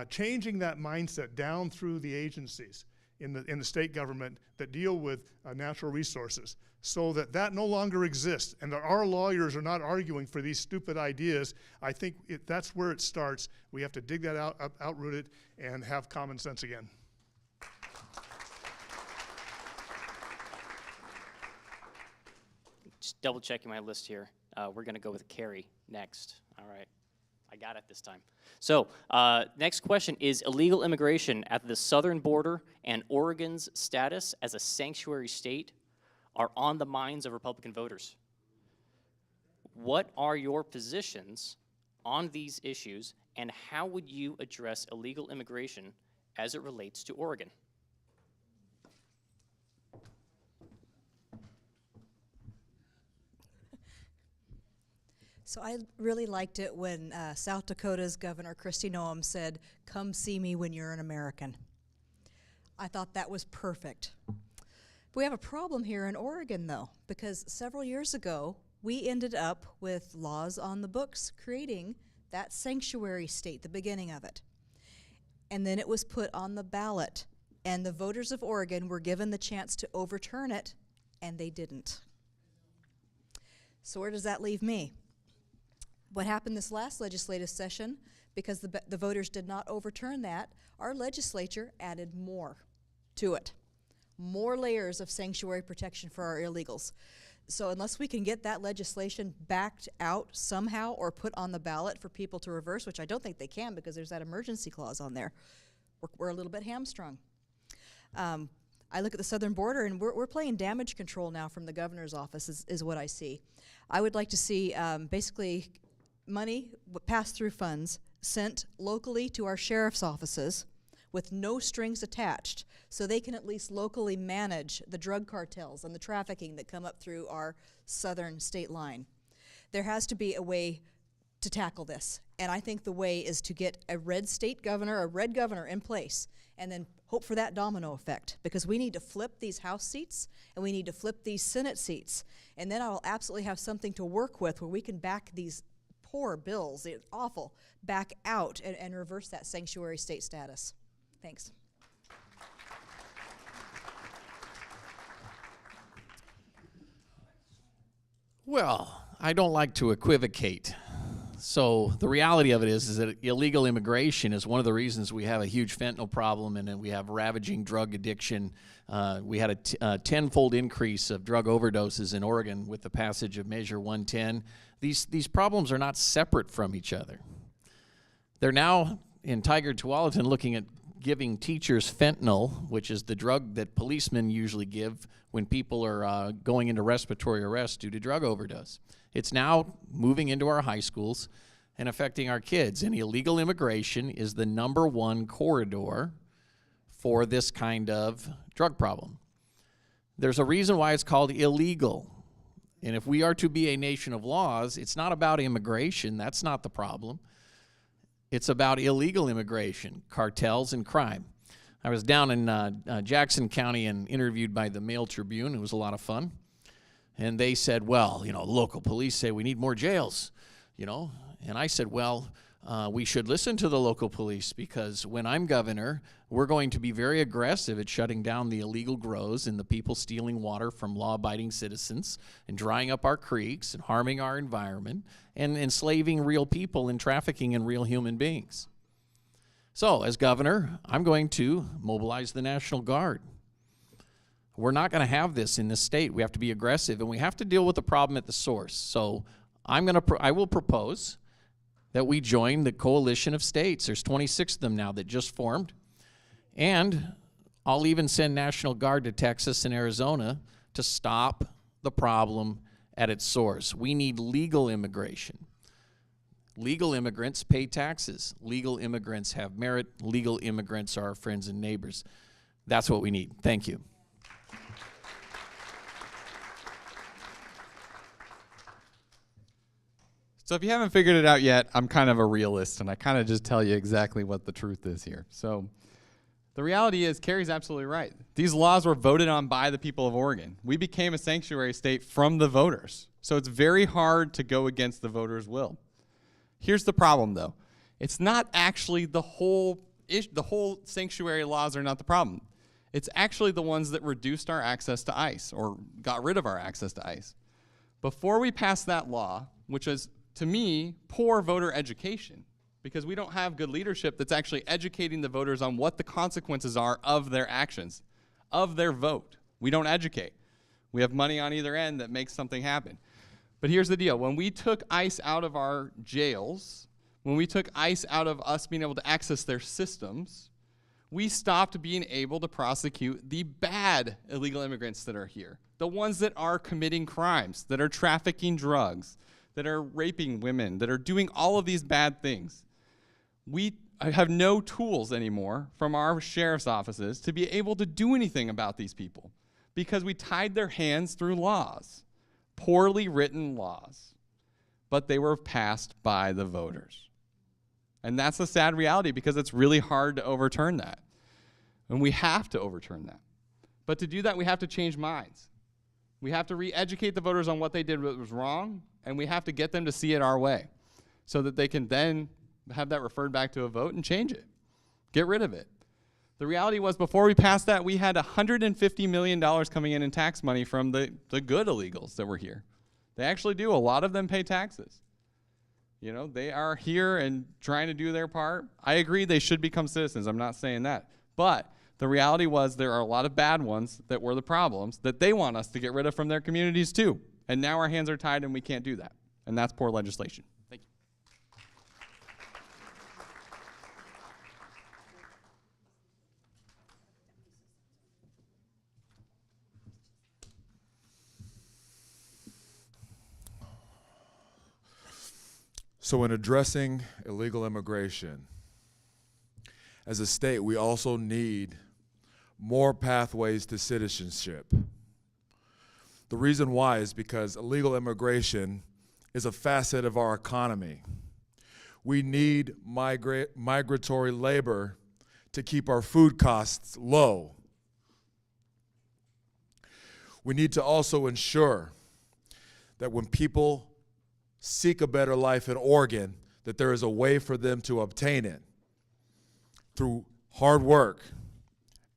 changing that mindset down through the agencies in the state government that deal with natural resources, so that no longer exists, and that our lawyers are not arguing for these stupid ideas. I think that's where it starts. We have to dig that out, outroot it, and have common sense again. Just double checking my list here. We're going to go with Carrie next. All right. I got it this time. So next question is illegal immigration at the southern border and Oregon's status as a sanctuary state are on the minds of Republican voters. What are your positions on these issues, and how would you address illegal immigration as it relates to Oregon? So I really liked it when South Dakota's Governor Kristi Noem said, "Come see me when you're an American." I thought that was perfect. We have a problem here in Oregon, though, because several years ago, we ended up with laws on the books creating that sanctuary state, the beginning of it. And then it was put on the ballot, and the voters of Oregon were given the chance to overturn it, and they didn't. So where does that leave me? What happened this last legislative session, because the voters did not overturn that, our legislature added more to it. More layers of sanctuary protection for our illegals. So unless we can get that legislation backed out somehow or put on the ballot for people to reverse, which I don't think they can because there's that emergency clause on there, we're a little bit hamstrung. I look at the southern border, and we're playing damage control now from the governor's office is what I see. I would like to see basically money, pass-through funds, sent locally to our sheriff's offices with no strings attached, so they can at least locally manage the drug cartels and the trafficking that come up through our southern state line. There has to be a way to tackle this, and I think the way is to get a red governor in place, and then hope for that domino effect, because we need to flip these House seats, and we need to flip these Senate seats, and then I will absolutely have something to work with where we can back these poor bills, it's awful, back out and reverse that sanctuary state status. Thanks. Well, I don't like to equivocate. So the reality of it is that illegal immigration is one of the reasons we have a huge fentanyl problem and then we have ravaging drug addiction. We had a tenfold increase of drug overdoses in Oregon with the passage of Measure 110. These problems are not separate from each other. They're now in Tigard-Tualatin looking at giving teachers fentanyl, which is the drug that policemen usually give when people are going into respiratory arrest due to drug overdose. It's now moving into our high schools and affecting our kids. And illegal immigration is the #1 corridor for this kind of drug problem. There's a reason why it's called illegal. And if we are to be a nation of laws, it's not about immigration. That's not the problem. It's about illegal immigration, cartels, and crime. I was down in Jackson County and interviewed by the Mail Tribune. It was a lot of fun. And they said, well, local police say we need more jails, And I said, well, we should listen to the local police because when I'm governor, we're going to be very aggressive at shutting down the illegal grows and the people stealing water from law-abiding citizens and drying up our creeks and harming our environment and enslaving real people and trafficking in real human beings. So, as governor, I'm going to mobilize the National Guard. We're not going to have this in this state. We have to be aggressive, and we have to deal with the problem at the source. So, I will propose that we join the coalition of states. There's 26 of them now that just formed. And I'll even send National Guard to Texas and Arizona to stop the problem at its source. We need legal immigration. Legal immigrants pay taxes. Legal immigrants have merit. Legal immigrants are our friends and neighbors. That's what we need. Thank you. So if you haven't figured it out yet, I'm kind of a realist, and I kind of just tell you exactly what the truth is here. So the reality is, Carrie's absolutely right. These laws were voted on by the people of Oregon. We became a sanctuary state from the voters. So it's very hard to go against the voters' will. Here's the problem, though. It's not actually the whole sanctuary laws are not the problem. It's actually the ones that reduced our access to ICE or got rid of our access to ICE. Before we passed that law, which is, to me, poor voter education, because we don't have good leadership that's actually educating the voters on what the consequences are of their actions, of their vote. We don't educate. We have money on either end that makes something happen. But here's the deal. When we took ICE out of our jails, when we took ICE out of us being able to access their systems, we stopped being able to prosecute the bad illegal immigrants that are here, the ones that are committing crimes, that are trafficking drugs, that are raping women, that are doing all of these bad things. We have no tools anymore from our sheriff's offices to be able to do anything about these people because we tied their hands through laws, poorly written laws, but they were passed by the voters. And that's a sad reality because it's really hard to overturn that. And we have to overturn that. But to do that, we have to change minds. We have to re-educate the voters on what they did that was wrong, and we have to get them to see it our way so that they can then have that referred back to a vote and change it. Get rid of it. The reality was before we passed that, we had $150 million coming in tax money from the good illegals that were here. They actually do. A lot of them pay taxes. They are here and trying to do their part. I agree they should become citizens. I'm not saying that. But the reality was there are a lot of bad ones that were the problems that they want us to get rid of from their communities too. And now our hands are tied and we can't do that. And that's poor legislation. Thank you. So in addressing illegal immigration, as a state, we also need more pathways to citizenship. The reason why is because illegal immigration is a facet of our economy. We need migratory labor to keep our food costs low. We need to also ensure that when people seek a better life in Oregon, that there is a way for them to obtain it through hard work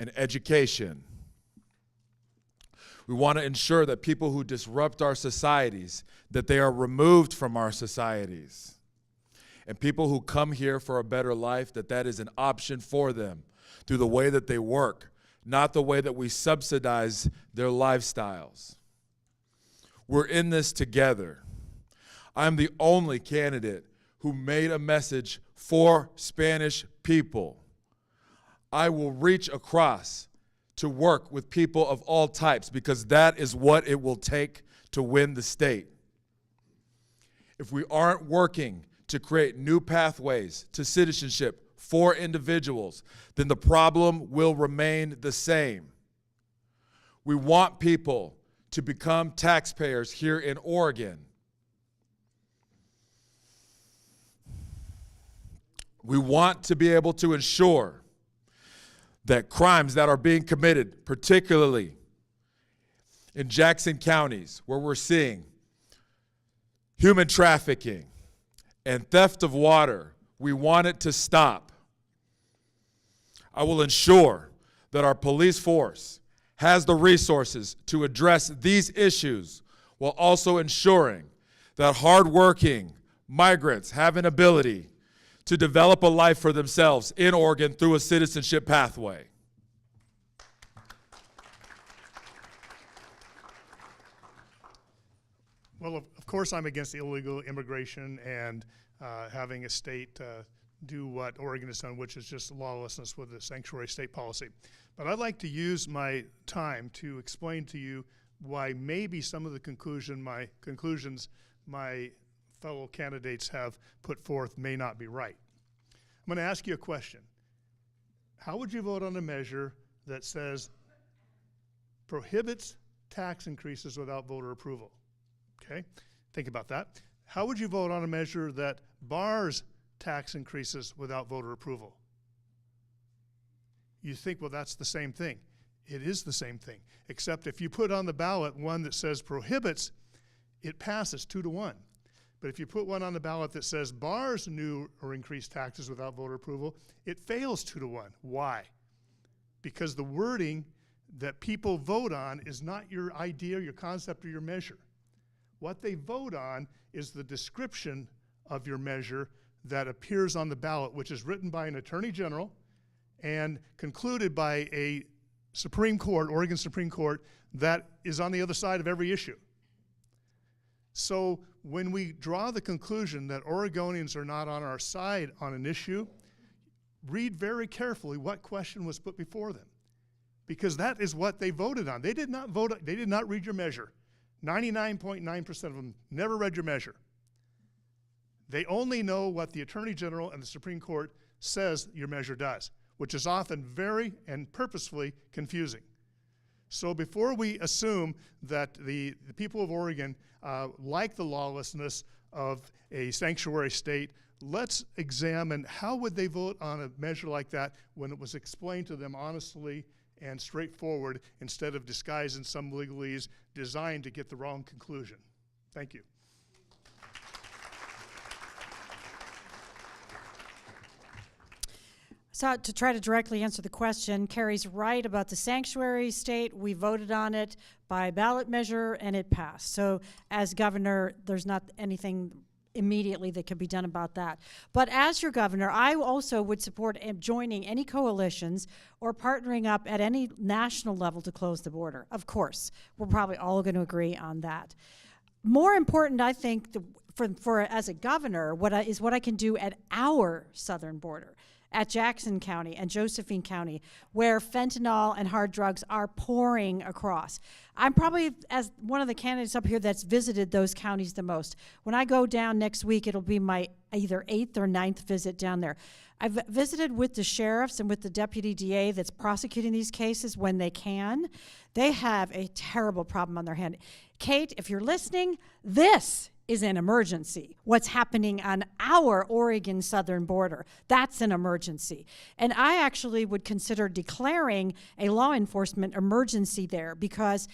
and education. We want to ensure that people who disrupt our societies, that they are removed from our societies. And people who come here for a better life, that is an option for them through the way that they work, not the way that we subsidize their lifestyles. We're in this together. I'm the only candidate who made a message for Spanish people. I will reach across to work with people of all types because that is what it will take to win the state. If we aren't working to create new pathways to citizenship for individuals, then the problem will remain the same. We want people to become taxpayers here in Oregon. We want to be able to ensure that crimes that are being committed, particularly in Jackson counties, where we're seeing human trafficking and theft of water, we want it to stop. I will ensure that our police force has the resources to address these issues while also ensuring that hardworking migrants have an ability to develop a life for themselves in Oregon through a citizenship pathway. Well, of course I'm against illegal immigration and having a state do what Oregon has done, which is just lawlessness with the sanctuary state policy. But I'd like to use my time to explain to you why maybe some of the conclusions my fellow candidates have put forth may not be right. I'm going to ask you a question. How would you vote on a measure that says prohibits tax increases without voter approval? Okay, think about that. How would you vote on a measure that bars tax increases without voter approval? You think, well, that's the same thing. It is the same thing, except if you put on the ballot one that says prohibits, it passes 2-1. But if you put one on the ballot that says bars new or increased taxes without voter approval, it fails 2-1. Why? Because the wording that people vote on is not your idea, your concept, or your measure. What they vote on is the description of your measure that appears on the ballot, which is written by an attorney general and concluded by a Supreme Court, Oregon Supreme Court, that is on the other side of every issue. So when we draw the conclusion that Oregonians are not on our side on an issue, read very carefully what question was put before them, because that is what they voted on. They did not vote, they did not read your measure. 99.9% of them never read your measure. They only know what the Attorney General and the Supreme Court says your measure does, which is often very and purposefully confusing. So before we assume that the people of Oregon like the lawlessness of a sanctuary state, let's examine how would they vote on a measure like that when it was explained to them honestly and straightforward instead of disguised in some legalese designed to get the wrong conclusion. Thank you. So to try to directly answer the question, Carrie's right about the sanctuary state. We voted on it by ballot measure and it passed. So as governor, there's not anything immediately that can be done about that. But as your governor, I also would support joining any coalitions or partnering up at any national level to close the border. Of course, we're probably all going to agree on that. More important, I think, for as a governor, what I can do at our southern border, at Jackson County and Josephine County, where fentanyl and hard drugs are pouring across. I'm probably, as one of the candidates up here that's visited those counties the most. When I go down next week, it'll be my either 8th or 9th visit down there. I've visited with the sheriffs and with the deputy DA that's prosecuting these cases when they can. They have a terrible problem on their hand. Kate, if you're listening, this is an emergency. What's happening on our Oregon southern border, that's an emergency. And I actually would consider declaring a law enforcement emergency there because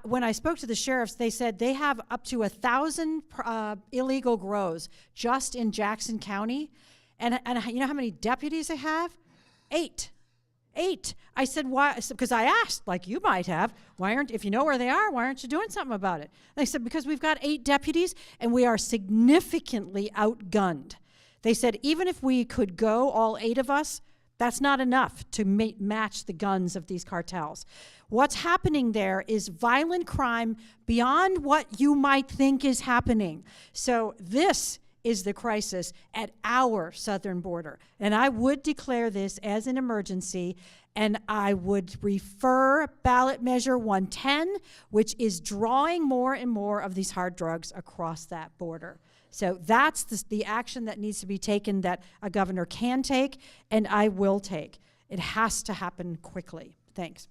when I spoke to the sheriffs, they said they have up to 1,000 illegal grows just in Jackson County. And you know how many deputies they have? 8. 8. I said, why? Because I asked, like you might have, if you know where they are, why aren't you doing something about it? They said, because we've got 8 deputies and we are significantly outgunned. They said, even if we could go, all 8 of us, that's not enough to match the guns of these cartels. What's happening there is violent crime beyond what you might think is happening. So this is the crisis at our southern border. And I would declare this as an emergency, and I would refer ballot measure 110, which is drawing more and more of these hard drugs across that border. So that's the action that needs to be taken, that a governor can take, and I will take. It has to happen quickly. Thanks.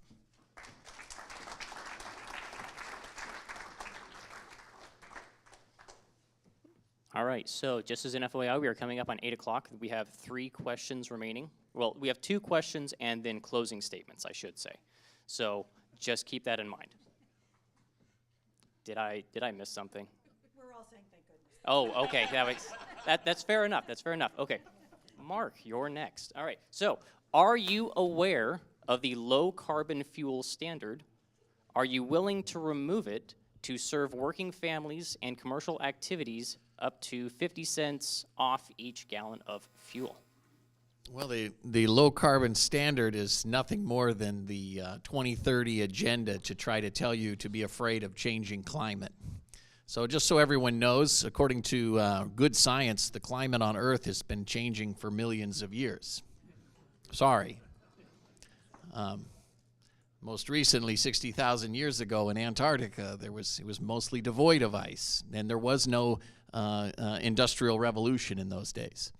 All right, so just as an FYI, we are coming up on 8 o'clock. We have 3 questions remaining. Well, we have 2 questions and then closing statements, I should say. So just keep that in mind. Did I miss something? We're all saying thank goodness. Oh, okay, that's fair enough, that's fair enough. Okay, Mark, you're next. All right, so are you aware of the low carbon fuel standard? Are you willing to remove it to serve working families and commercial activities up to 50 cents off each gallon of fuel? Well, the low carbon standard is nothing more than the 2030 agenda to try to tell you to be afraid of changing climate. So just so everyone knows, according to good science, the climate on Earth has been changing for millions of years. Sorry. Most recently, 60,000 years ago in Antarctica, it was mostly devoid of ice, and there was no industrial revolution in those days.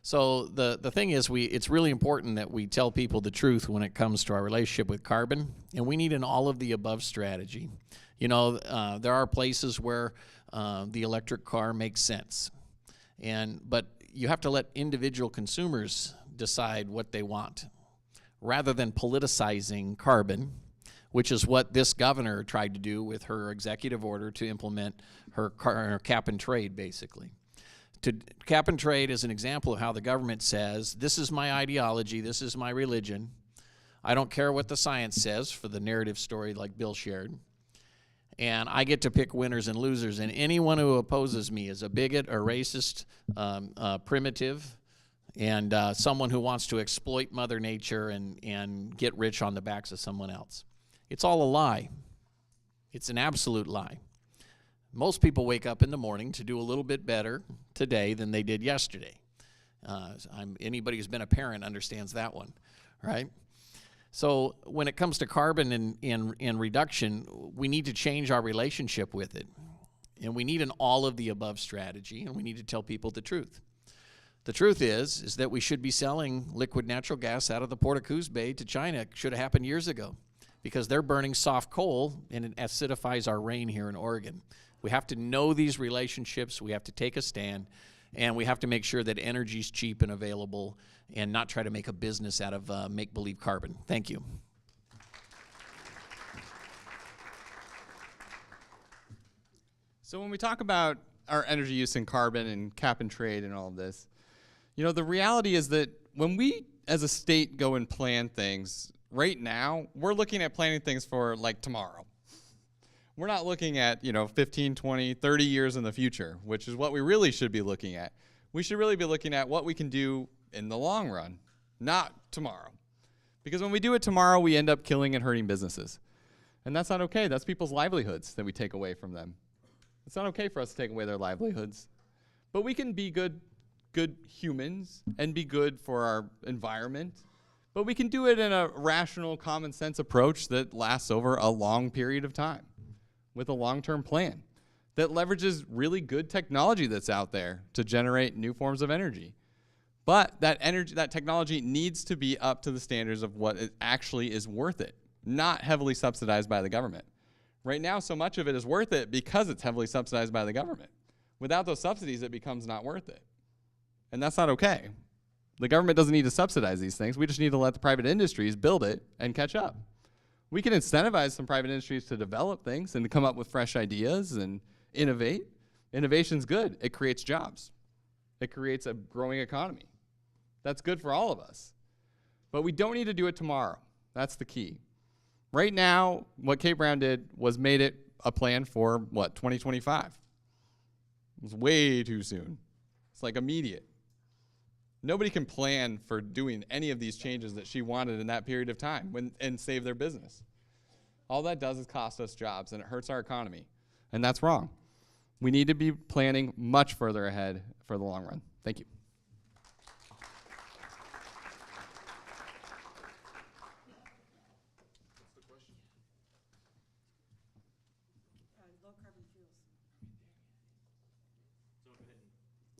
So the thing is, it's really important that we tell people the truth when it comes to our relationship with carbon, and we need an all-of-the-above strategy. You know, there are places where the electric car makes sense, but you have to let individual consumers decide what they want, rather than politicizing carbon, which is what this governor tried to do with her executive order to implement her cap and trade, basically. Cap and trade is an example of how the government says, this is my ideology, this is my religion. I don't care what the science says for the narrative story like Bill shared. And I get to pick winners and losers, and anyone who opposes me is a bigot, a racist, primitive, and someone who wants to exploit Mother Nature and get rich on the backs of someone else. It's all a lie. It's an absolute lie. Most people wake up in the morning to do a little bit better today than they did yesterday. Anybody who's been a parent understands that one, right? So when it comes to carbon and reduction, we need to change our relationship with it. And we need an all-of-the-above strategy, and we need to tell people the truth. The truth is that we should be selling liquid natural gas out of the Port of Coos Bay to China. It should have happened years ago, because they're burning soft coal and it acidifies our rain here in Oregon. We have to know these relationships, we have to take a stand, and we have to make sure that energy is cheap and available and not try to make a business out of make-believe carbon. Thank you. So when we talk about our energy use and carbon and cap and trade and all of this, you know, the reality is that when we as a state go and plan things, right now, we're looking at planning things for like tomorrow. We're not looking at, 15, 20, 30 years in the future, which is what we really should be looking at. We should really be looking at what we can do in the long run, not tomorrow. Because when we do it tomorrow, we end up killing and hurting businesses. And that's not okay. That's people's livelihoods that we take away from them. It's not okay for us to take away their livelihoods. But we can be good humans and be good for our environment. But we can do it in a rational, common sense approach that lasts over a long period of time with a long-term plan that leverages really good technology that's out there to generate new forms of energy. But that technology needs to be up to the standards of what it actually is worth it, not heavily subsidized by the government. Right now, so much of it is worth it because it's heavily subsidized by the government. Without those subsidies, it becomes not worth it. And that's not okay. The government doesn't need to subsidize these things. We just need to let the private industries build it and catch up. We can incentivize some private industries to develop things and to come up with fresh ideas and innovate. Innovation's good. It creates jobs. It creates a growing economy. That's good for all of us. But we don't need to do it tomorrow. That's the key. Right now, what Kate Brown did was made it a plan for, 2025. It was way too soon. It's like immediate. Nobody can plan for doing any of these changes that she wanted in that period of time and save their business. All that does is cost us jobs, and it hurts our economy. And that's wrong. We need to be planning much further ahead for the long run. Thank you.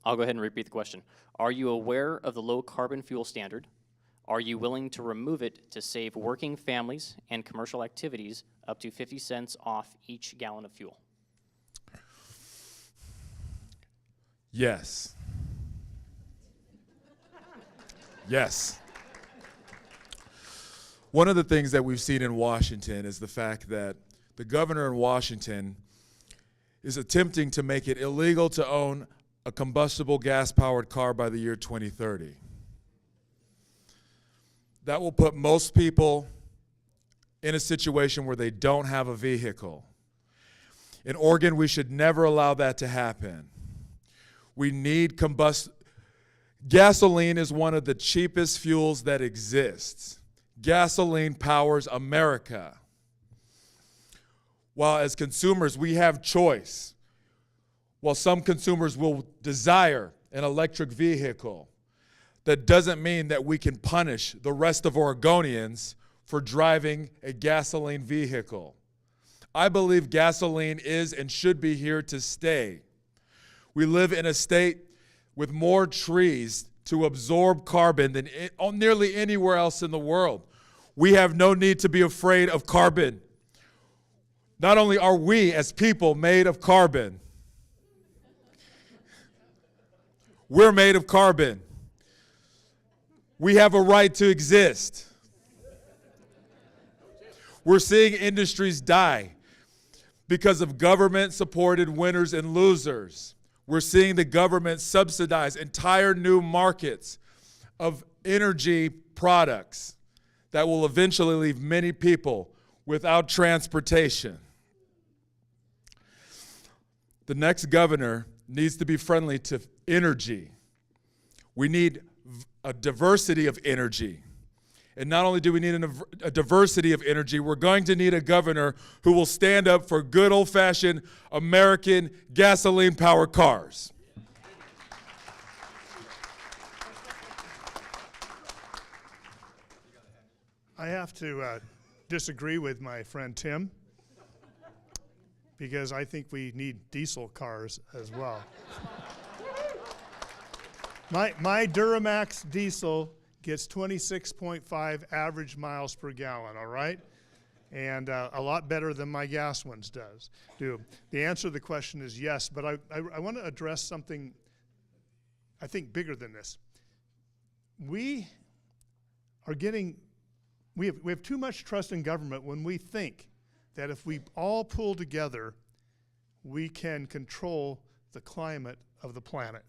I'll go ahead and repeat the question. Are you aware of the low carbon fuel standard? Are you willing to remove it to save working families and commercial activities up to 50 cents off each gallon of fuel? Yes. Yes. One of the things that we've seen in Washington is the fact that the governor in Washington is attempting to make it illegal to own a combustible gas-powered car by the year 2030. That will put most people in a situation where they don't have a vehicle. In Oregon, we should never allow that to happen. We need gasoline is one of the cheapest fuels that exists. Gasoline powers America. While as consumers, we have choice. While some consumers will desire an electric vehicle, that doesn't mean that we can punish the rest of Oregonians for driving a gasoline vehicle. I believe gasoline is and should be here to stay. We live in a state with more trees to absorb carbon than nearly anywhere else in the world. We have no need to be afraid of carbon. Not only are we as people made of carbon, we're made of carbon. We have a right to exist. We're seeing industries die because of government-supported winners and losers. We're seeing the government subsidize entire new markets of energy products that will eventually leave many people without transportation. The next governor needs to be friendly to energy. We need a diversity of energy. And not only do we need a diversity of energy, we're going to need a governor who will stand up for good old-fashioned American gasoline-powered cars. I have to disagree with my friend Tim, because I think we need diesel cars as well. My Duramax diesel gets 26.5 average miles per gallon, all right? And a lot better than my gas ones do. The answer to the question is yes, but I want to address something I think bigger than this. We have too much trust in government when we think that if we all pull together, we can control the climate of the planet.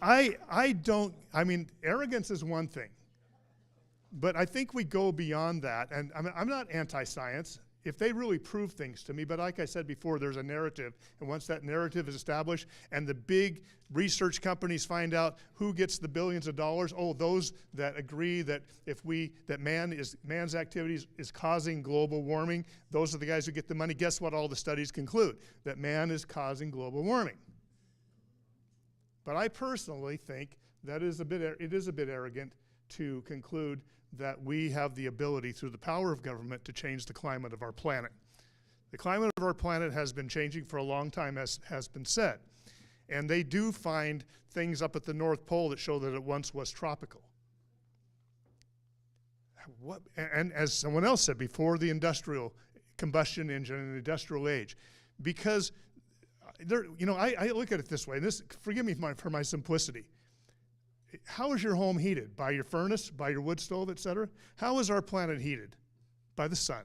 I mean, arrogance is one thing, but I think we go beyond that. And I'm not anti-science if they really prove things to me, but like I said before, there's a narrative. And once that narrative is established and the big research companies find out who gets the billions of dollars, those that agree that man's activities is causing global warming, those are the guys who get the money. Guess what all the studies conclude? That man is causing global warming. But I personally think that it is a bit arrogant to conclude that we have the ability through the power of government to change the climate of our planet. The climate of our planet has been changing for a long time, as has been said. And they do find things up at the North Pole that show that it once was tropical. And as someone else said, before the industrial combustion engine and the industrial age, because I look at it this way, and forgive me for my simplicity. How is your home heated? By your furnace, by your wood stove, etc.? How is our planet heated? By the sun.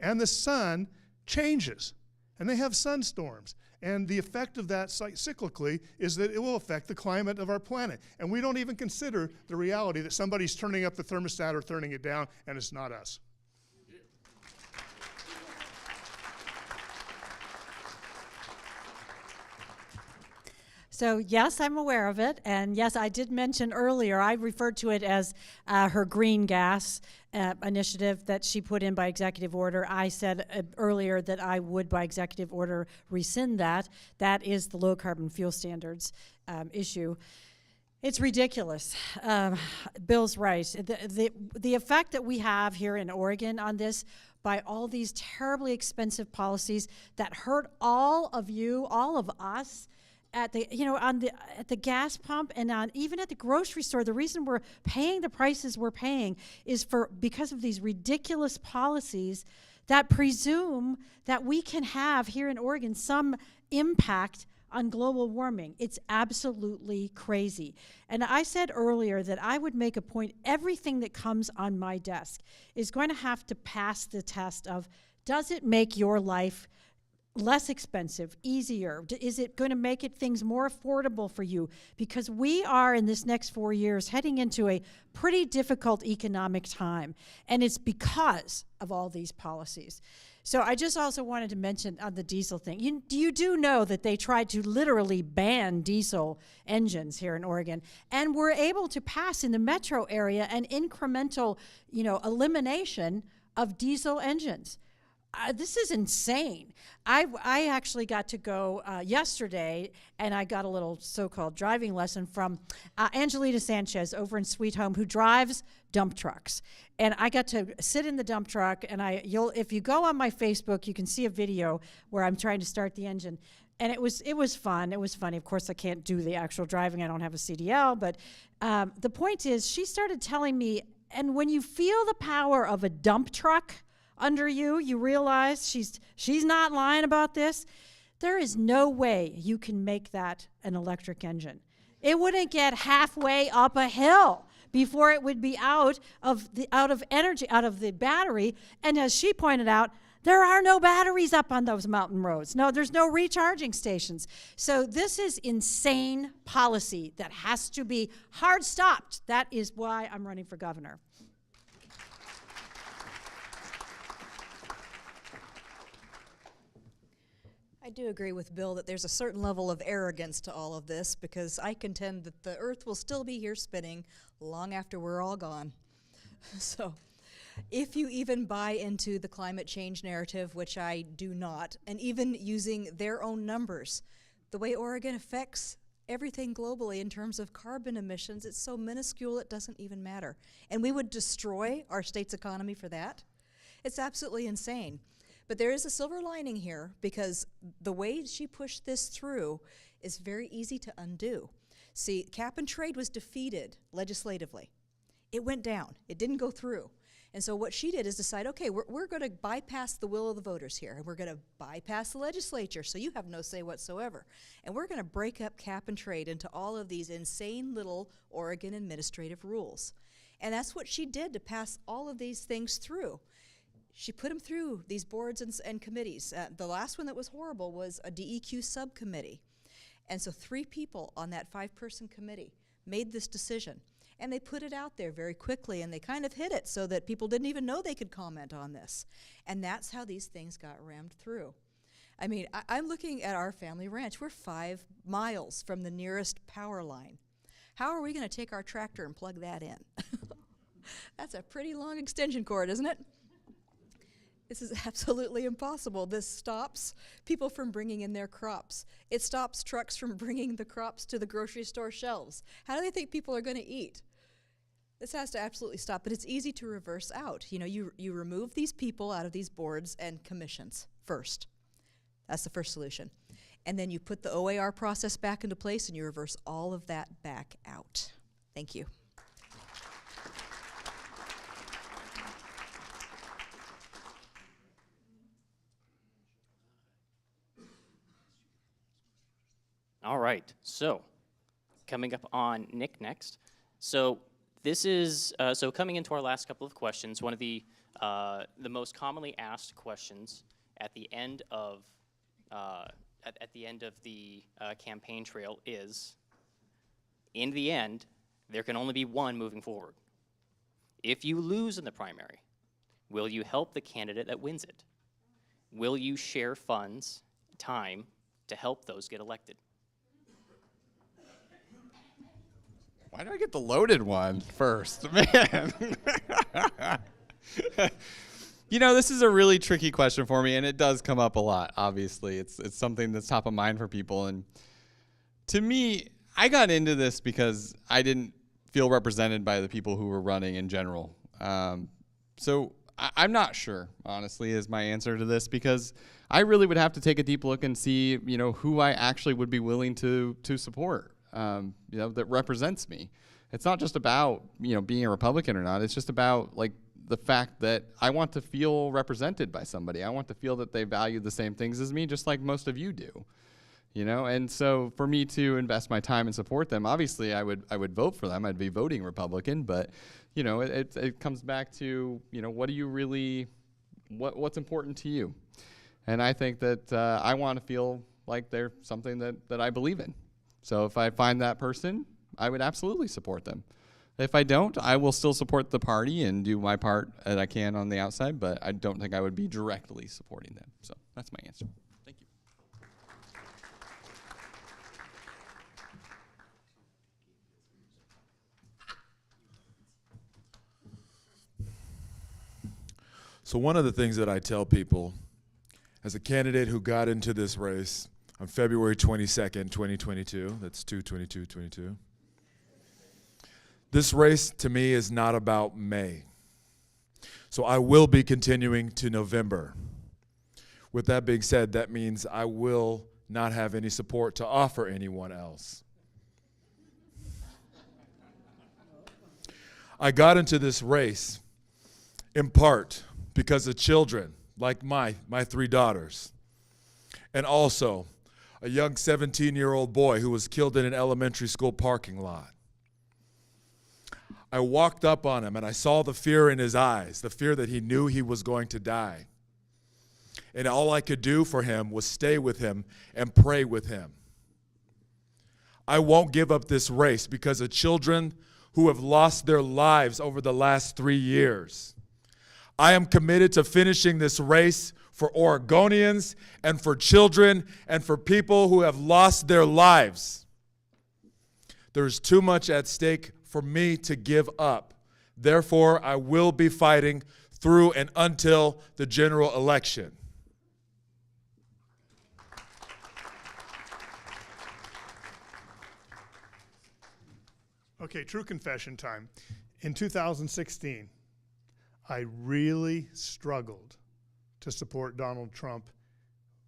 And the sun changes. and they have sunstorms. And the effect of that cyclically is that it will affect the climate of our planet. And we don't even consider the reality that somebody's turning up the thermostat or turning it down, and it's not us. So yes, I'm aware of it, and yes, I did mention earlier, I referred to it as her green gas initiative that she put in by executive order. I said earlier that I would, by executive order, rescind that. That is the low carbon fuel standards issue. It's ridiculous. Bill's right. The effect that we have here in Oregon on this, by all these terribly expensive policies that hurt all of you, all of us, at the at the gas pump and even at the grocery store. The reason we're paying the prices we're paying is because of these ridiculous policies that presume that we can have here in Oregon some impact on global warming. It's absolutely crazy. And I said earlier that I would make a point, everything that comes on my desk is going to have to pass the test of, does it make your life less expensive, easier? Is it going to make things more affordable for you? Because we are, in this next 4 years, heading into a pretty difficult economic time. And it's because of all these policies. So I just also wanted to mention on the diesel thing. You do know that they tried to literally ban diesel engines here in Oregon, and were able to pass in the metro area an incremental, elimination of diesel engines. This is insane. I actually got to go yesterday, and I got a little so-called driving lesson from Angelita Sanchez over in Sweet Home, who drives dump trucks. And I got to sit in the dump truck, and if you go on my Facebook, you can see a video where I'm trying to start the engine. And it was fun. It was funny. Of course, I can't do the actual driving. I don't have a CDL. But the point is, she started telling me, and when you feel the power of a dump truck under you, you realize she's not lying about this. There is no way you can make that an electric engine. It wouldn't get halfway up a hill before it would be out of the battery. And as she pointed out, there are no batteries up on those mountain roads. No, there's no recharging stations. So this is insane policy that has to be hard stopped. That is why I'm running for governor. I do agree with Bill that there's a certain level of arrogance to all of this, because I contend that the earth will still be here spinning long after we're all gone. So if you even buy into the climate change narrative, which I do not, and even using their own numbers, the way Oregon affects everything globally in terms of carbon emissions, it's so minuscule it doesn't even matter. And we would destroy our state's economy for that? It's absolutely insane. But there is a silver lining here, because the way she pushed this through is very easy to undo. See, cap and trade was defeated legislatively. It went down. It didn't go through. And so what she did is decide, okay, we're going to bypass the will of the voters here, and we're going to bypass the legislature, so you have no say whatsoever. And we're going to break up cap and trade into all of these insane little Oregon administrative rules. And that's what she did to pass all of these things through. She put them through these boards and committees. The last one that was horrible was a DEQ subcommittee. And so 3 people on that 5-person committee made this decision. And they put it out there very quickly, and they kind of hid it so that people didn't even know they could comment on this. And that's how these things got rammed through. I mean, I'm looking at our family ranch. We're 5 miles from the nearest power line. How are we going to take our tractor and plug that in? That's a pretty long extension cord, isn't it? This is absolutely impossible. This stops people from bringing in their crops. It stops trucks from bringing the crops to the grocery store shelves. How do they think people are going to eat? This has to absolutely stop, but it's easy to reverse out. You remove these people out of these boards and commissions first. That's the first solution. And then you put the OAR process back into place, and you reverse all of that back out. Thank you. All right, so coming up on Nick next. So this is, so coming into our last couple of questions, one of the most commonly asked questions at the end of at the end of the campaign trail is, in the end, there can only be one moving forward. If you lose in the primary, will you help the candidate that wins it? Will you share funds, time, to help those get elected? Why do I get the loaded one first? Man. You know, this is a really tricky question for me, and it does come up a lot, obviously. It's something that's top of mind for people. And to me, I got into this because I didn't feel represented by the people who were running in general. So I'm not sure, honestly, is my answer to this, because I really would have to take a deep look and see, you know, who I actually would be willing to support, you know, that represents me. It's not just about, you know, being a Republican or not. It's just about, like, the fact that I want to feel represented by somebody. I want to feel that they value the same things as me, just like most of you do, you know? And so for me to invest my time and support them, obviously I would vote for them. I'd be voting Republican, but, you know, it comes back to, you know, what do you really, what's important to you? And I think that I want to feel like they're something that I believe in. So if I find that person, I would absolutely support them. If I don't, I will still support the party and do my part that I can on the outside, but I don't think I would be directly supporting them. So that's my answer. Thank you. So one of the things that I tell people, as a candidate who got into this race on February 22nd, 2022, that's 2/22/22, this race to me is not about May. So I will be continuing to November. With that being said, that means I will not have any support to offer anyone else. I got into this race in part because of children like my 3 daughters, and also a young 17-year-old boy who was killed in an elementary school parking lot. I walked up on him and I saw the fear in his eyes, the fear that he knew he was going to die. And all I could do for him was stay with him and pray with him. I won't give up this race because of children who have lost their lives over the last 3 years. I am committed to finishing this race for Oregonians and for children and for people who have lost their lives. There's too much at stake for me to give up. Therefore, I will be fighting through and until the general election. Okay, true confession time. In 2016, I really struggled to support Donald Trump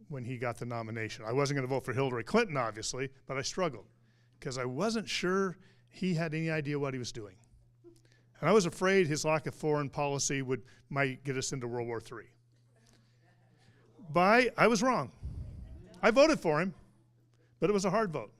when he got the nomination. I wasn't going to vote for Hillary Clinton, obviously, but I struggled because I wasn't sure he had any idea what he was doing. And I was afraid his lack of foreign policy might get us into World War III. I was wrong. I voted for him, but it was a hard vote.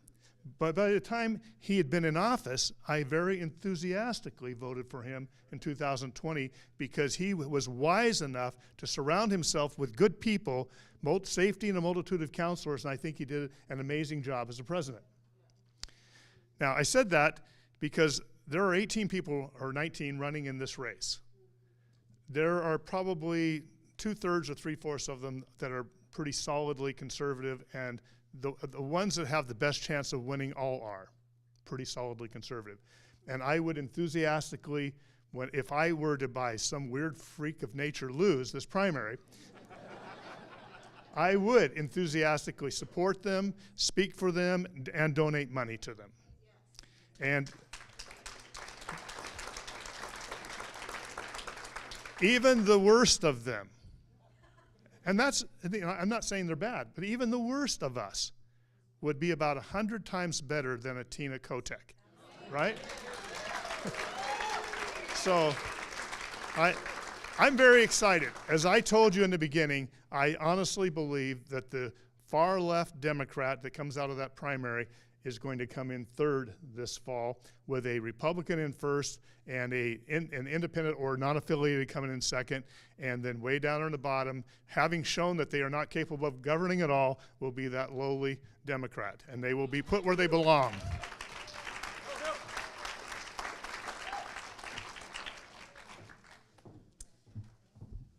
But by the time he had been in office, I very enthusiastically voted for him in 2020 because he was wise enough to surround himself with good people, both safety and a multitude of counselors, and I think he did an amazing job as a president. Now, I said that because there are 18 people, or 19, running in this race. There are probably 2/3 or 3/4 of them that are pretty solidly conservative, and the ones that have the best chance of winning all are pretty solidly conservative. And I would enthusiastically, if I were to by some weird freak of nature lose this primary, I would enthusiastically support them, speak for them, and donate money to them. And even the worst of them, and that's, I'm not saying they're bad, but even the worst of us would be about 100 times better than a Tina Kotek, right? So I'm very excited. As I told you in the beginning, I honestly believe that the far left Democrat that comes out of that primary is going to come in third this fall, with a Republican in first and an independent or non-affiliated coming in second, and then way down on the bottom, having shown that they are not capable of governing at all, will be that lowly Democrat, and they will be put where they belong.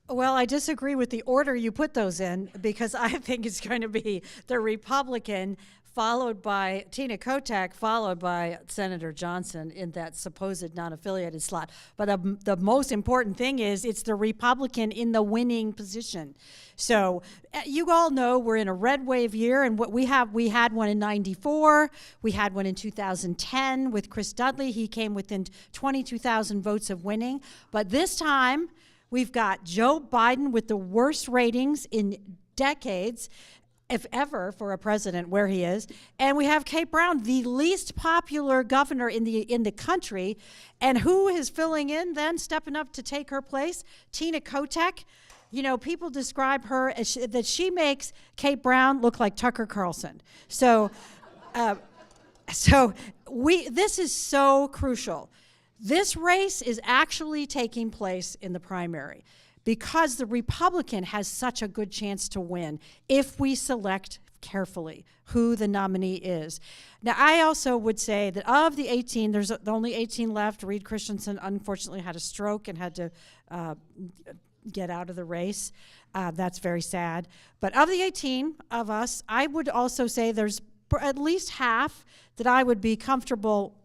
Well, I disagree with the order you put those in, because I think it's going to be the Republican, followed by Tina Kotek, followed by Senator Johnson in that supposed non-affiliated slot. But the most important thing is it's the Republican in the winning position. So you all know we're in a red wave year, and what we had one in '94, we had one in 2010 with Chris Dudley. He came within 22,000 votes of winning. But this time, we've got Joe Biden with the worst ratings in decades, if ever, for a president where he is. And we have Kate Brown, the least popular governor in the country. And who is filling in then, stepping up to take her place? Tina Kotek. You know, people describe her as that she makes Kate Brown look like Tucker Carlson. So, this is so crucial. This race is actually taking place in the primary because the Republican has such a good chance to win if we select carefully who the nominee is. Now, I also would say that of the 18, there's only 18 left. Reed Christensen unfortunately had a stroke and had to get out of the race. That's very sad. But of the 18 of us, I would also say there's at least half that I would be comfortable,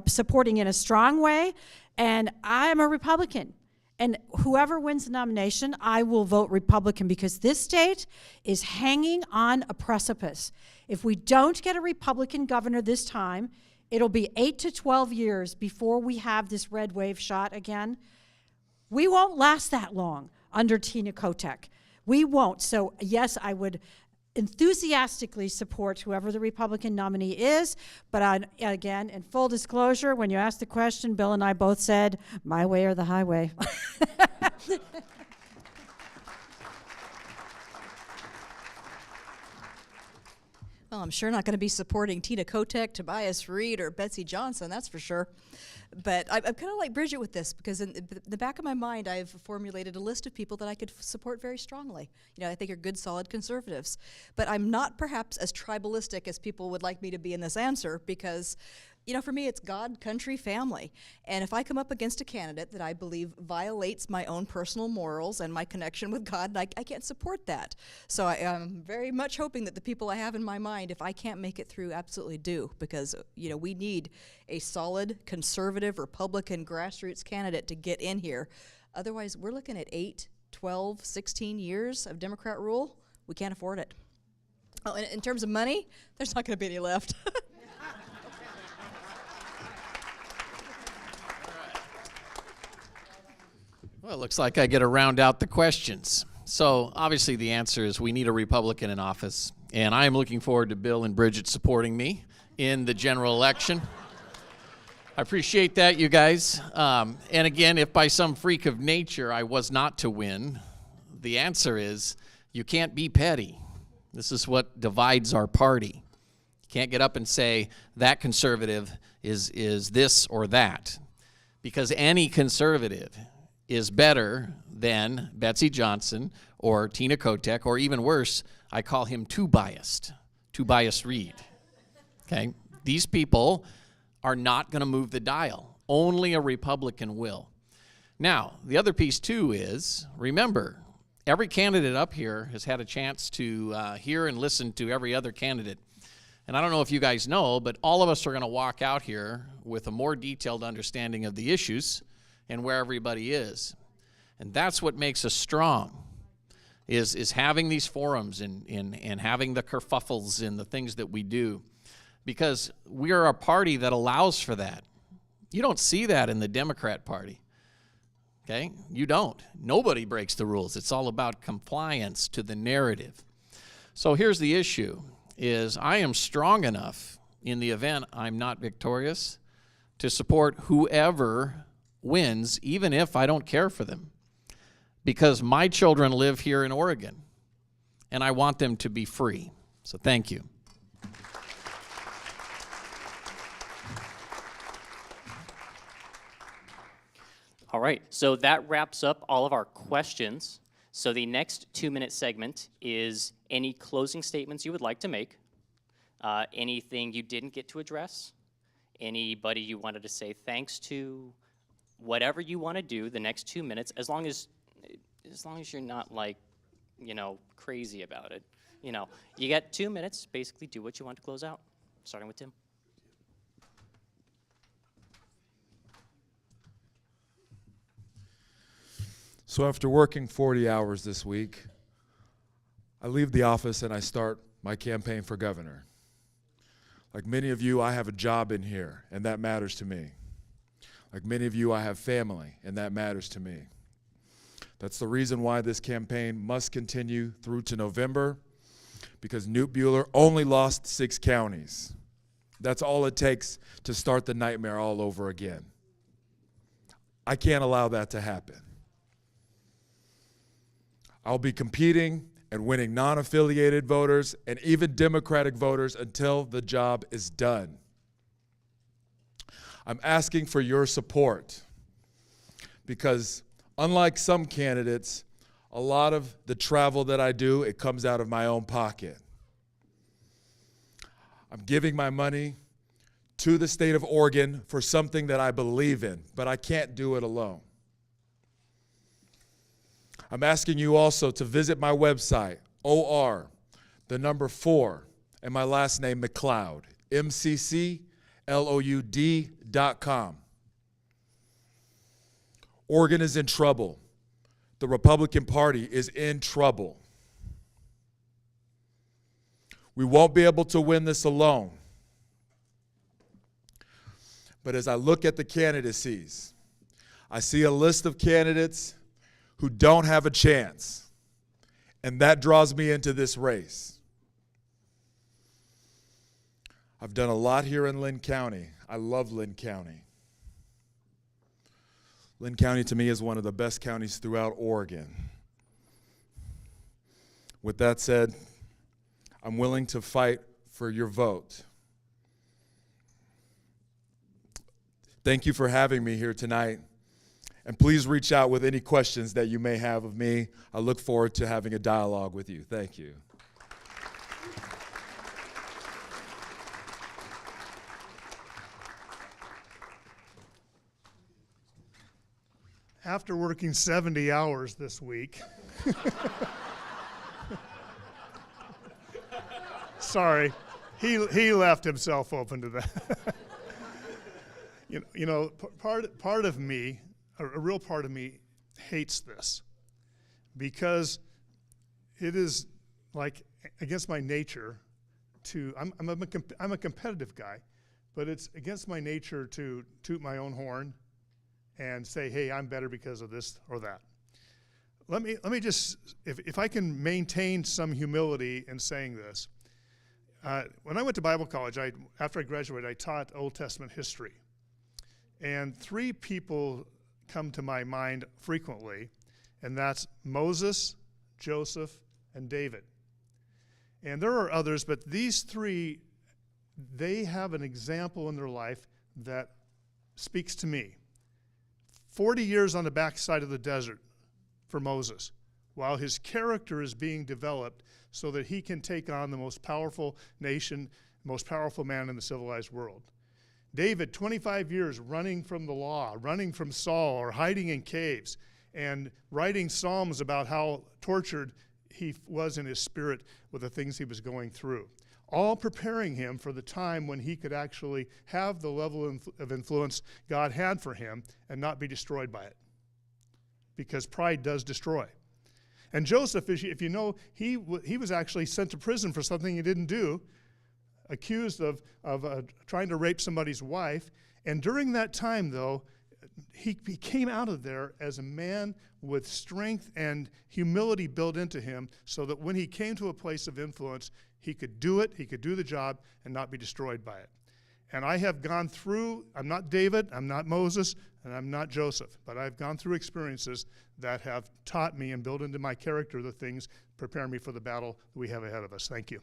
supporting in a strong way. And I'm a Republican. And whoever wins the nomination, I will vote Republican, because this state is hanging on a precipice. If we don't get a Republican governor this time, it'll be 8 to 12 years before we have this red wave shot again. We won't last that long under Tina Kotek. We won't. So yes, I would enthusiastically support whoever the Republican nominee is, but again, in full disclosure, when you asked the question, Bill and I both said, my way or the highway. Well, I'm sure not going to be supporting Tina Kotek, Tobias Reed, or Betsy Johnson, that's for sure. But I'm kind of like Bridget with this, because in the back of my mind, I've formulated a list of people that I could support very strongly. I think are good, solid conservatives. But I'm not perhaps as tribalistic as people would like me to be in this answer, because for me, it's God, country, family. And if I come up against a candidate that I believe violates my own personal morals and my connection with God, I can't support that. So I'm very much hoping that the people I have in my mind, if I can't make it through, absolutely do. Because, we need a solid, conservative, Republican grassroots candidate to get in here. Otherwise, we're looking at 8, 12, 16 years of Democrat rule. We can't afford it. Oh, and in terms of money, there's not going to be any left. Well, it looks like I get to round out the questions. So obviously the answer is we need a Republican in office, and I am looking forward to Bill and Bridget supporting me in the general election. I appreciate that, you guys. And again, if by some freak of nature I was not to win, the answer is you can't be petty. This is what divides our party. You can't get up and say that conservative is this or that, because any conservative is better than Betsy Johnson or Tina Kotek, or even worse, I call him too biased Reed. Okay? These people are not going to move the dial. Only a Republican will. Now, the other piece too is, remember, every candidate up here has had a chance to hear and listen to every other candidate. And I don't know if you guys know, but all of us are going to walk out here with a more detailed understanding of the issues and where everybody is. And that's what makes us strong, is having these forums and having the kerfuffles and the things that we do, because we are a party that allows for that. You don't see that in the Democrat Party, okay? You don't. Nobody breaks the rules. It's all about compliance to the narrative. So here's the issue, is I am strong enough in the event I'm not victorious to support whoever wins, even if I don't care for them, because my children live here in Oregon and I want them to be free. So thank you. All right, so that wraps up all of our questions. So the next 2-minute segment is any closing statements you would like to make, anything you didn't get to address, anybody you wanted to say thanks to, whatever you want to do the next 2 minutes, as long as you're not like, crazy about it. You got 2 minutes, basically do what you want to close out, starting with Tim. So after working 40 hours this week, I leave the office and I start my campaign for governor. Like many of you, I have a job in here, and that matters to me. Like many of you, I have family, and that matters to me. That's the reason why this campaign must continue through to November, because Newt Bueller only lost 6 counties. That's all it takes to start the nightmare all over again. I can't allow that to happen. I'll be competing and winning non-affiliated voters and even Democratic voters until the job is done. I'm asking for your support because unlike some candidates, a lot of the travel that I do, it comes out of my own pocket. I'm giving my money to the state of Oregon for something that I believe in, but I can't do it alone. I'm asking you also to visit my website, OR4, and my last name, McLeod, MCCLOUD.com. Oregon is in trouble. The Republican Party is in trouble. We won't be able to win this alone. But as I look at the candidacies, I see a list of candidates who don't have a chance, and that draws me into this race. I've done a lot here in Linn County. I love Linn County. Linn County to me is one of the best counties throughout Oregon. With that said, I'm willing to fight for your vote. Thank you for having me here tonight. And please reach out with any questions that you may have of me. I look forward to having a dialogue with you. Thank you. After working 70 hours this week, sorry, he left himself open to that. Part of me, a real part of me, hates this because it is like against my nature to. I'm a competitive guy, but it's against my nature to toot my own horn and say, hey, I'm better because of this or that. Let me just, if I can maintain some humility in saying this. When I went to Bible college, after I graduated, I taught Old Testament history. And 3 people come to my mind frequently, and that's Moses, Joseph, and David. And there are others, but these 3, they have an example in their life that speaks to me. 40 years on the backside of the desert for Moses, while his character is being developed so that he can take on the most powerful nation, most powerful man in the civilized world. David, 25 years running from the law, running from Saul, or hiding in caves, and writing psalms about how tortured he was in his spirit with the things he was going through. All preparing him for the time when he could actually have the level of influence God had for him and not be destroyed by it. Because pride does destroy. And Joseph, if you know, he was actually sent to prison for something he didn't do, accused of trying to rape somebody's wife. And during that time, though, he came out of there as a man with strength and humility built into him so that when he came to a place of influence, he could do it, he could do the job, and not be destroyed by it. And I have gone through, I'm not David, I'm not Moses, and I'm not Joseph, but I've gone through experiences that have taught me and built into my character the things, prepare me for the battle that we have ahead of us. Thank you.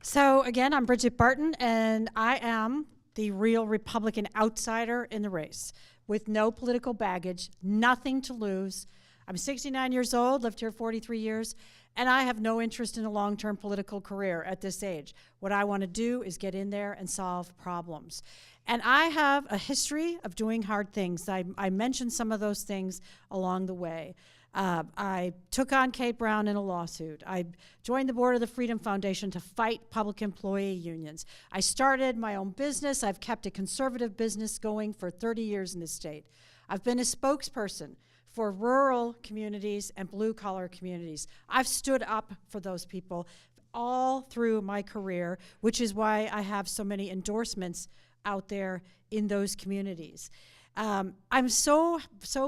So again, I'm Bridget Barton, and I am the real Republican outsider in the race with no political baggage, nothing to lose. I'm 69 years old, lived here 43 years, and I have no interest in a long-term political career at this age. What I want to do is get in there and solve problems. And I have a history of doing hard things. I mentioned some of those things along the way. I took on Kate Brown in a lawsuit. I joined the board of the Freedom Foundation to fight public employee unions. I started my own business. I've kept a conservative business going for 30 years in this state. I've been a spokesperson for rural communities and blue-collar communities. I've stood up for those people all through my career, which is why I have so many endorsements out there in those communities. I'm so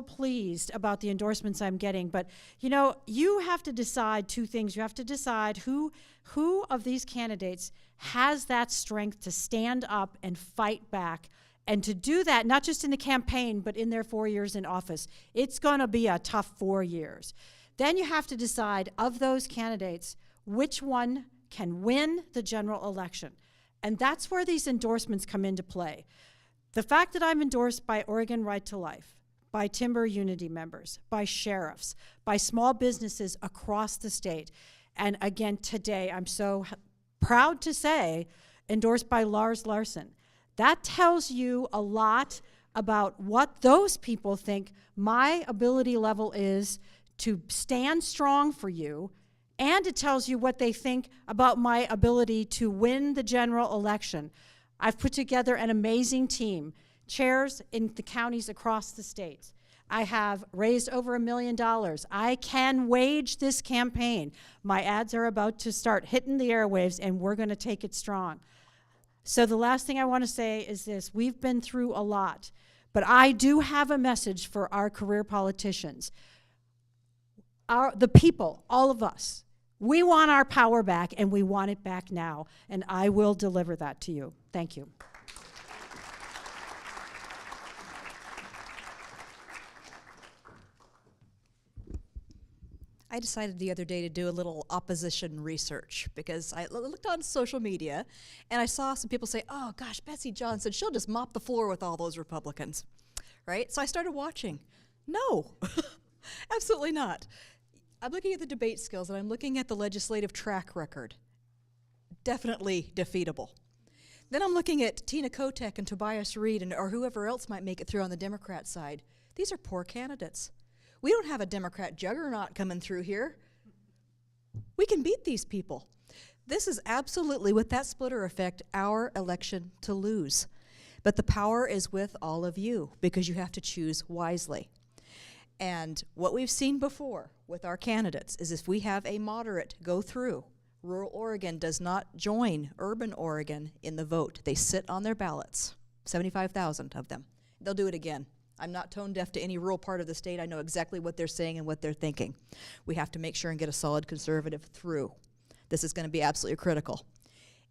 pleased about the endorsements I'm getting, but you know, you have to decide two things. You have to decide who of these candidates has that strength to stand up and fight back, and to do that not just in the campaign, but in their 4 years in office. It's gonna be a tough 4 years. Then you have to decide, of those candidates, which one can win the general election. And that's where these endorsements come into play. The fact that I'm endorsed by Oregon Right to Life, by Timber Unity members, by sheriffs, by small businesses across the state, and again today I'm so proud to say endorsed by Lars Larson, that tells you a lot about what those people think my ability level is to stand strong for you, and it tells you what they think about my ability to win the general election. I've put together an amazing team, chairs in the counties across the state. I have raised over $1 million. I can wage this campaign. My ads are about to start hitting the airwaves, and we're going to take it strong. So the last thing I want to say is this: we've been through a lot, but I do have a message for our career politicians. The people, all of us, we want our power back, and we want it back now, and I will deliver that to you. Thank you. I decided the other day to do a little opposition research because I looked on social media and I saw some people say, oh gosh, Betsy Johnson, she'll just mop the floor with all those Republicans, right? So I started watching. No, absolutely not. I'm looking at the debate skills and I'm looking at the legislative track record. Definitely defeatable. Then I'm looking at Tina Kotek and Tobias Reed or whoever else might make it through on the Democrat side. These are poor candidates. We don't have a Democrat juggernaut coming through here. We can beat these people. This is absolutely, with that splitter effect, our election to lose. But the power is with all of you because you have to choose wisely. And what we've seen before with our candidates is if we have a moderate go through, rural Oregon does not join urban Oregon in the vote. They sit on their ballots, 75,000 of them. They'll do it again. I'm not tone deaf to any rural part of the state. I know exactly what they're saying and what they're thinking. We have to make sure and get a solid conservative through. This is going to be absolutely critical.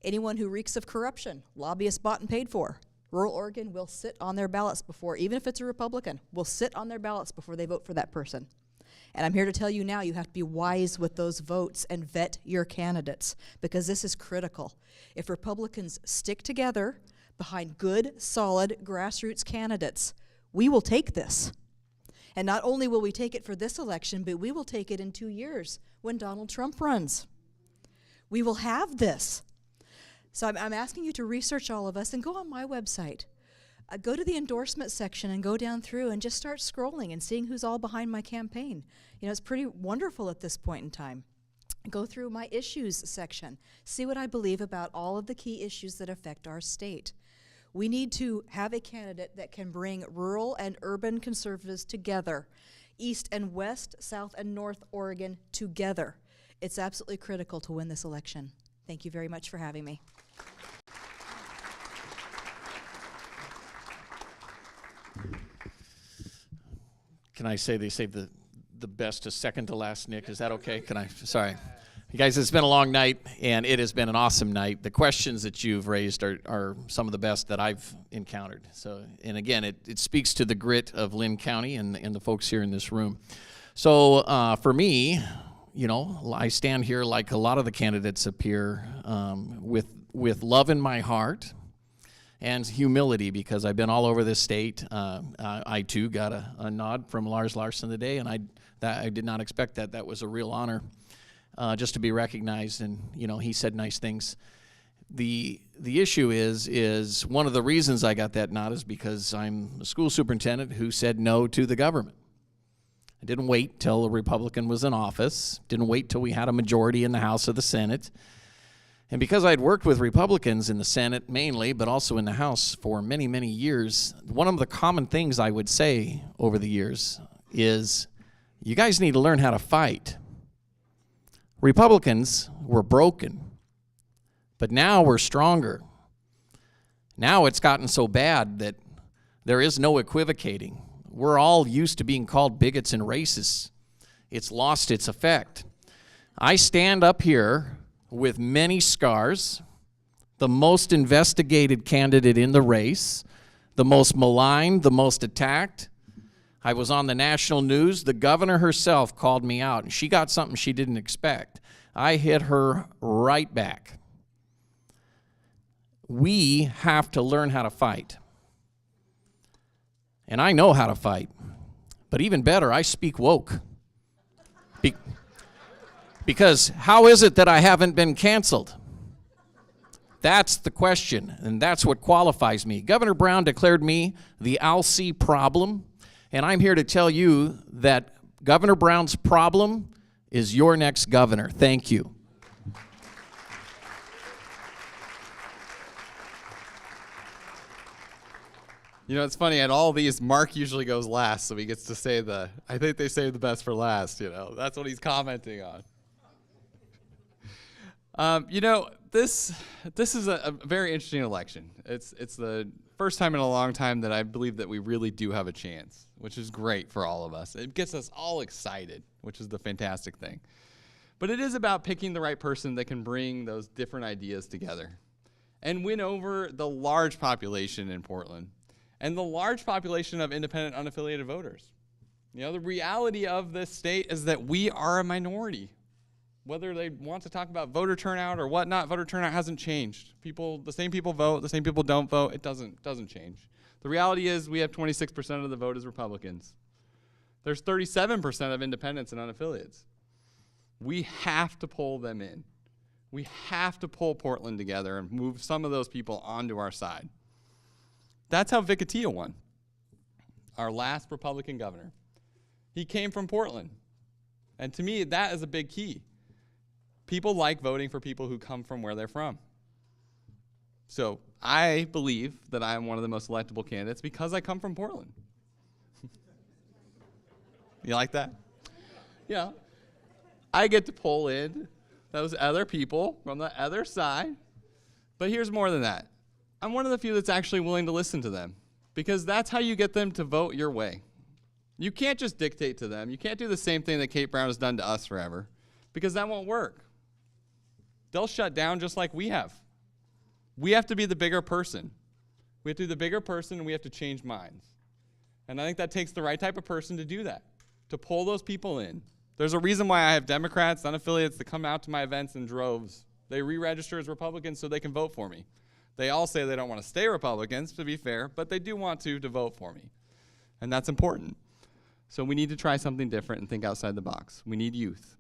Anyone who reeks of corruption, lobbyists bought and paid for, rural Oregon will sit on their ballots before, even if it's a Republican, will sit on their ballots before they vote for that person. And I'm here to tell you now, you have to be wise with those votes and vet your candidates because this is critical. If Republicans stick together behind good, solid, grassroots candidates, we will take this. And not only will we take it for this election, but we will take it in 2 years when Donald Trump runs. We will have this. So I'm asking you to research all of us and go on my website. Go to the endorsement section and go down through and just start scrolling and seeing who's all behind my campaign. You know, it's pretty wonderful at this point in time. Go through my issues section. See what I believe about all of the key issues that affect our state. We need to have a candidate that can bring rural and urban conservatives together, East and West, South and North Oregon together. It's absolutely critical to win this election. Thank you very much for having me. Can I say they saved the best to second to last, Nick? Is that okay? Can I? Sorry. You guys, it's been a long night, and it has been an awesome night. The questions that you've raised are some of the best that I've encountered. So, and again, it speaks to the grit of Linn County and the folks here in this room. So for me, I stand here like a lot of the candidates appear with love in my heart and humility, because I've been all over this state. I too got a nod from Lars Larson today, and I did not expect that. That was a real honor just to be recognized, and he said nice things. The issue is one of the reasons I got that nod is because I'm a school superintendent who said no to the government. I didn't wait till a Republican was in office, didn't wait till we had a majority in the House or the Senate. And because I'd worked with Republicans in the Senate mainly, but also in the House for many, many years, one of the common things I would say over the years is, you guys need to learn how to fight. Republicans were broken, but now we're stronger. Now it's gotten so bad that there is no equivocating. We're all used to being called bigots and racists. It's lost its effect. I stand up here with many scars, the most investigated candidate in the race, the most maligned, the most attacked. I was on the national news. The governor herself called me out, and she got something she didn't expect. I hit her right back. We have to learn how to fight. And I know how to fight. But even better, I speak woke. Because how is it that I haven't been canceled? That's the question, and that's what qualifies me. Governor Brown declared me the Alcee problem, and I'm here to tell you that Governor Brown's problem is your next governor. Thank you. It's funny, at all these, Mark usually goes last, so he gets to say I think they save the best for last, That's what he's commenting on. This is a very interesting election. It's the first time in a long time that I believe that we really do have a chance, which is great for all of us. It gets us all excited, which is the fantastic thing. But it is about picking the right person that can bring those different ideas together and win over the large population in Portland and the large population of independent, unaffiliated voters. The reality of this state is that we are a minority. Whether they want to talk about voter turnout or whatnot, voter turnout hasn't changed. The same people vote, the same people don't vote. It doesn't change. The reality is we have 26% of the vote as Republicans. There's 37% of independents and unaffiliates. We have to pull them in. We have to pull Portland together and move some of those people onto our side. That's how Vicatillo won, our last Republican governor. He came from Portland. And to me, that is a big key. People like voting for people who come from where they're from. So I believe that I am one of the most electable candidates because I come from Portland. You like that? Yeah. I get to pull in those other people from the other side. But here's more than that. I'm one of the few that's actually willing to listen to them, because that's how you get them to vote your way. You can't just dictate to them. You can't do the same thing that Kate Brown has done to us forever, because that won't work. They'll shut down just like we have. We have to be the bigger person. We have to be the bigger person, and we have to change minds. And I think that takes the right type of person to do that, to pull those people in. There's a reason why I have Democrats, unaffiliates that come out to my events in droves. They re-register as Republicans so they can vote for me. They all say they don't want to stay Republicans, to be fair, but they do want to vote for me. And that's important. So we need to try something different and think outside the box. We need youth.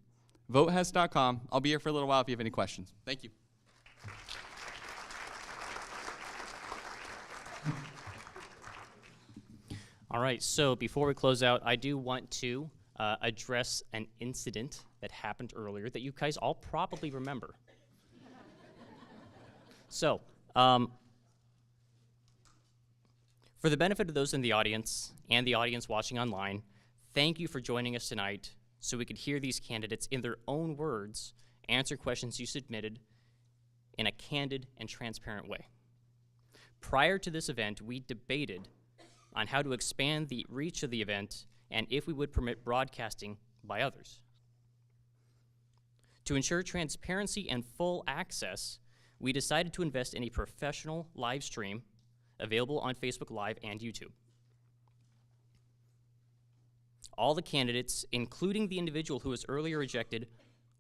VoteHess.com. I'll be here for a little while if you have any questions. Thank you. All right, so before we close out, I do want to address an incident that happened earlier that you guys all probably remember. So, for the benefit of those in the audience and the audience watching online, thank you for joining us tonight so we could hear these candidates in their own words answer questions you submitted in a candid and transparent way. Prior to this event, we debated on how to expand the reach of the event and if we would permit broadcasting by others. To ensure transparency and full access, we decided to invest in a professional live stream available on Facebook Live and YouTube. all the candidates, including the individual who was earlier ejected,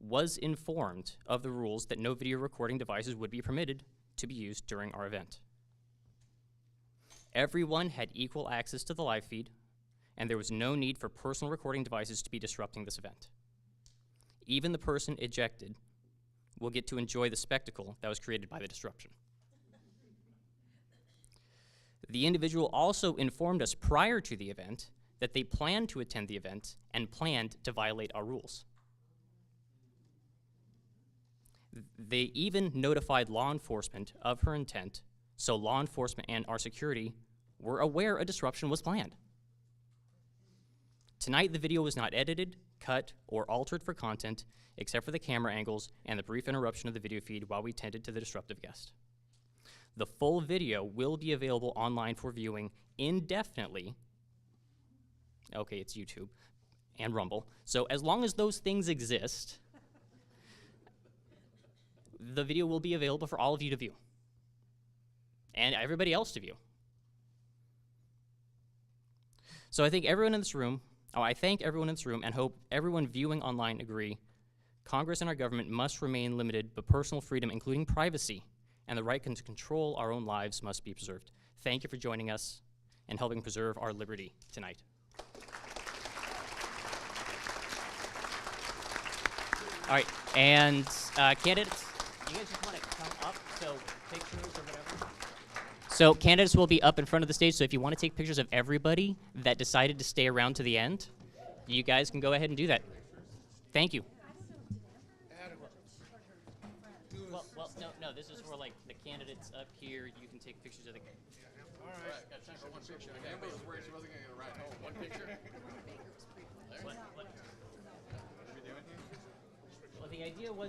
was informed of the rules that no video recording devices would be permitted to be used during our event. Everyone had equal access to the live feed, and there was no need for personal recording devices to be disrupting this event. Even the person ejected will get to enjoy the spectacle that was created by the disruption. The individual also informed us prior to the event that they planned to attend the event and planned to violate our rules. They even notified law enforcement of her intent, so law enforcement and our security were aware a disruption was planned. Tonight, the video was not edited, cut, or altered for content, except for the camera angles and the brief interruption of the video feed while we tended to the disruptive guest. The full video will be available online for viewing indefinitely. Okay, it's YouTube and Rumble. So as long as those things exist, the video will be available for all of you to view and everybody else to view. So I thank everyone in this room and hope everyone viewing online agree Congress and our government must remain limited, but personal freedom, including privacy, and the right to control our own lives must be preserved. Thank you for joining us and helping preserve our liberty tonight. All right, and candidates, you guys just want to come up, so pictures or whatever. So candidates will be up in front of the stage, so if you want to take pictures of everybody that decided to stay around to the end, you guys can go ahead and do that. Thank you. Well, no, this is for like the candidates up here. You can take pictures of the. All right, got time for one picture. Okay, everybody was worried she wasn't going to get a ride home. One picture. What are we doing here? Well, the idea was